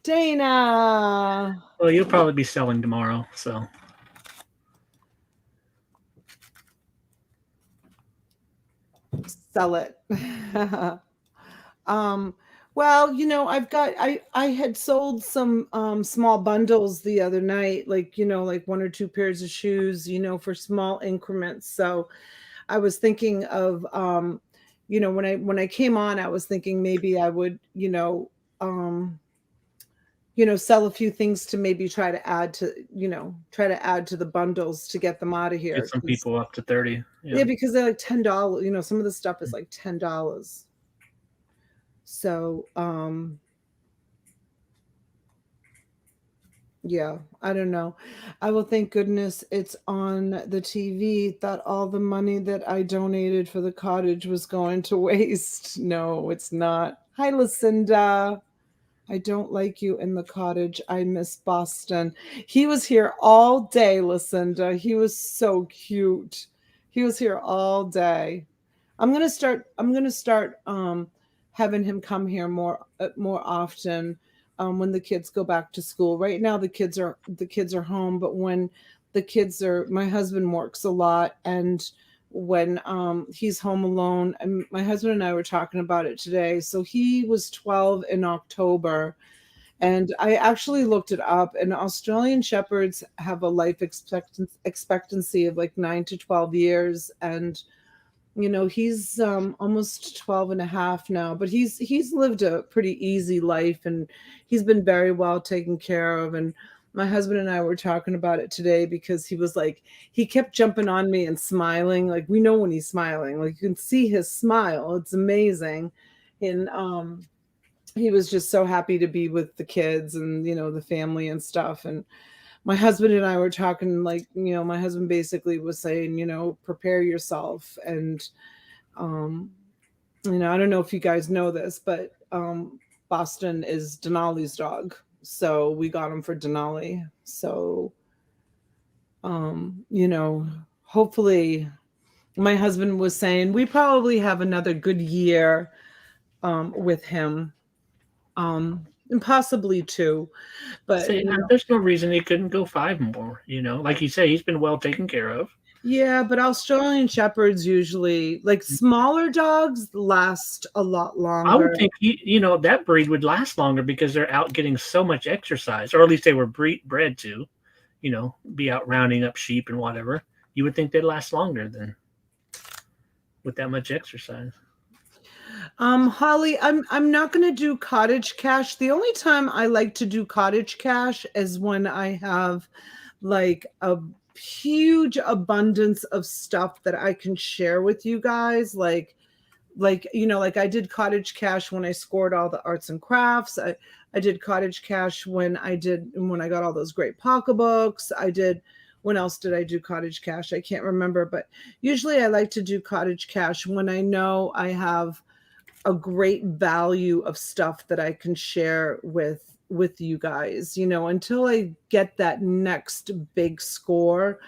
Dana. Well, you'll probably be selling tomorrow, so. Sell it. Well, I had sold some small bundles the other night, like 1 or 2 pairs of shoes, for small increments. So I was thinking of when I came on, I was thinking maybe I would, sell a few things to maybe try to add to the bundles to get them out of here. Get some people up to 30. Yeah, because they're like $10. Some of the stuff is like $10. So, yeah, I don't know. I will thank goodness it's on the TV. Thought all the money that I donated for the cottage was going to waste. No, it's not. Hi, Lucinda. I don't like you in the cottage. I miss Boston. He was here all day, Lucinda. He was so cute. He was here all day. I'm gonna start having him come here more often when the kids go back to school. Right now the kids are home, but when my husband works a lot, and when he's home alone, and my husband and I were talking about it today. So he was 12 in October, and I actually looked it up, and Australian Shepherds have a life expectancy of like 9 to 12 years. And he's almost 12 and a half now, but he's lived a pretty easy life, and he's been very well taken care of. And my husband and I were talking about it today, because he was like, he kept jumping on me and smiling. Like, we know when he's smiling, like you can see his smile. It's amazing. And he was just so happy to be with the kids and, the family and stuff. And my husband and I were talking, like, my husband basically was saying, prepare yourself. And, I don't know if you guys know this, but Boston is Denali's dog. So we got him for Denali. So, hopefully, my husband was saying we probably have another good year with him. And possibly two, but there's no reason he couldn't go 5 more. Like you say, he's been well taken care of. Yeah, but Australian Shepherds usually, like smaller dogs, last a lot longer. I would think that breed would last longer because they're out getting so much exercise, or at least they were bred to, be out rounding up sheep and whatever. You would think they'd last longer than with that much exercise. Holly, I'm not going to do cottage cash. The only time I like to do cottage cash is when I have like a huge abundance of stuff that I can share with you guys. Like I did cottage cash when I scored all the arts and crafts. I did cottage cash when I got all those great pocketbooks. When else did I do cottage cash? I can't remember, but usually I like to do cottage cash when I know I have a great value of stuff that I can share with you guys, until I get that next big score.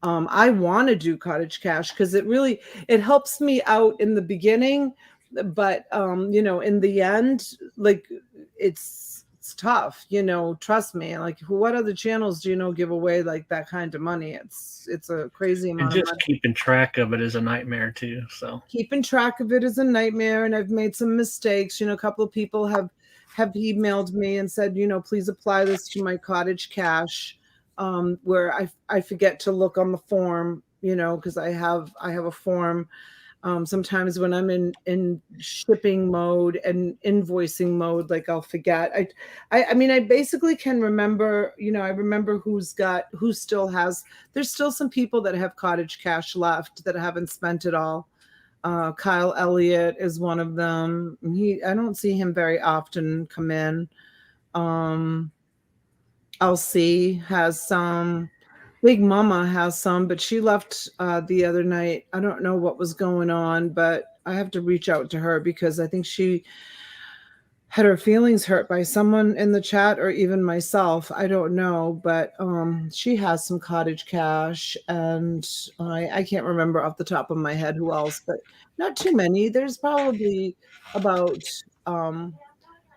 I want to do cottage cash because it helps me out in the beginning, but in the end, like it's tough, trust me. Like, what other channels do give away like that kind of money? It's a crazy amount and of just money. keeping track of it is a nightmare too. So Keeping track of it is a nightmare, and I've made some mistakes. A couple of people have emailed me and said, please apply this to my cottage cash, where I forget to look on the form, because I have a form. Sometimes when I'm in shipping mode and invoicing mode, like I'll forget. I mean, I basically can remember, I remember who still has, there's still some people that have cottage cash left that haven't spent it all. Kyle Elliott is one of them. I don't see him very often come in. LC has some. Big Mama has some, but she left the other night. I don't know what was going on, but I have to reach out to her because I think she had her feelings hurt by someone in the chat or even myself. I don't know, but she has some cottage cash, and I can't remember off the top of my head who else, but not too many. There's probably about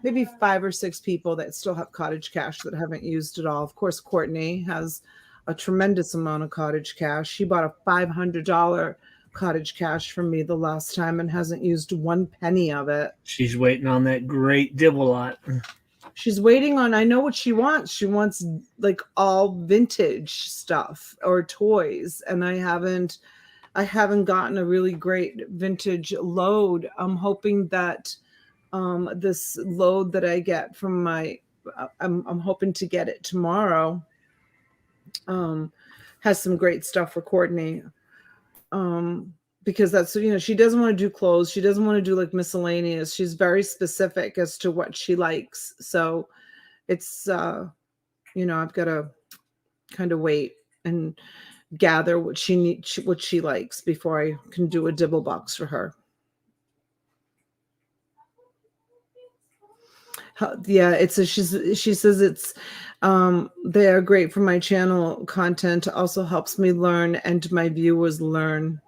maybe 5 or 6 people that still have cottage cash that haven't used it all. Of course, Courtney has a tremendous amount of cottage cash. She bought a $500 cottage cash from me the last time and hasn't used 1 penny of it. She's waiting on that great dibble lot. She's waiting on, I know what she wants. She wants like all vintage stuff or toys. And I haven't gotten a really great vintage load. I'm hoping that this load that I get from I'm hoping to get it tomorrow. Has some great stuff for Courtney. Because that's, she doesn't want to do clothes. She doesn't want to do like miscellaneous. She's very specific as to what she likes. So it's, I've got to kind of wait and gather what she likes before I can do a dibble box for her. Yeah, she says it's they are great for my channel content. Also helps me learn and my viewers learn.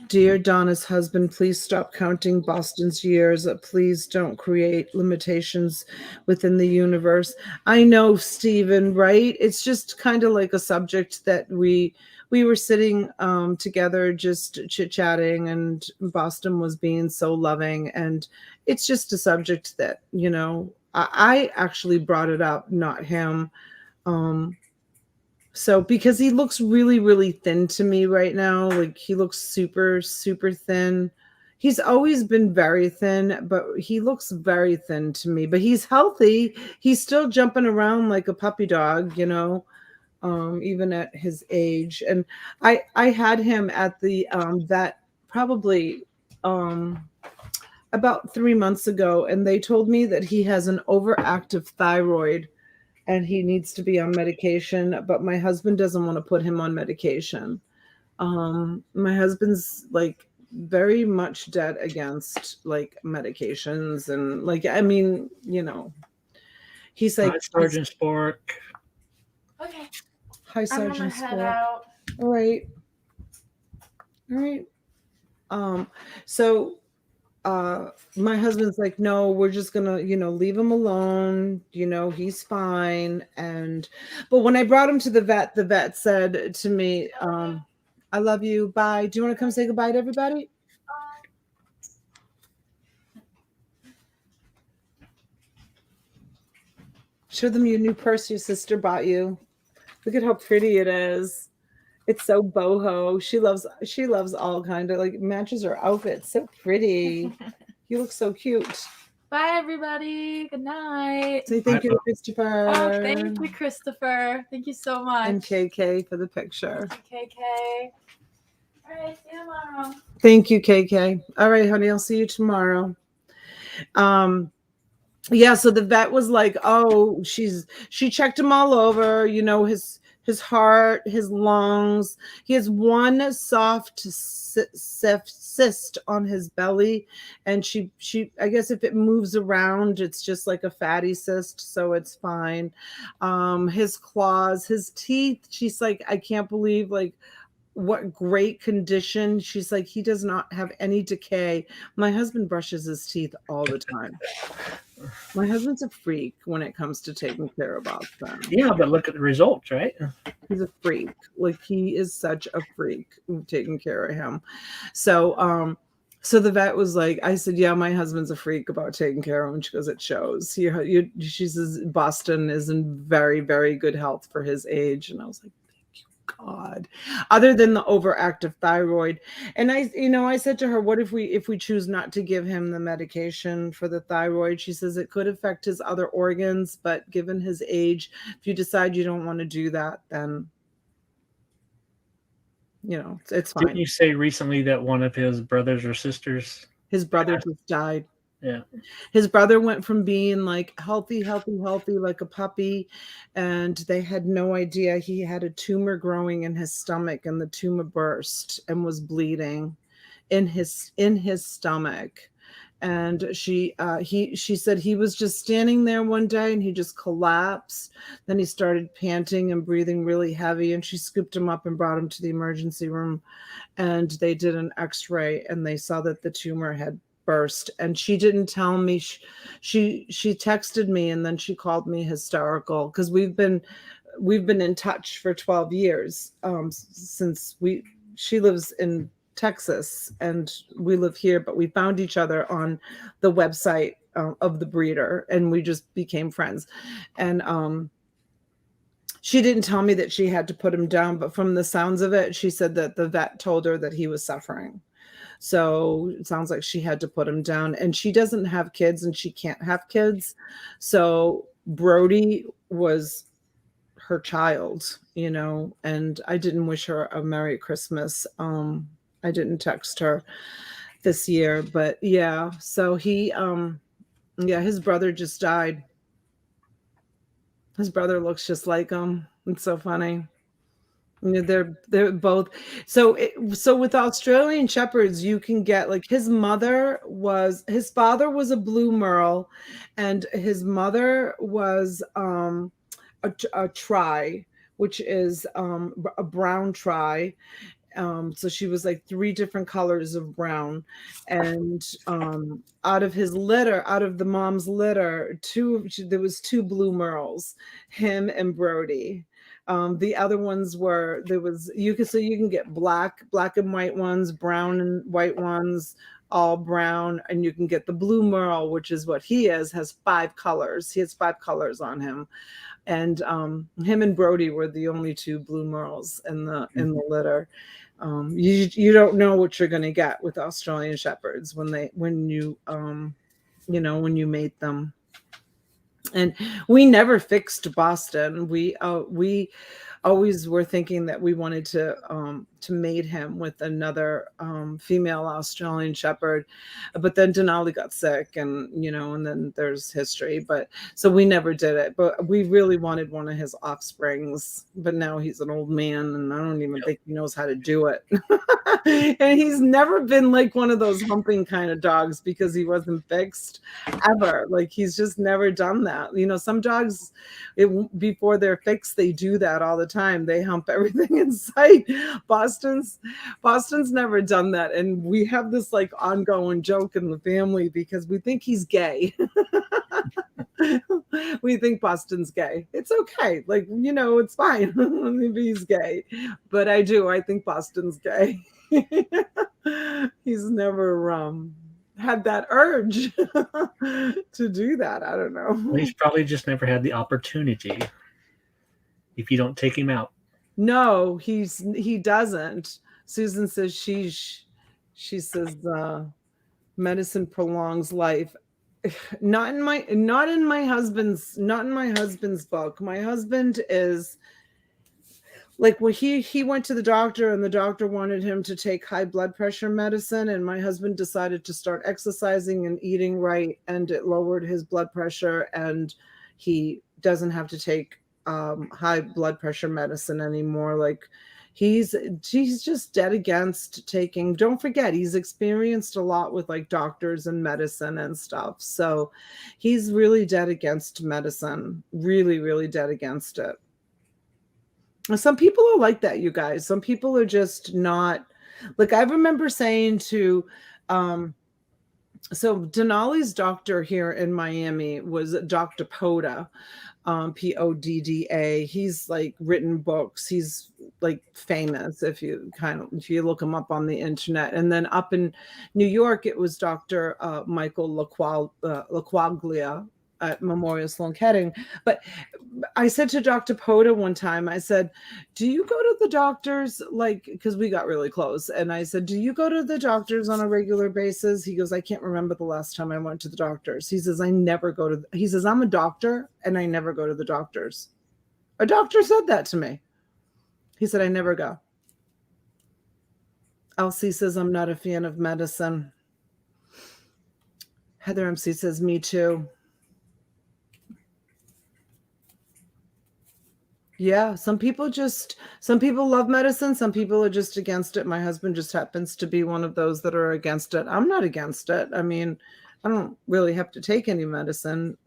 Dear Donna's husband, please stop counting Boston's years. Please don't create limitations within the universe. I know, Stephen, right? It's just kind of like a subject that we were sitting together just chit-chatting, and Boston was being so loving, and it's just a subject that, you know, I actually brought it up, not him. So because he looks really, really thin to me right now, like he looks super, super thin. He's always been very thin, but he looks very thin to me, but he's healthy. He's still jumping around like a puppy dog, you know, even at his age. And I had him at the vet probably about 3 months ago, and they told me that he has an overactive thyroid and he needs to be on medication, but my husband doesn't want to put him on medication. My husband's like very much dead against like medications, and like, I mean, you know, he's like, Hi, Sergeant Spork. Okay. Hi, I'm gonna Sergeant head Spork. out. All right. All right. So my husband's like, no, we're just gonna, you know, leave him alone, you know, he's fine. And but when I brought him to the vet said to me, I love you, bye. Do you want to come say goodbye to everybody? Show them your new purse your sister bought you. Look at how pretty it is. It's so boho. She loves all kind of like matches her outfit. So pretty. You look so cute. Bye, everybody. Good night. Say thank you to Christopher. Oh, thank you, Christopher. Thank you so much. And KK for the picture. KK. All right, see you tomorrow. Thank you, KK. All right, honey, I'll see you tomorrow. Yeah, so the vet was like, oh, she checked him all over, you know, his heart, his lungs. He has one soft cyst on his belly, and she I guess if it moves around, it's just like a fatty cyst, so it's fine. His claws, his teeth, she's like, I can't believe like what great condition. She's like, he does not have any decay. My husband brushes his teeth all the time. My husband's a freak when it comes to taking care of them. Yeah, but look at the results, right? He's a freak. Like, he is such a freak taking care of him. So so the vet was like, I said, yeah, my husband's a freak about taking care of him. She goes, it shows. She says Boston is in very, very good health for his age. And I was like, God, other than the overactive thyroid. And I said to her, what if we choose not to give him the medication for the thyroid? She says it could affect his other organs, but given his age, if you decide you don't want to do that, then you know, it's fine. Didn't you say recently that one of his brothers or sisters? His brother just died. Yeah. His brother went from being like healthy, like a puppy, and they had no idea he had a tumor growing in his stomach, and the tumor burst and was bleeding in his stomach. And she said he was just standing there one day and he just collapsed. Then he started panting and breathing really heavy, and she scooped him up and brought him to the emergency room, and they did an x-ray and they saw that the tumor had burst. And she didn't tell me. She texted me, and then she called me hysterical, because we've been in touch for 12 years since she lives in Texas and we live here, but we found each other on the website of the breeder, and we just became friends. And she didn't tell me that she had to put him down, but from the sounds of it, she said that the vet told her that he was suffering. So it sounds like she had to put him down, and she doesn't have kids and she can't have kids. So Brody was her child, you know, and I didn't wish her a Merry Christmas. I didn't text her this year, but yeah, so he, his brother just died. His brother looks just like him. It's so funny. They're both. So with Australian Shepherds, you can get like his father was a blue merle, and his mother was a tri, which is a brown tri. So she was like 3 different colors of brown, and out of the mom's litter, there was 2 blue merles, him and Brody. The other ones were you can get black and white ones, brown and white ones, all brown, and you can get the blue merle, which is what he has 5 colors. He has 5 colors on him. And him and Brody were the only 2 blue merles in the litter. You don't know what you're going to get with Australian Shepherds when you mate them. And we never fixed Boston. We always were thinking that we wanted to mate him with another female Australian Shepherd, but then Denali got sick, and then there's history. But so we never did it. But we really wanted one of his offsprings. But now he's an old man, and I don't even think he knows how to do it. And he's never been like one of those humping kind of dogs because he wasn't fixed ever. Like he's just never done that. Some dogs, before they're fixed, they do that all the time. They hump everything in sight. Boston's never done that, and we have this like ongoing joke in the family because we think he's gay. We think Boston's gay. It's okay, like it's fine. Maybe he's gay, but I think Boston's gay. He's never had that urge to do that. I don't know. Well, he's probably just never had the opportunity if you don't take him out. No, he doesn't. Susan says she says medicine prolongs life. Not in my husband's book. My husband is like, well, he went to the doctor, and the doctor wanted him to take high blood pressure medicine, and my husband decided to start exercising and eating right, and it lowered his blood pressure, and he doesn't have to take high blood pressure medicine anymore. Like he's just dead against taking. Don't forget, he's experienced a lot with like doctors and medicine and stuff, so he's really dead against medicine. Really, really dead against it. Some people are like that, you guys. Some people are just not. Like I remember saying to so Denali's doctor here in Miami was Dr. Poda, Podda. He's like written books. He's like famous if you look him up on the internet. And then up in New York, it was Dr. Michael LaQuaglia at Memorial Sloan Kettering. But I said to Dr. Poda one time, I said, do you go to the doctors, like, because we got really close, and I said, do you go to the doctors on a regular basis? He goes, I can't remember the last time I went to the doctors. He says, he says, I'm a doctor and I never go to the doctors. A doctor said that to me. He said, I never go. Elsie says, I'm not a fan of medicine. Heather MC says, me too. Yeah, some people love medicine. Some people are just against it. My husband just happens to be one of those that are against it. I'm not against it. I mean, I don't really have to take any medicine,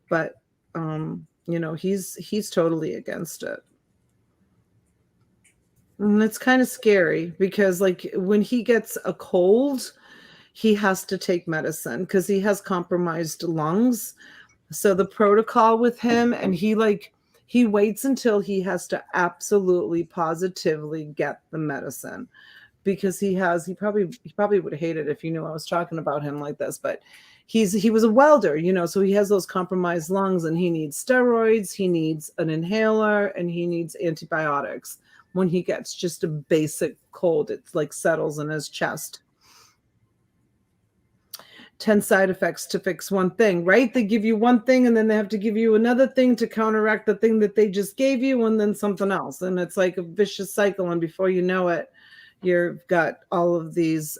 but he's totally against it. And it's kind of scary because like when he gets a cold, he has to take medicine because he has compromised lungs. So the protocol with him, and he waits until he has to absolutely positively get the medicine because he probably would hate it if you knew I was talking about him like this, but he was a welder, so he has those compromised lungs, and he needs steroids, he needs an inhaler, and he needs antibiotics. When he gets just a basic cold, it's like settles in his chest. 10 side effects to fix one thing, right? They give you one thing and then they have to give you another thing to counteract the thing that they just gave you, and then something else. And it's like a vicious cycle. And before you know it, you've got all of these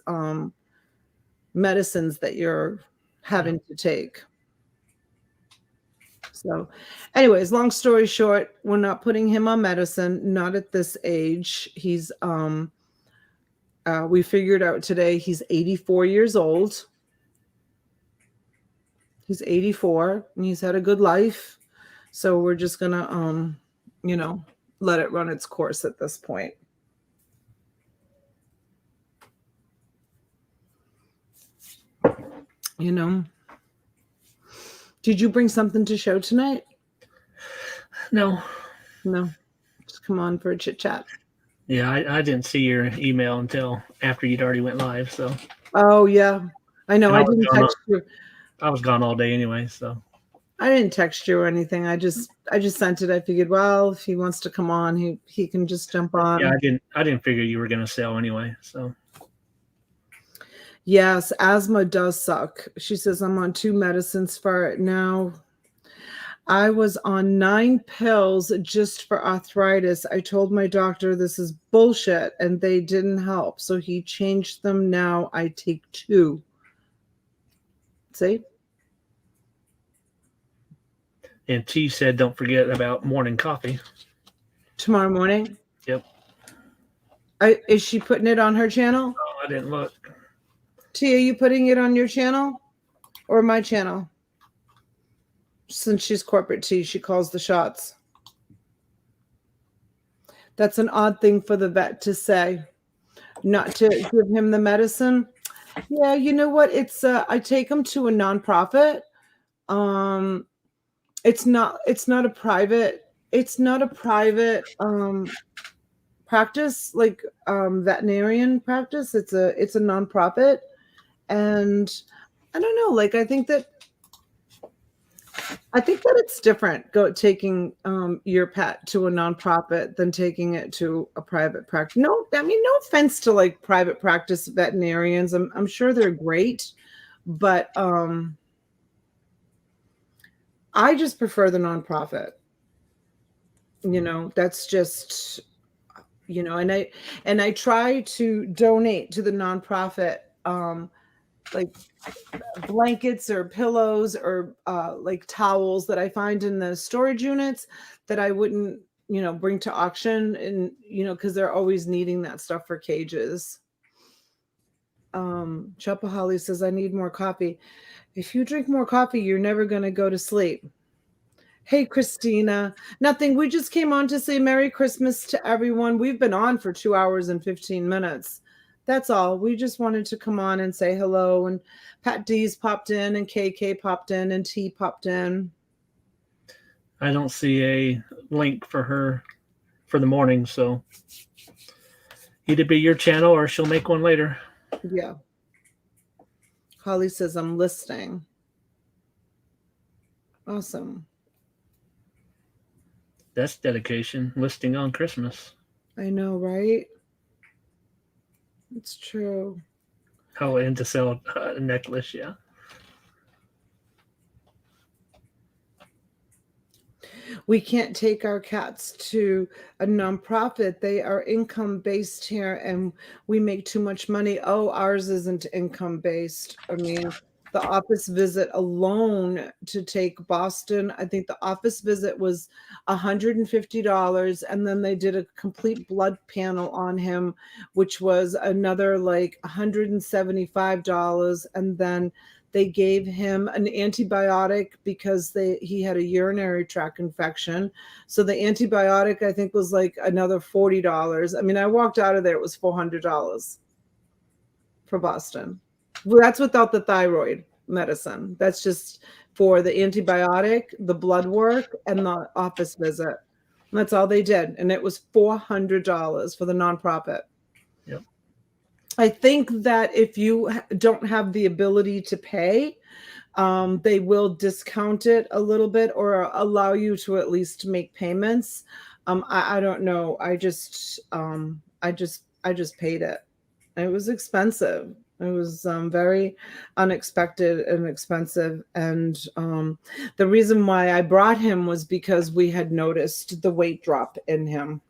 medicines that you're having to take. So, anyways, long story short, we're not putting him on medicine, not at this age. He's we figured out today he's 84 years old. He's 84 and he's had a good life. So we're just gonna let it run its course at this point. Did you bring something to show tonight? No. Just come on for a chit chat. Yeah, I didn't see your email until after you'd already went live. So. Oh yeah, I know. I didn't text you. I was gone all day anyway, so. I didn't text you or anything. I just sent it. I figured, well, if he wants to come on, he can just jump on. Yeah, I didn't figure you were gonna sell anyway. So. Yes, asthma does suck. She says, I'm on 2 medicines for it now. I was on 9 pills just for arthritis. I told my doctor this is bullshit and they didn't help. So he changed them. Now I take 2. See? And T said, don't forget about morning coffee. Tomorrow morning? Yep. Is she putting it on her channel? Oh, I didn't look. T, are you putting it on your channel or my channel? Since she's corporate T, she calls the shots. That's an odd thing for the vet to say, not to give him the medicine. Yeah, you know what? It's I take him to a nonprofit. It's not a private practice, like veterinarian practice. It's a nonprofit. And I don't know, like I think that it's different taking your pet to a nonprofit than taking it to a private practice. No, I mean, no offense to like private practice veterinarians. I'm sure they're great, but I just prefer the nonprofit. That's just, and I try to donate to the nonprofit, like blankets or pillows or like towels that I find in the storage units that I wouldn't, bring to auction, and because they're always needing that stuff for cages. Chuppa Holly says, I need more coffee. If you drink more coffee, you're never going to go to sleep. Hey, Christina. Nothing. We just came on to say Merry Christmas to everyone. We've been on for 2 hours and 15 minutes. That's all. We just wanted to come on and say hello. And Pat D's popped in, and KK popped in, and T popped in. I don't see a link for her for the morning, so either be your channel or she'll make one later. Yeah. Holly says, I'm listing. Awesome. That's dedication. Listing on Christmas. I know, right? It's true. Oh, and to sell a necklace, yeah. We can't take our cats to a nonprofit. They are income-based here, and we make too much money. Oh, ours isn't income-based. I mean, the office visit alone to take Boston, I think the office visit was $150, and then they did a complete blood panel on him, which was another like $175, and then they gave him an antibiotic because he had a urinary tract infection. So the antibiotic, I think, was like another $40. I mean, I walked out of there, it was $400 for Boston. Well, that's without the thyroid medicine. That's just for the antibiotic, the blood work, and the office visit. And that's all they did. And it was $400 for the nonprofit. Yep. I think that if you don't have the ability to pay, they will discount it a little bit or allow you to at least make payments. I don't know. I just paid it. It was expensive. It was very unexpected and expensive. And the reason why I brought him was because we had noticed the weight drop in him.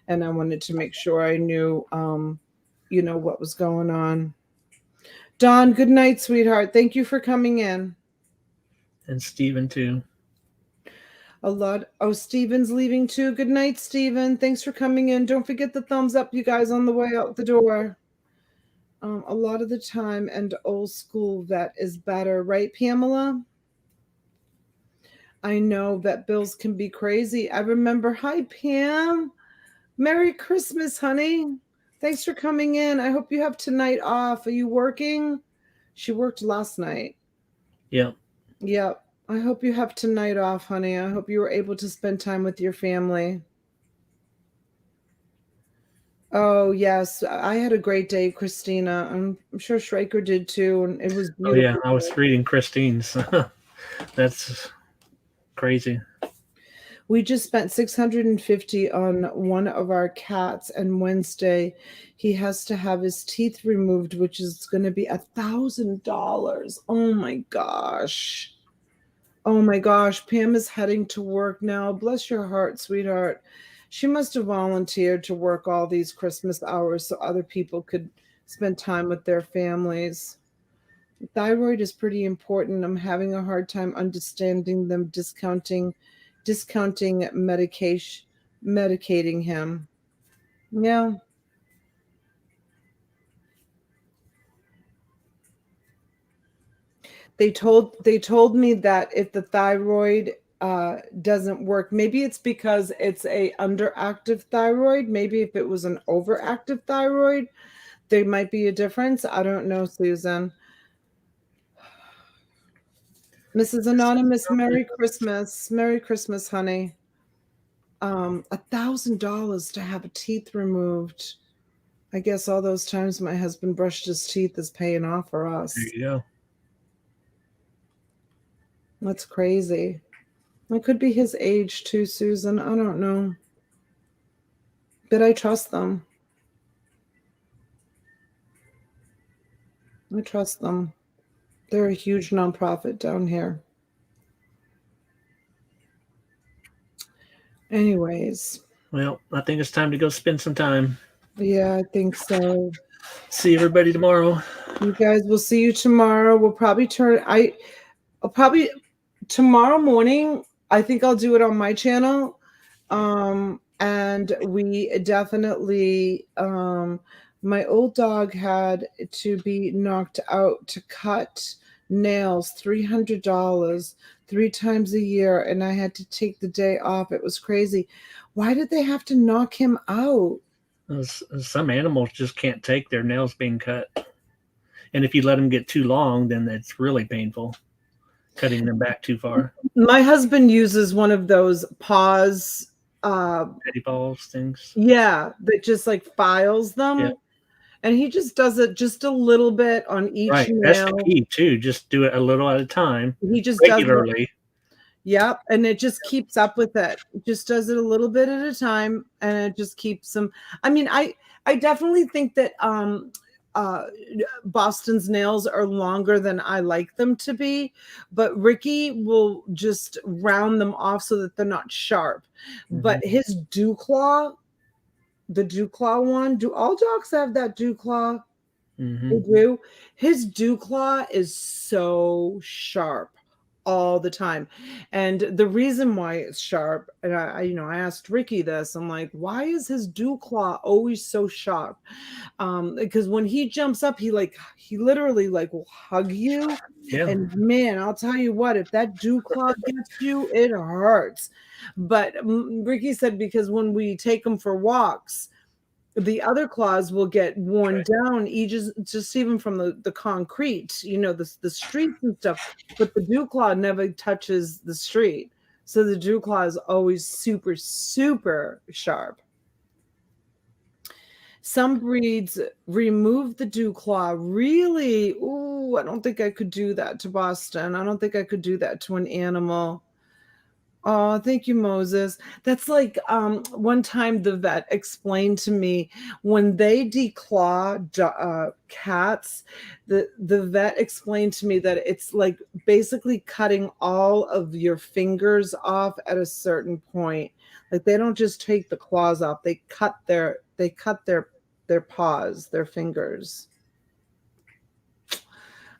And I wanted to make sure I knew what was going on. Dawn, good night, sweetheart. Thank you for coming in. And Steven too. A lot. Oh, Steven's leaving too. Good night, Steven. Thanks for coming in. Don't forget the thumbs up, you guys, on the way out the door. A lot of the time, and old school vet is better, right, Pamela? I know vet bills can be crazy. I remember. Hi, Pam. Merry Christmas, honey. Thanks for coming in. I hope you have tonight off. Are you working? She worked last night. Yeah. Yep. I hope you have tonight off, honey. I hope you were able to spend time with your family. Oh, yes. I had a great day, Christina. I'm sure Schraker did too. And it was beautiful. Oh, yeah. I was reading Christine's. That's crazy. We just spent $650 on one of our cats, and Wednesday he has to have his teeth removed, which is going to be $1,000. Oh my gosh. Oh my gosh. Pam is heading to work now. Bless your heart, sweetheart. She must have volunteered to work all these Christmas hours so other people could spend time with their families. Thyroid is pretty important. I'm having a hard time understanding them discounting medicating him. Yeah. They told me that if the thyroid doesn't work, maybe it's because it's a underactive thyroid. Maybe if it was an overactive thyroid, there might be a difference. I don't know, Susan. Mrs. Anonymous, Merry Christmas. Merry Christmas, honey. $1,000 to have a teeth removed. I guess all those times my husband brushed his teeth is paying off for us. There you go. That's crazy. It could be his age too, Susan. I don't know. But I trust them. I trust them. They're a huge nonprofit down here. Anyways. Well, I think it's time to go spend some time. Yeah, I think so. See everybody tomorrow. You guys, we'll see you tomorrow. We'll probably I'll probably tomorrow morning, I think I'll do it on my channel. And we definitely my old dog had to be knocked out to cut nails, $300 3 times a year, and I had to take the day off. It was crazy. Why did they have to knock him out? Some animals just can't take their nails being cut. And if you let them get too long, then it's really painful, cutting them back too far. My husband uses one of those paws. Petty balls things. Yeah, that just like files them. Yeah. And he just does it just a little bit on each nail. That's the key too. Just do it a little at a time. He just regularly. Does it. Yep, and it just keeps up with it. It just does it a little bit at a time, and it just keeps them. I mean, I definitely think that Boston's nails are longer than I like them to be, but Ricky will just round them off so that they're not sharp. Mm-hmm. But his dew claw, the dew claw one, do all dogs have that dew claw? Mm-hmm. They do. His dew claw is so sharp all the time. And the reason why it's sharp, and I asked Ricky this, I'm like, why is his dew claw always so sharp? Because when he jumps up, he literally will hug you. Yeah. And man, I'll tell you what, if that dew claw gets you, it hurts. But Ricky said, because when we take him for walks, the other claws will get worn down, just even from the concrete, the streets and stuff. But the dew claw never touches the street, so the dew claw is always super, super sharp. Some breeds remove the dew claw. Really? Ooh, I don't think I could do that to Boston. I don't think I could do that to an animal. Oh, thank you, Moses. That's like one time the vet explained to me, when they declaw cats, the vet explained to me that it's like basically cutting all of your fingers off at a certain point. Like they don't just take the claws off; they cut their paws, their fingers.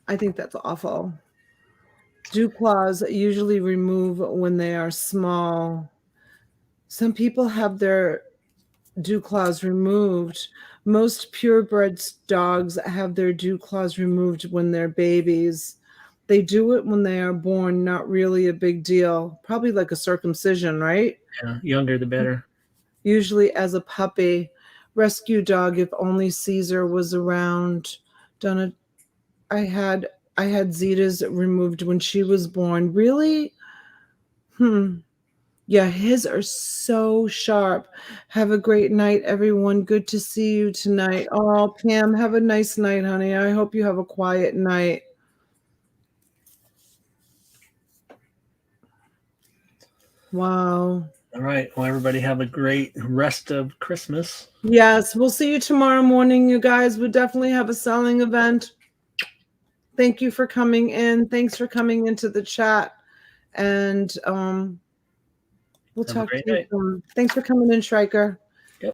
I think that's awful. Dew claws usually remove when they are small. Some people have their dew claws removed. Most purebred dogs have their dew claws removed when they're babies. They do it when they are born, not really a big deal. Probably like a circumcision, right? Yeah, younger the better. Usually as a puppy. Rescue dog, if only Caesar was around. Donna, I had Zeta's removed when she was born. Really? Yeah, his are so sharp. Have a great night, everyone. Good to see you tonight. Oh, Pam, have a nice night, honey. I hope you have a quiet night. Wow. All right. Well, everybody have a great rest of Christmas. Yes, we'll see you tomorrow morning, you guys. We definitely have a selling event. Thank you for coming in. Thanks for coming into the chat. And we'll Have a talk to great you night. soon. Thanks for coming in, Stryker.